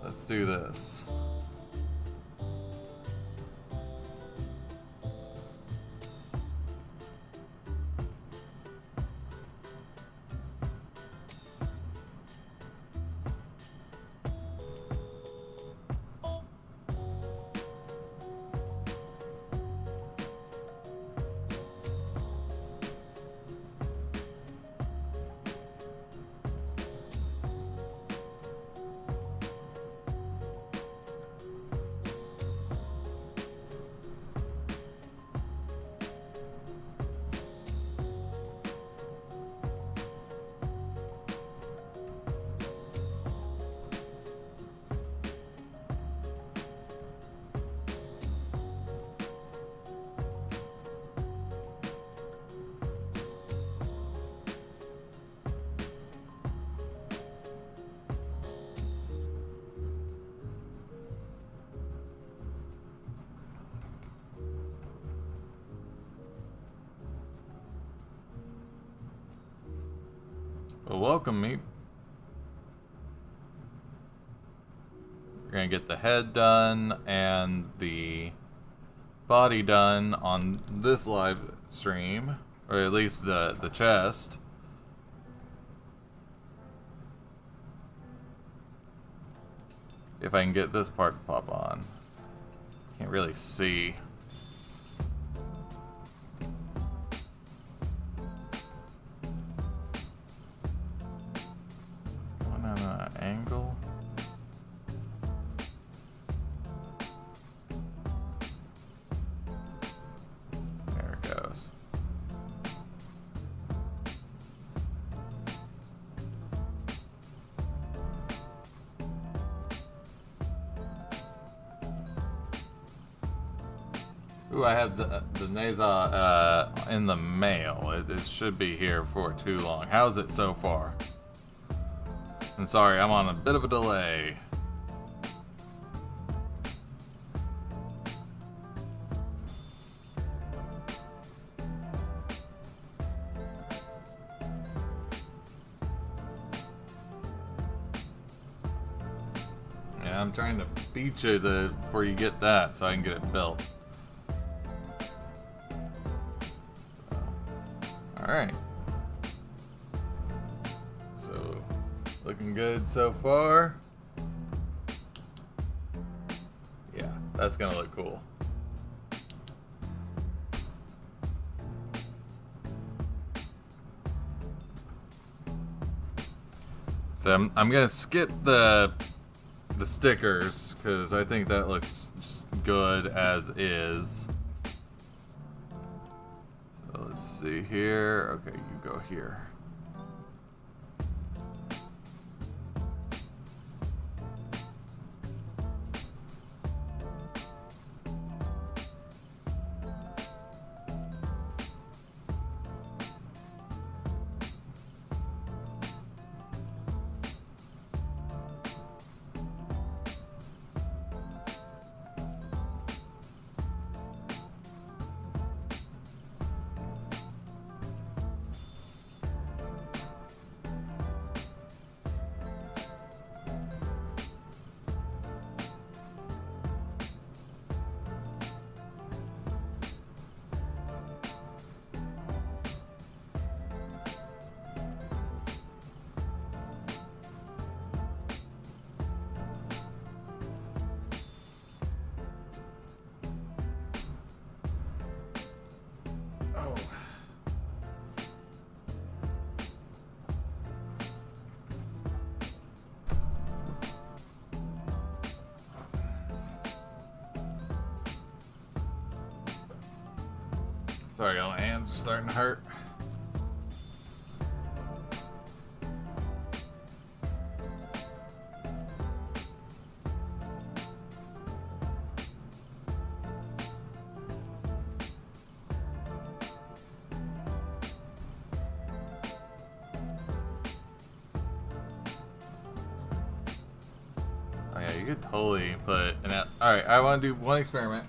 Let's do this. Well, welcome, me. We're gonna get the head done and the body done on this live stream, or at least the chest. If I can get this part to pop on. Can't really see. Angle. There it goes. Ooh, I have the Neza in the mail. It should be here for too long. How's it so far? And sorry, I'm on a bit of a delay. Yeah, I'm trying to beat you before you get that so I can get it built. Alright. So, looking good so far. Yeah, that's gonna look cool. So I'm gonna skip the stickers because I think that looks just good as is. So let's see here. Okay, you go here. Sorry, all my hands are starting to hurt. Oh yeah, you could totally put an... Alright, I want to do one experiment.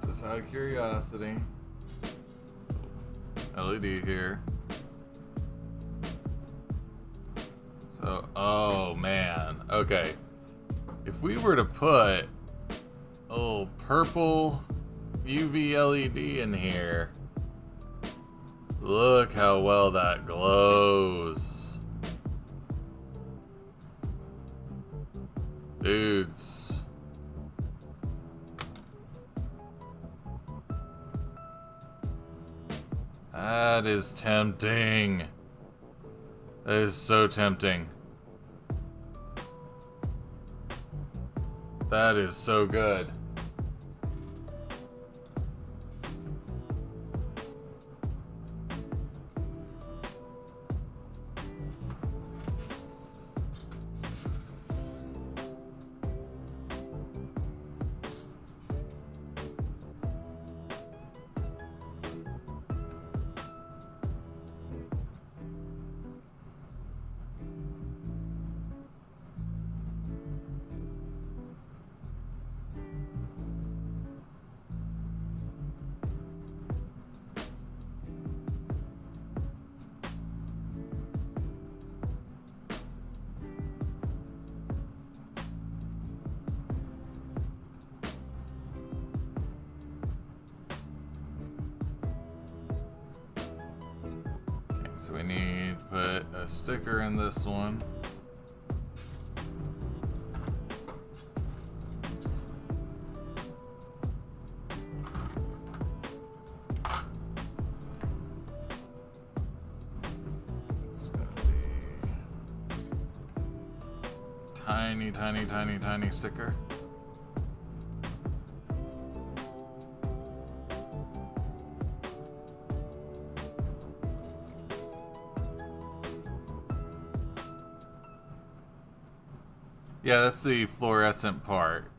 Just out of curiosity. LED here. So, oh man. Okay. If we were to put a little purple UV LED in here, look how well that glows. Dudes. That is tempting. That is so tempting. That is so good. So we need to put a sticker in this one. It's gonna be tiny, tiny, tiny, tiny sticker. Yeah, that's the fluorescent part.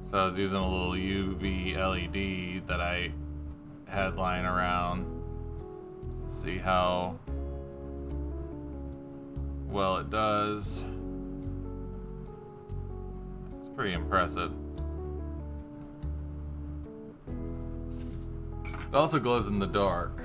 So I was using a little UV LED that I had lying around to see how well it does. It's pretty impressive. It also glows in the dark.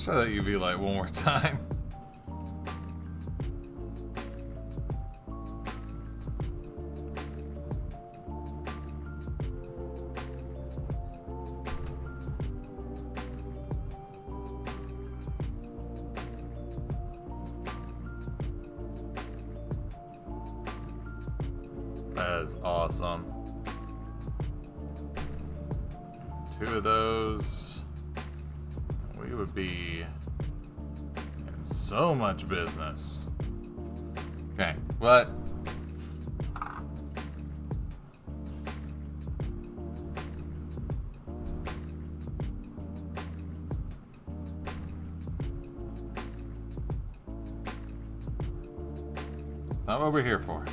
try that UV light one more time. That is awesome. 2 of those. We would be in so much business. Okay, what? That's not what we're here for.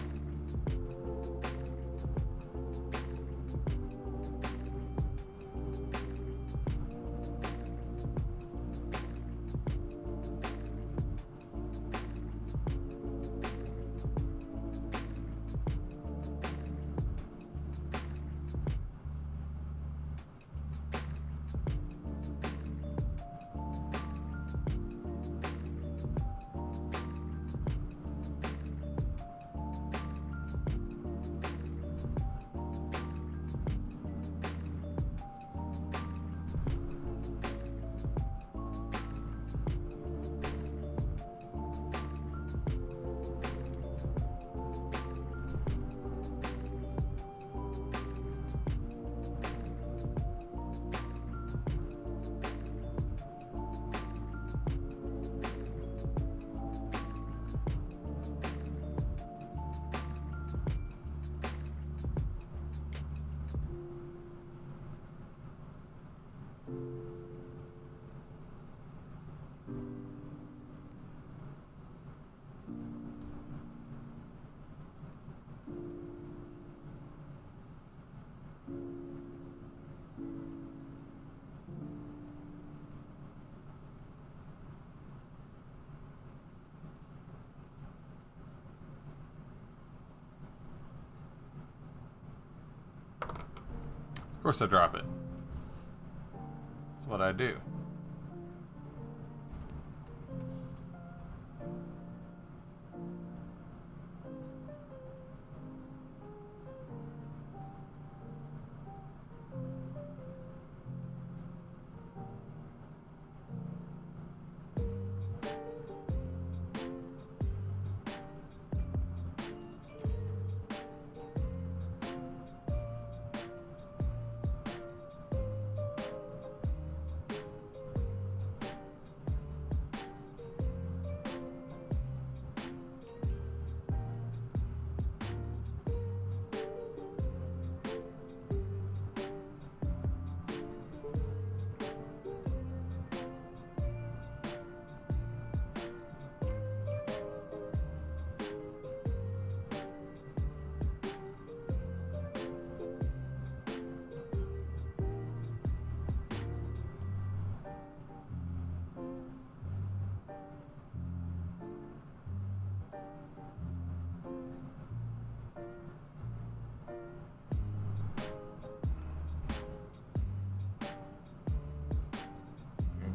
Of course I drop it. That's what I do.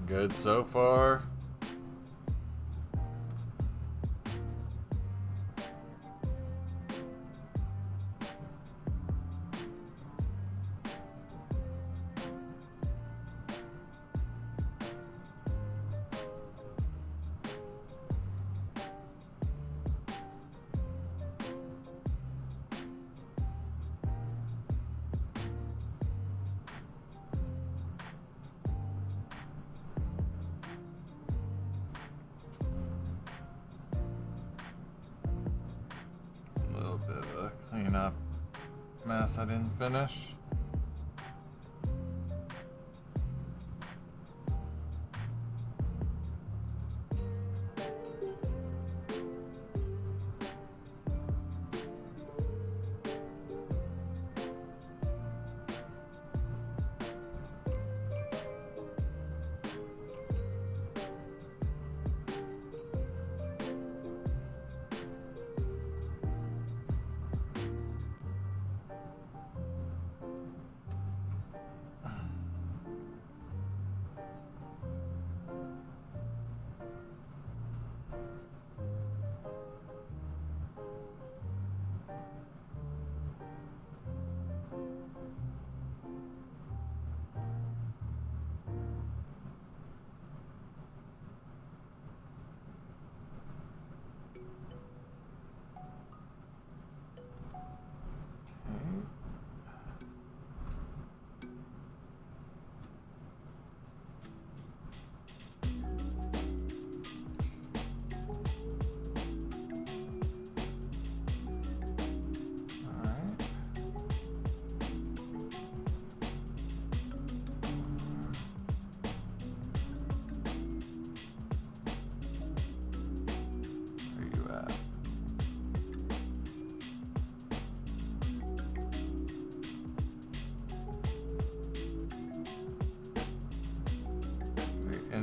Good so far. Clean up mess I didn't finish.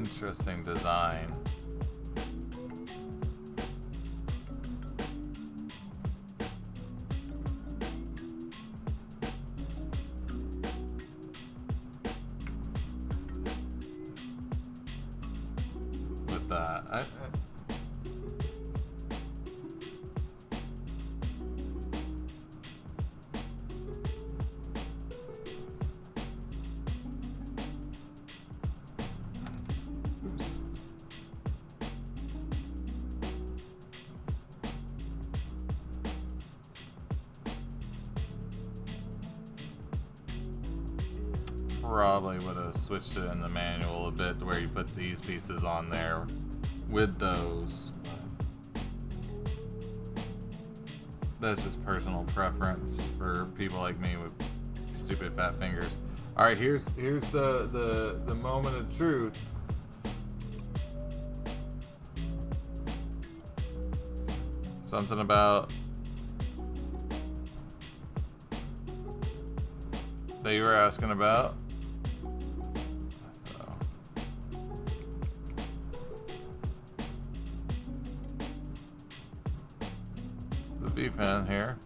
Interesting design. With that, oops. Probably would have switched it in the manual a bit to where you put these pieces on there with those. But that's just personal preference for people like me with stupid fat fingers. All right, here's the moment of truth. Something about that you were asking about. So. The V-fin here.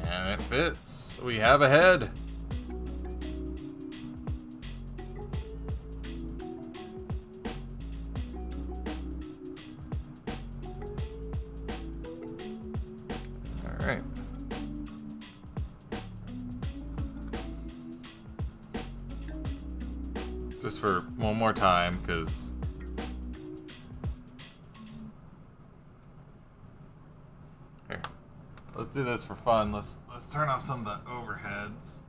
And it fits. We have a head. Alright. Just for one more time, because here. Let's do this for fun. Let's turn off some of the overheads.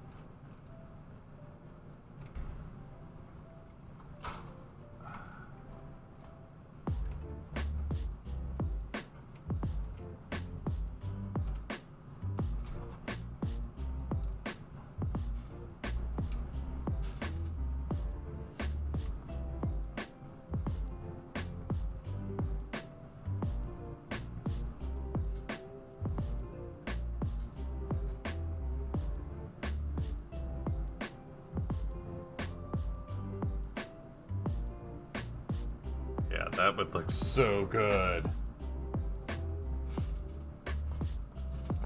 Yeah, that would look so good.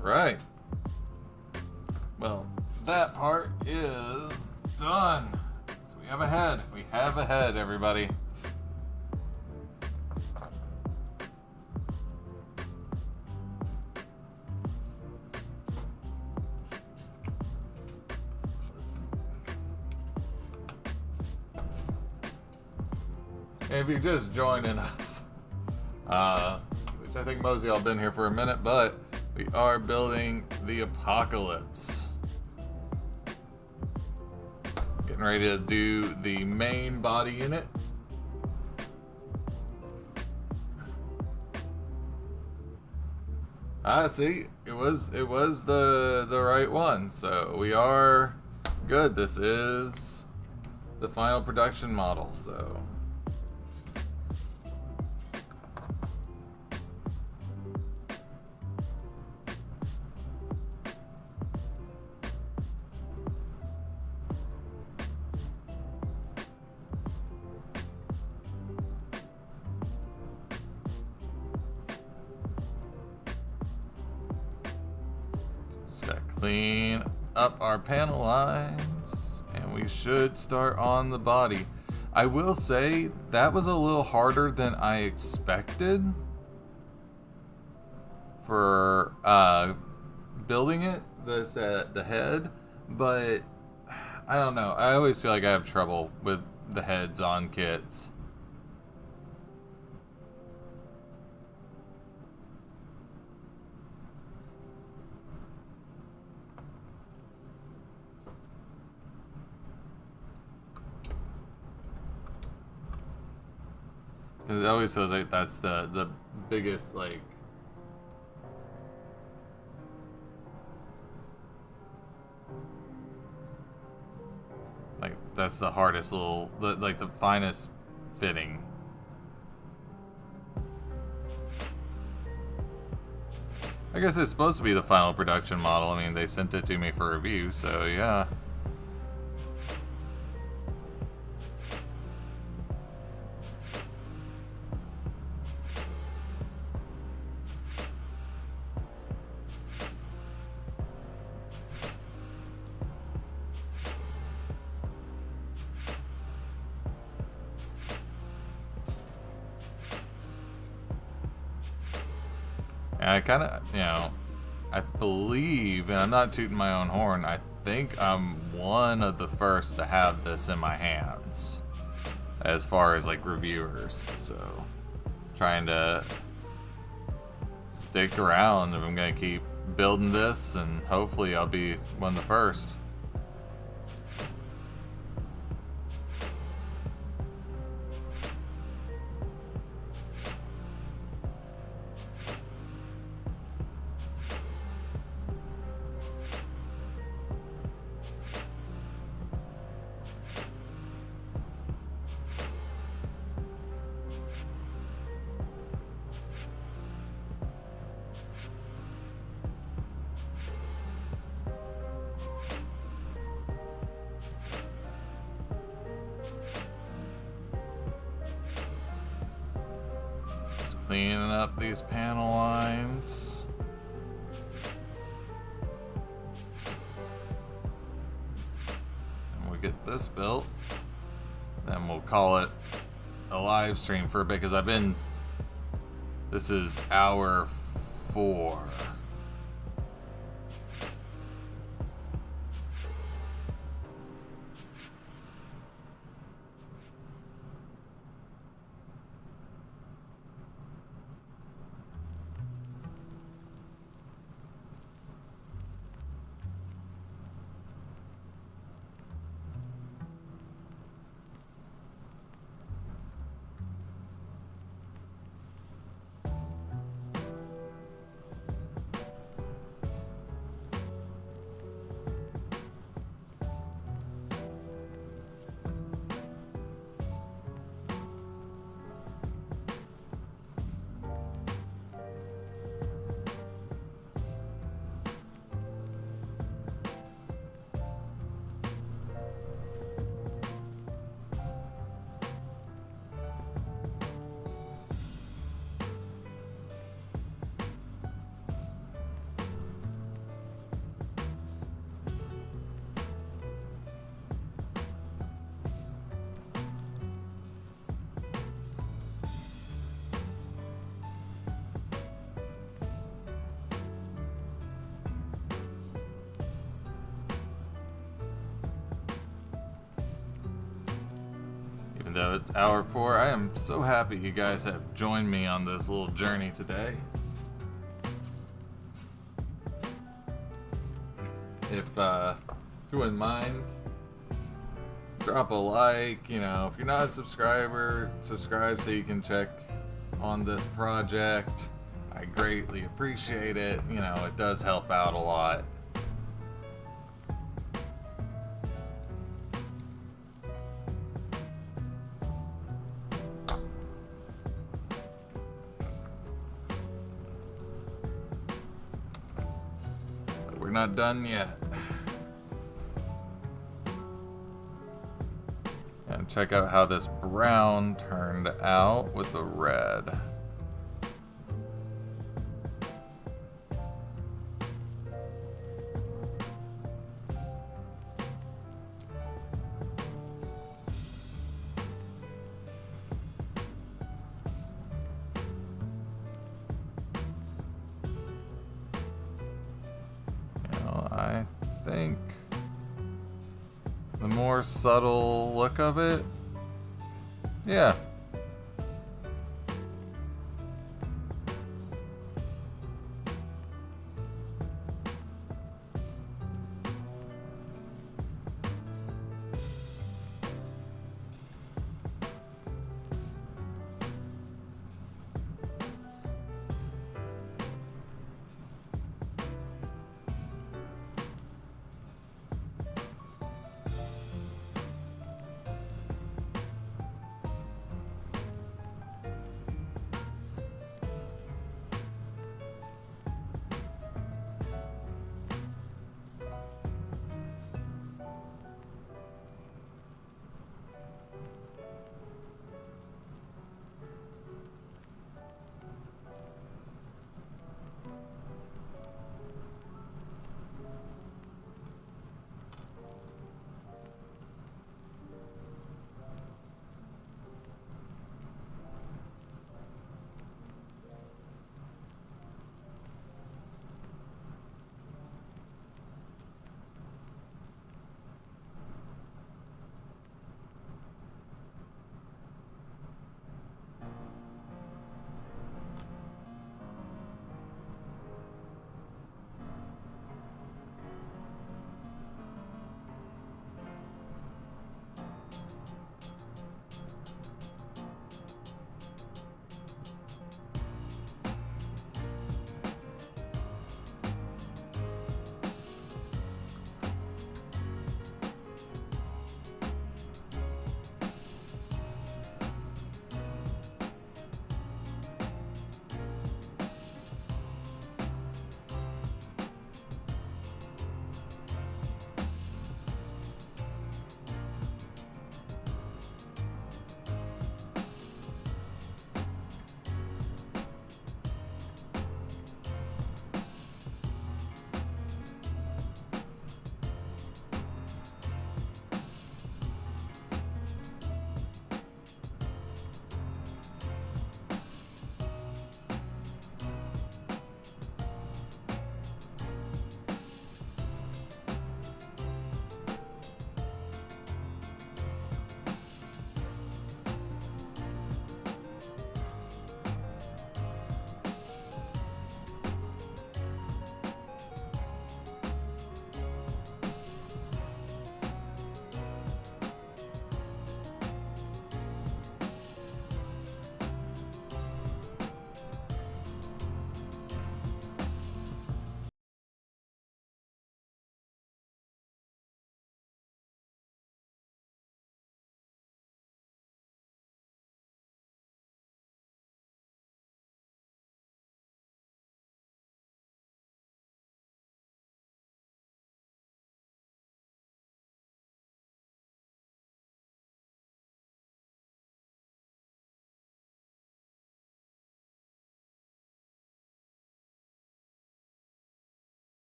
Right. Well, that part is done. So we have a head. We have a head, everybody. If you're just joining us, which I think most of y'all have been here for a minute, but we are building the Apocalypse. Getting ready to do the main body unit. See, it was the right one, so we are good. This is the final production model, so. Just gotta clean up our panel lines, and we should start on the body. I will say that was a little harder than I expected for building it, the head, but I don't know. I always feel like I have trouble with the heads on kits. It always feels like that's the biggest, like, that's the hardest little, like the finest fitting. I guess it's supposed to be the final production model. I mean, they sent it to me for review, so yeah. I kind of, I believe, and I'm not tooting my own horn, I think I'm one of the first to have this in my hands as far as like reviewers. So trying to stick around if I'm gonna keep building this, and hopefully I'll be one of the first. Cleaning up these panel lines. And we get this built. Then we'll call it a live stream for a bit, because this is hour 4. Though it's hour 4, I am so happy you guys have joined me on this little journey today. If you wouldn't mind, drop a like. If you're not a subscriber, subscribe so you can check on this project. I greatly appreciate it. It does help out a lot. We're not done yet. And check out how this brown turned out with the red. I think the more subtle look of it, yeah.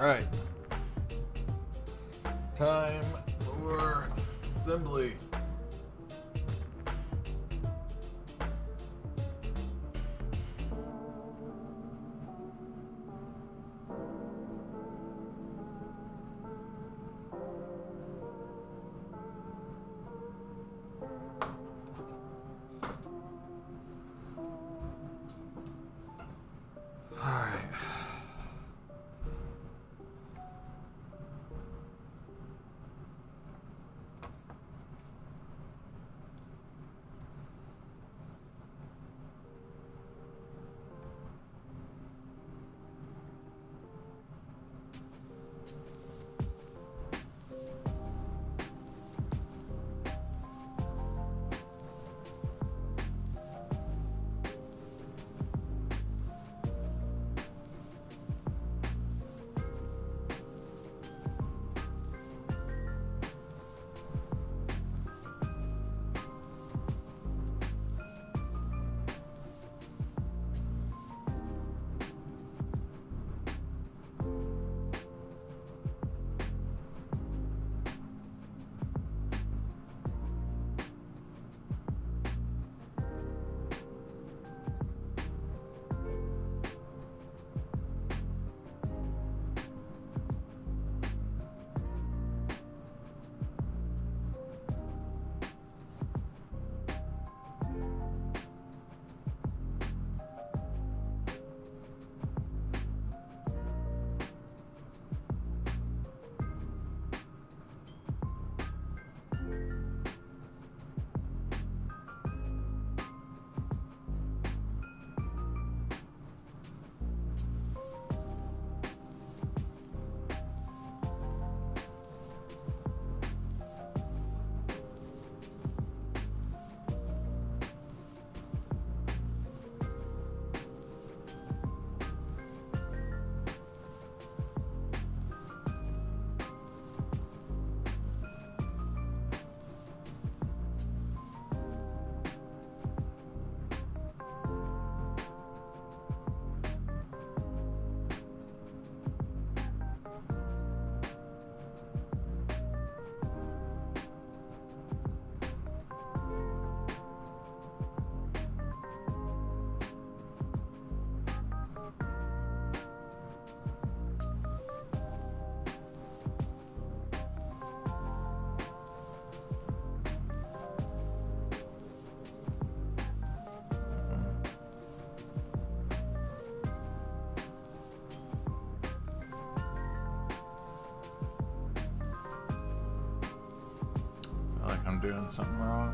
Alright. Time for assembly. I'm doing something wrong.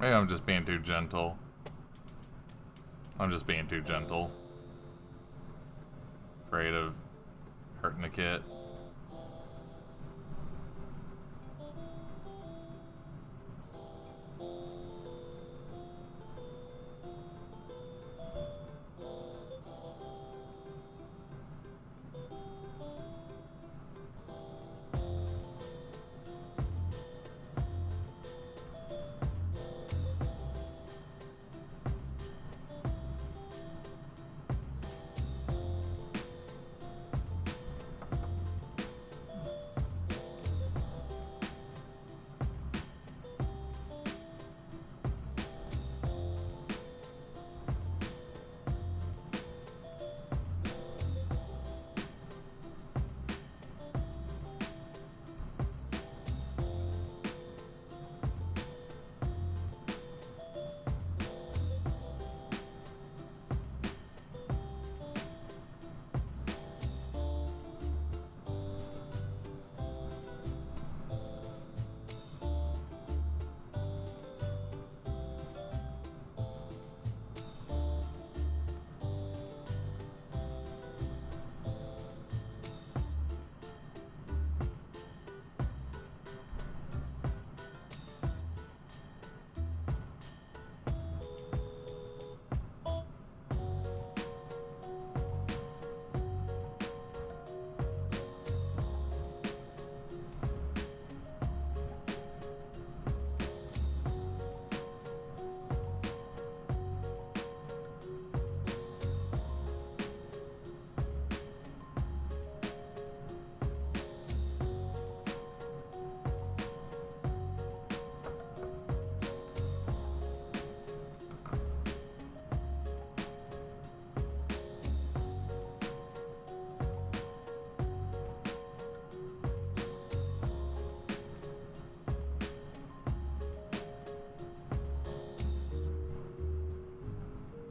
Maybe I'm just being too gentle. I'm just being too gentle. Afraid of hurting the kid.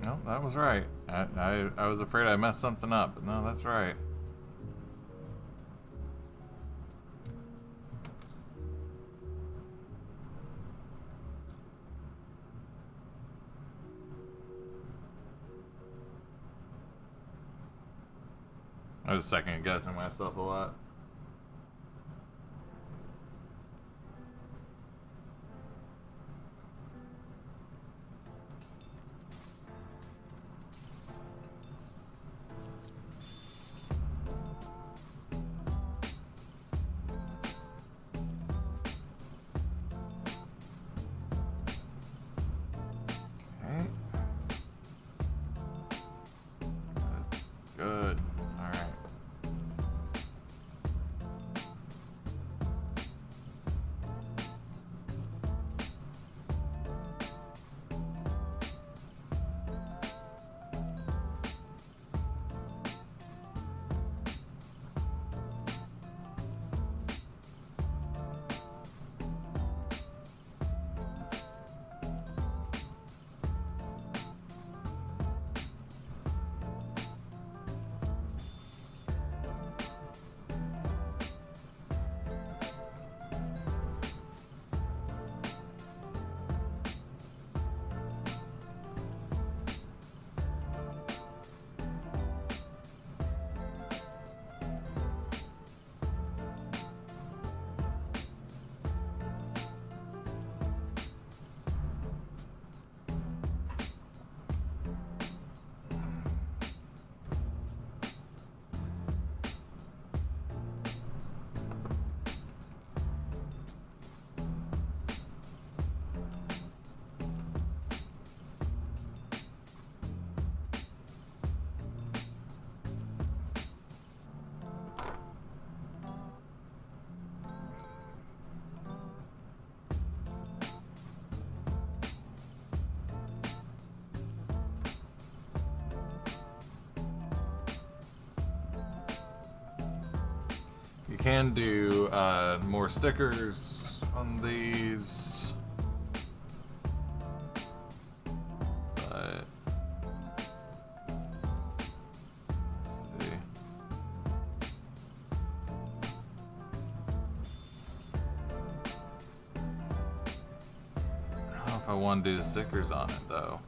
No, that was right. I was afraid I messed something up, but no, that's right. I was second guessing myself a lot. Good. All right. You can do more stickers on these, but let's see. I don't know if I want to do the stickers on it though.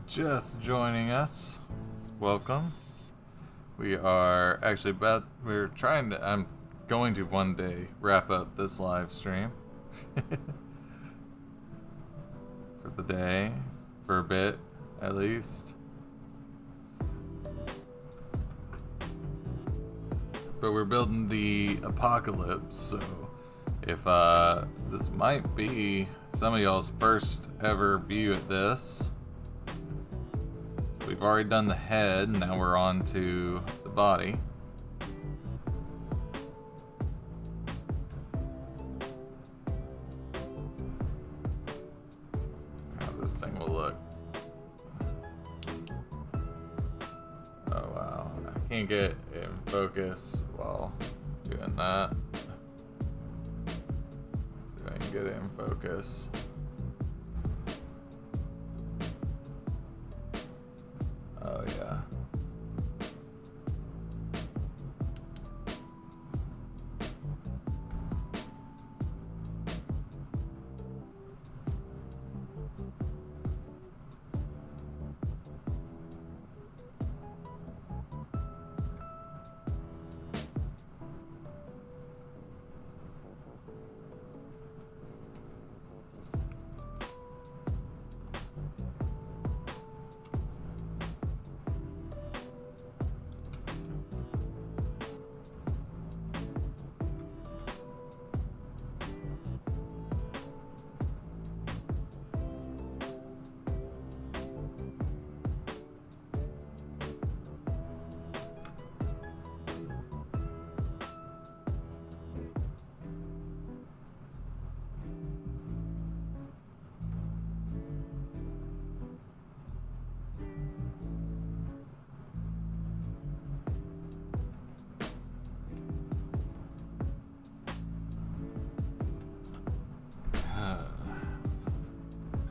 Just joining us, welcome. We are actually I'm going to one day wrap up this live stream for the day, for a bit at least. But we're building the apocalypse, so if this might be some of y'all's first ever view at this. We've already done the head, now we're on to the body. How this thing will look. Oh wow, I can't get it in focus while doing that. See if I can get it in focus. Oh yeah.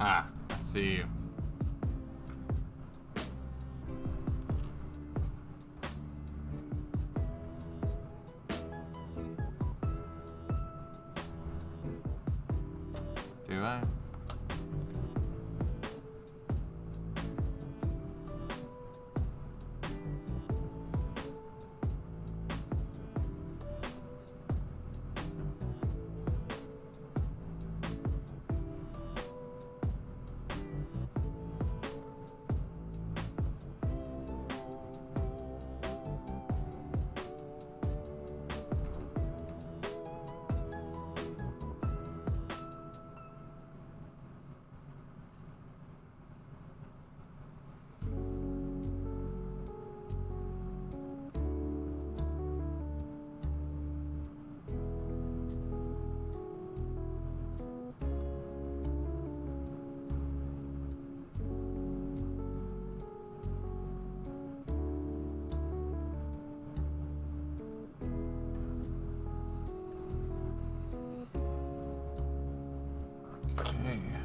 Ha, I see you. Do I? Okay.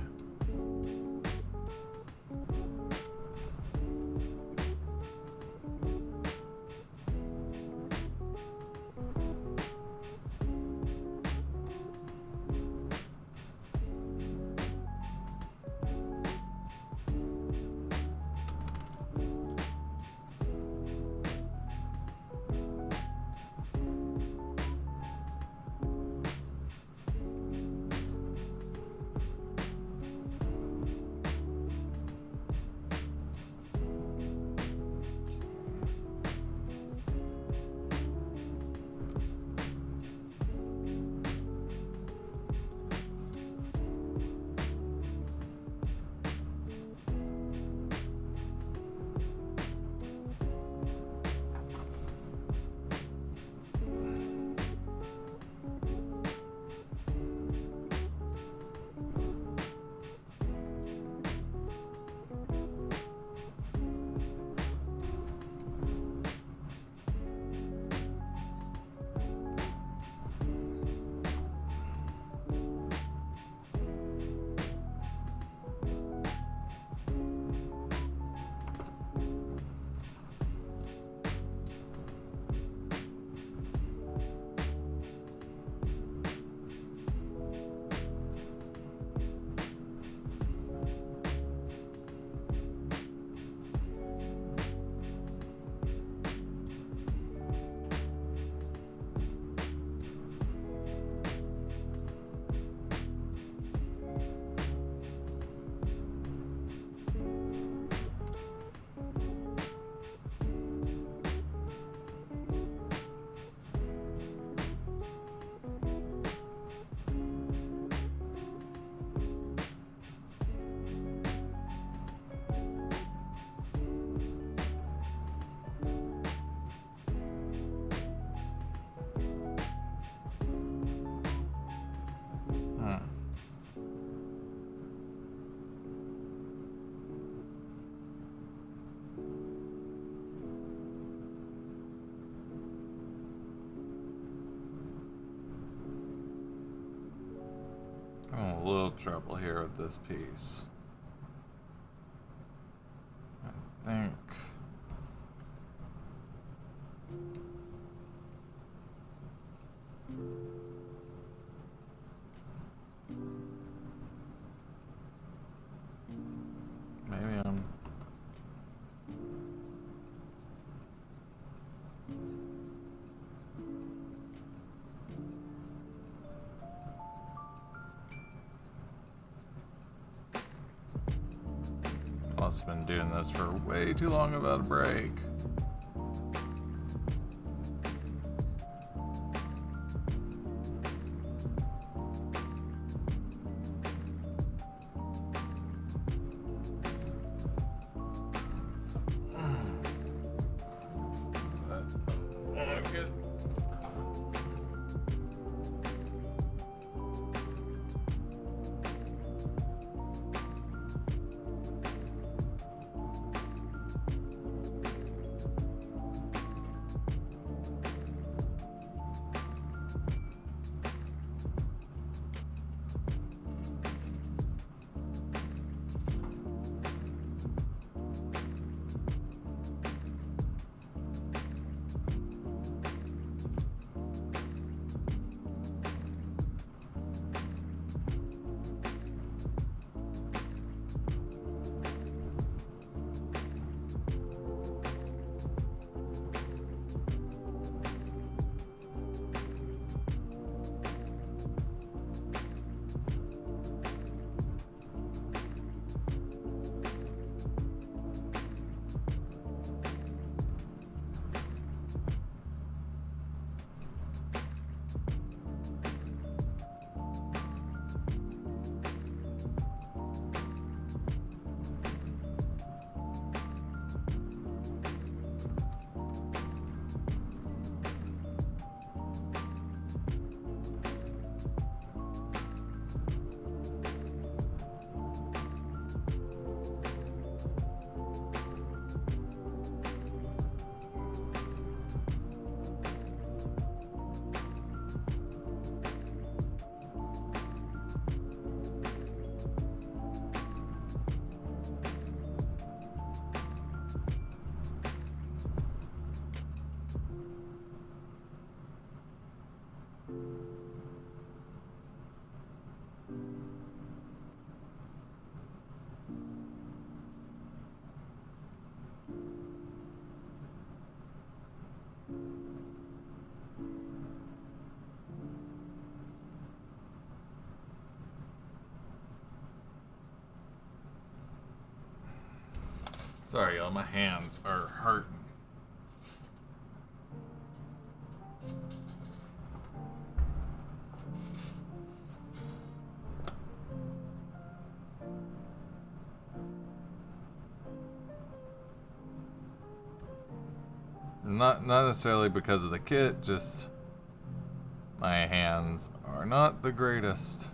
I'm a little trouble here with this piece. I think. Maybe I'm. I've been doing this for way too long without a break. Sorry, y'all, my hands are hurting. Not necessarily because of the kit, just my hands are not the greatest.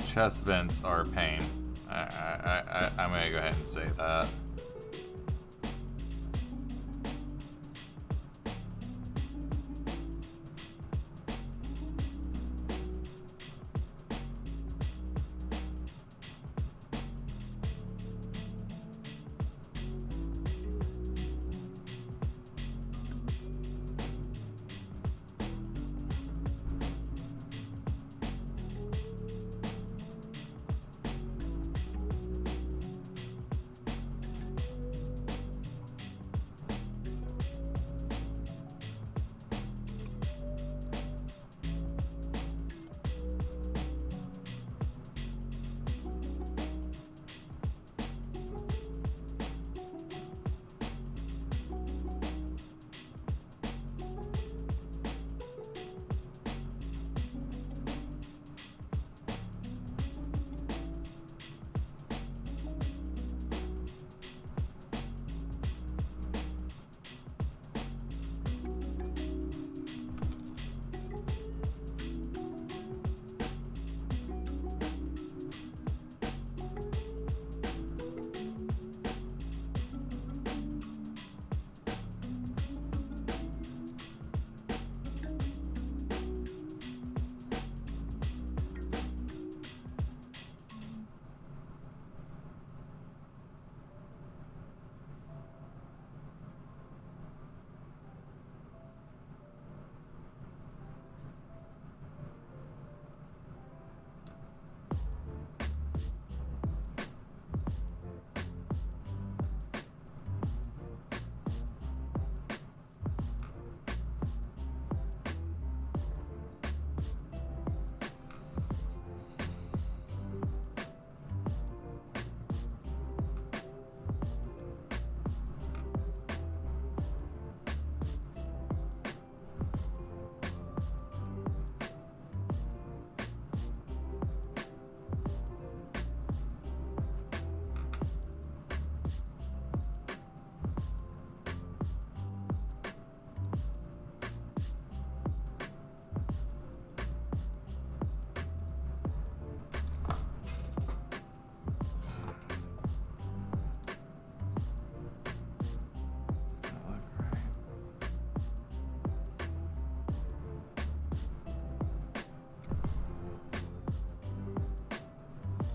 Chest vents are a pain. I'm gonna go ahead and say that.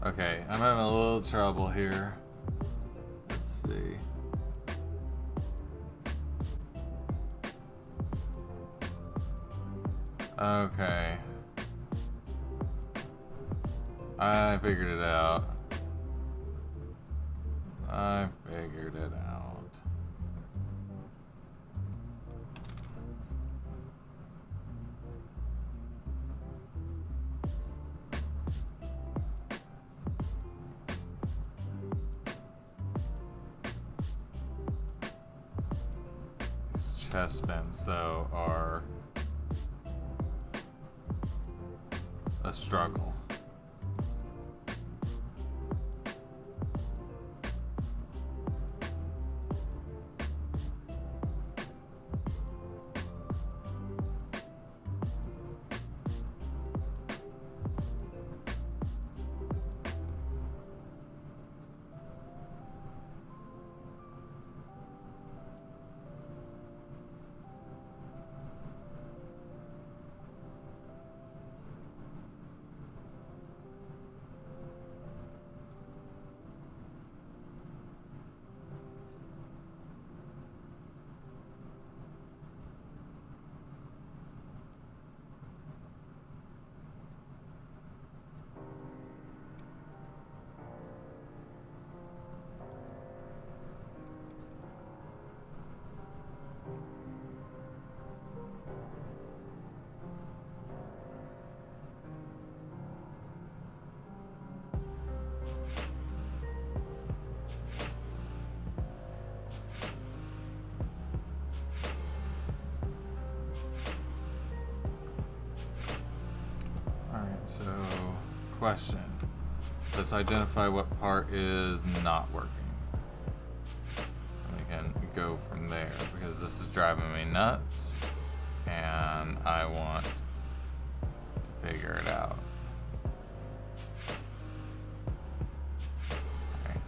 Okay, I'm having a little trouble here. Let's see. Okay. I figured it out. I figured it out. These chest vents, though, are a struggle. So, question. Let's identify what part is not working. And we can go from there, because this is driving me nuts, and I want to figure it out. Okay.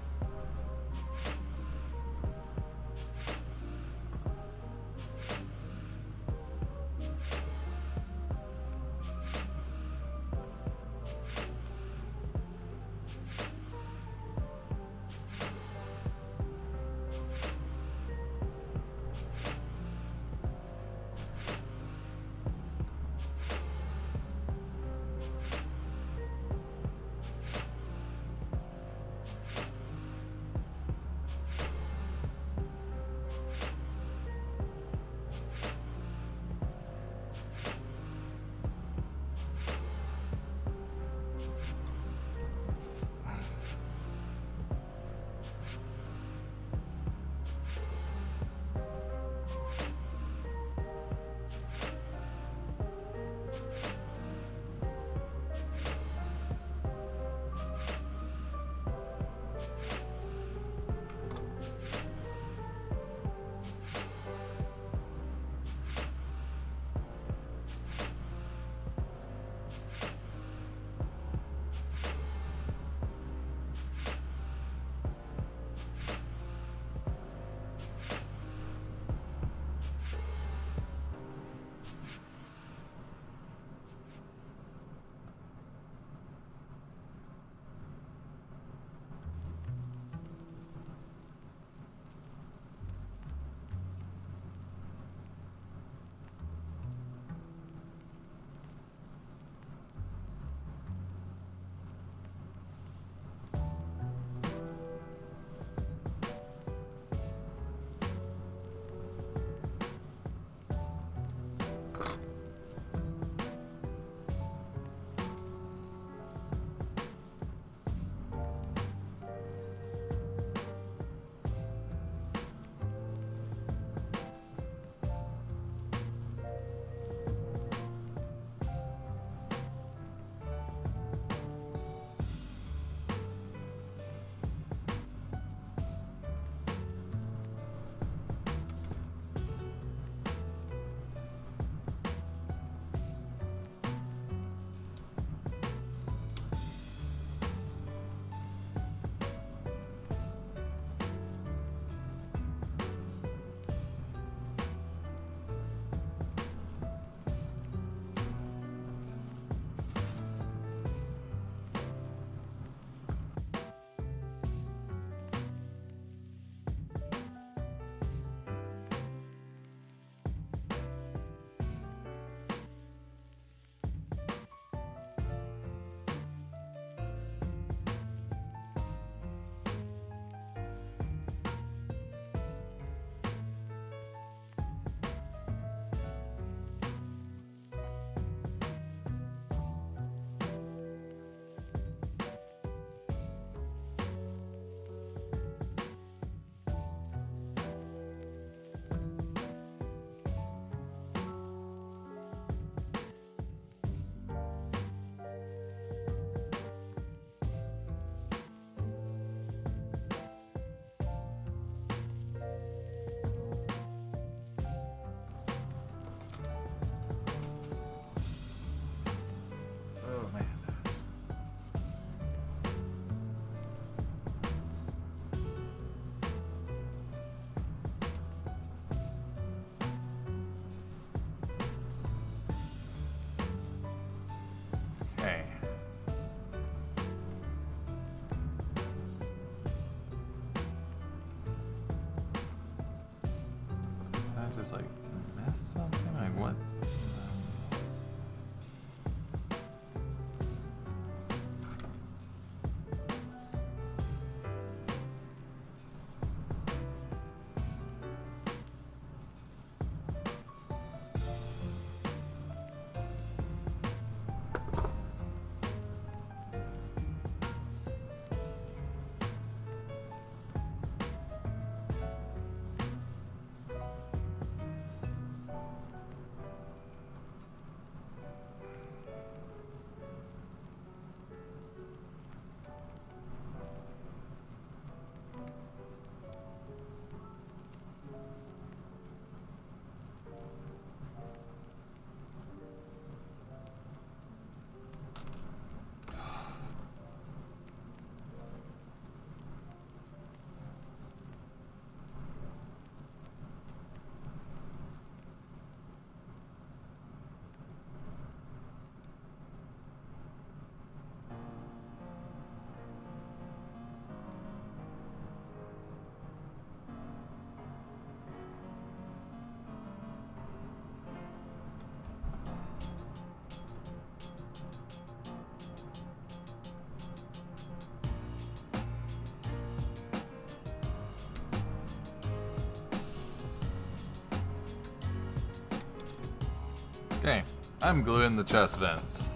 Okay, I'm gluing the chest vents.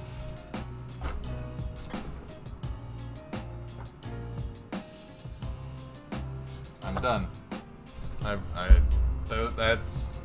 I'm done. That's...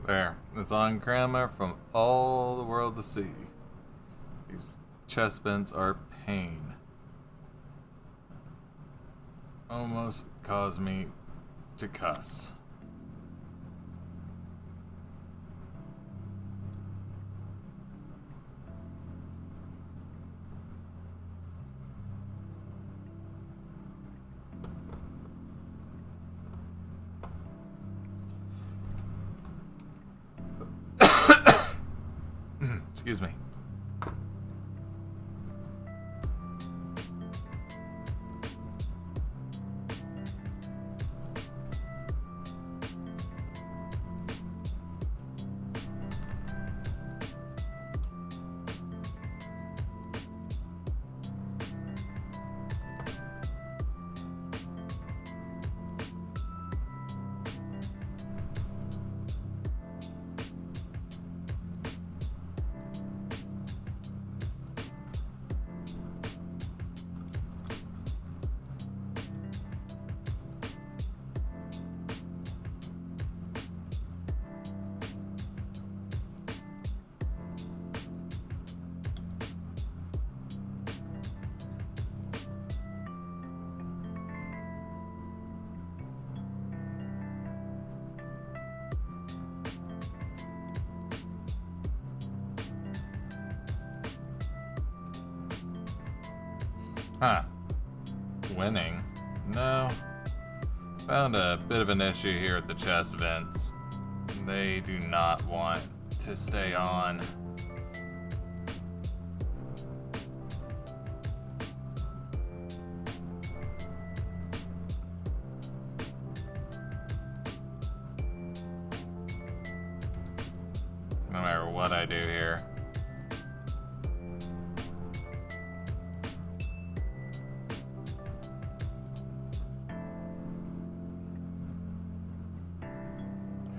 There. It's on camera from all the world to see. These chest vents are pain. Almost caused me to cuss. Excuse me. Huh. Winning? No. Found a bit of an issue here at the chest vents. They do not want to stay on. No matter what I do here.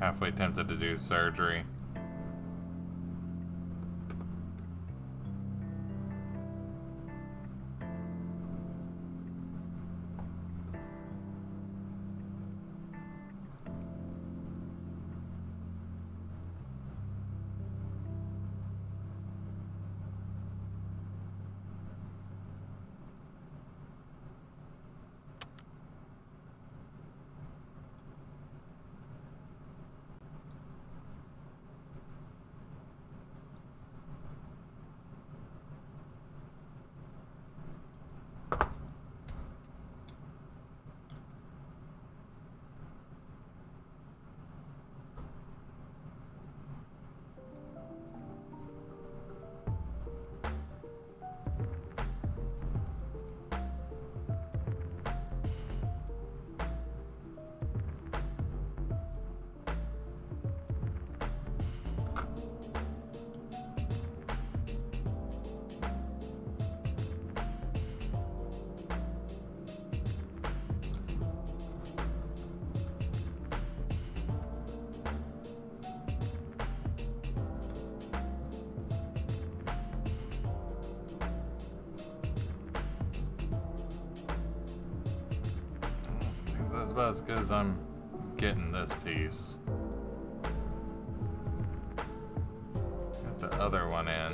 Halfway tempted to do surgery. That's about as good as I'm getting this piece. Get the other one in.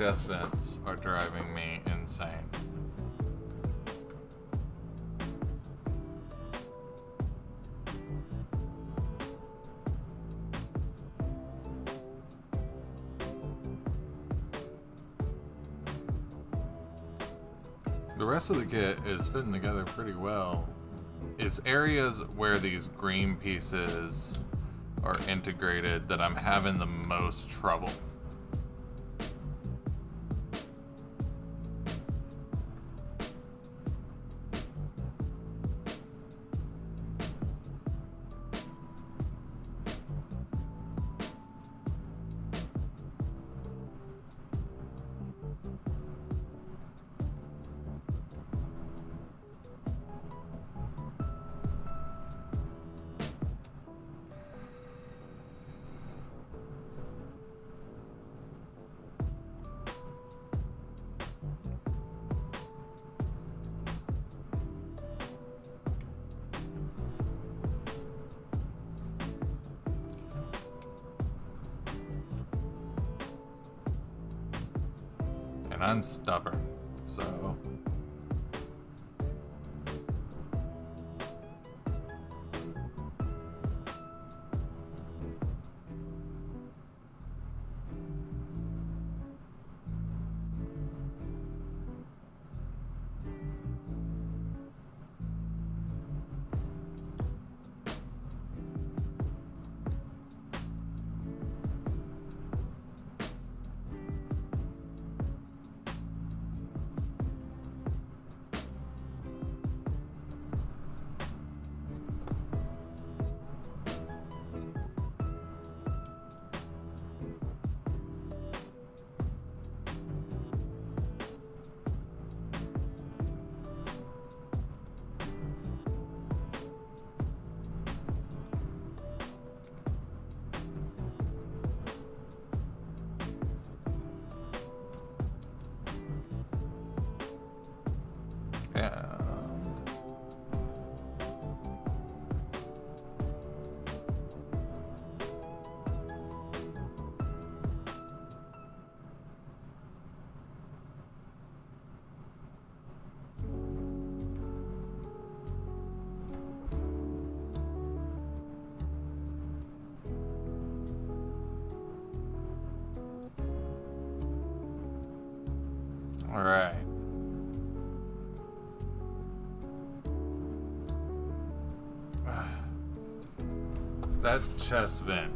chest vents are driving me insane. The rest of the kit is fitting together pretty well. It's areas where these green pieces are integrated that I'm having the most trouble. And I'm stubborn, so... All right. That chest vent.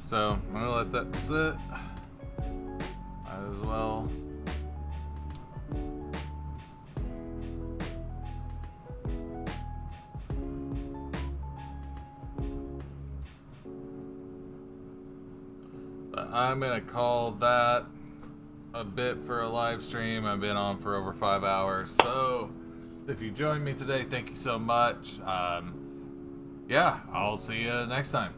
So I'm gonna let that sit. Might as well. But I'm gonna call that a bit for a live stream. I've been on for over 5 hours. So if you joined me today, thank you so much. Yeah, I'll see you next time.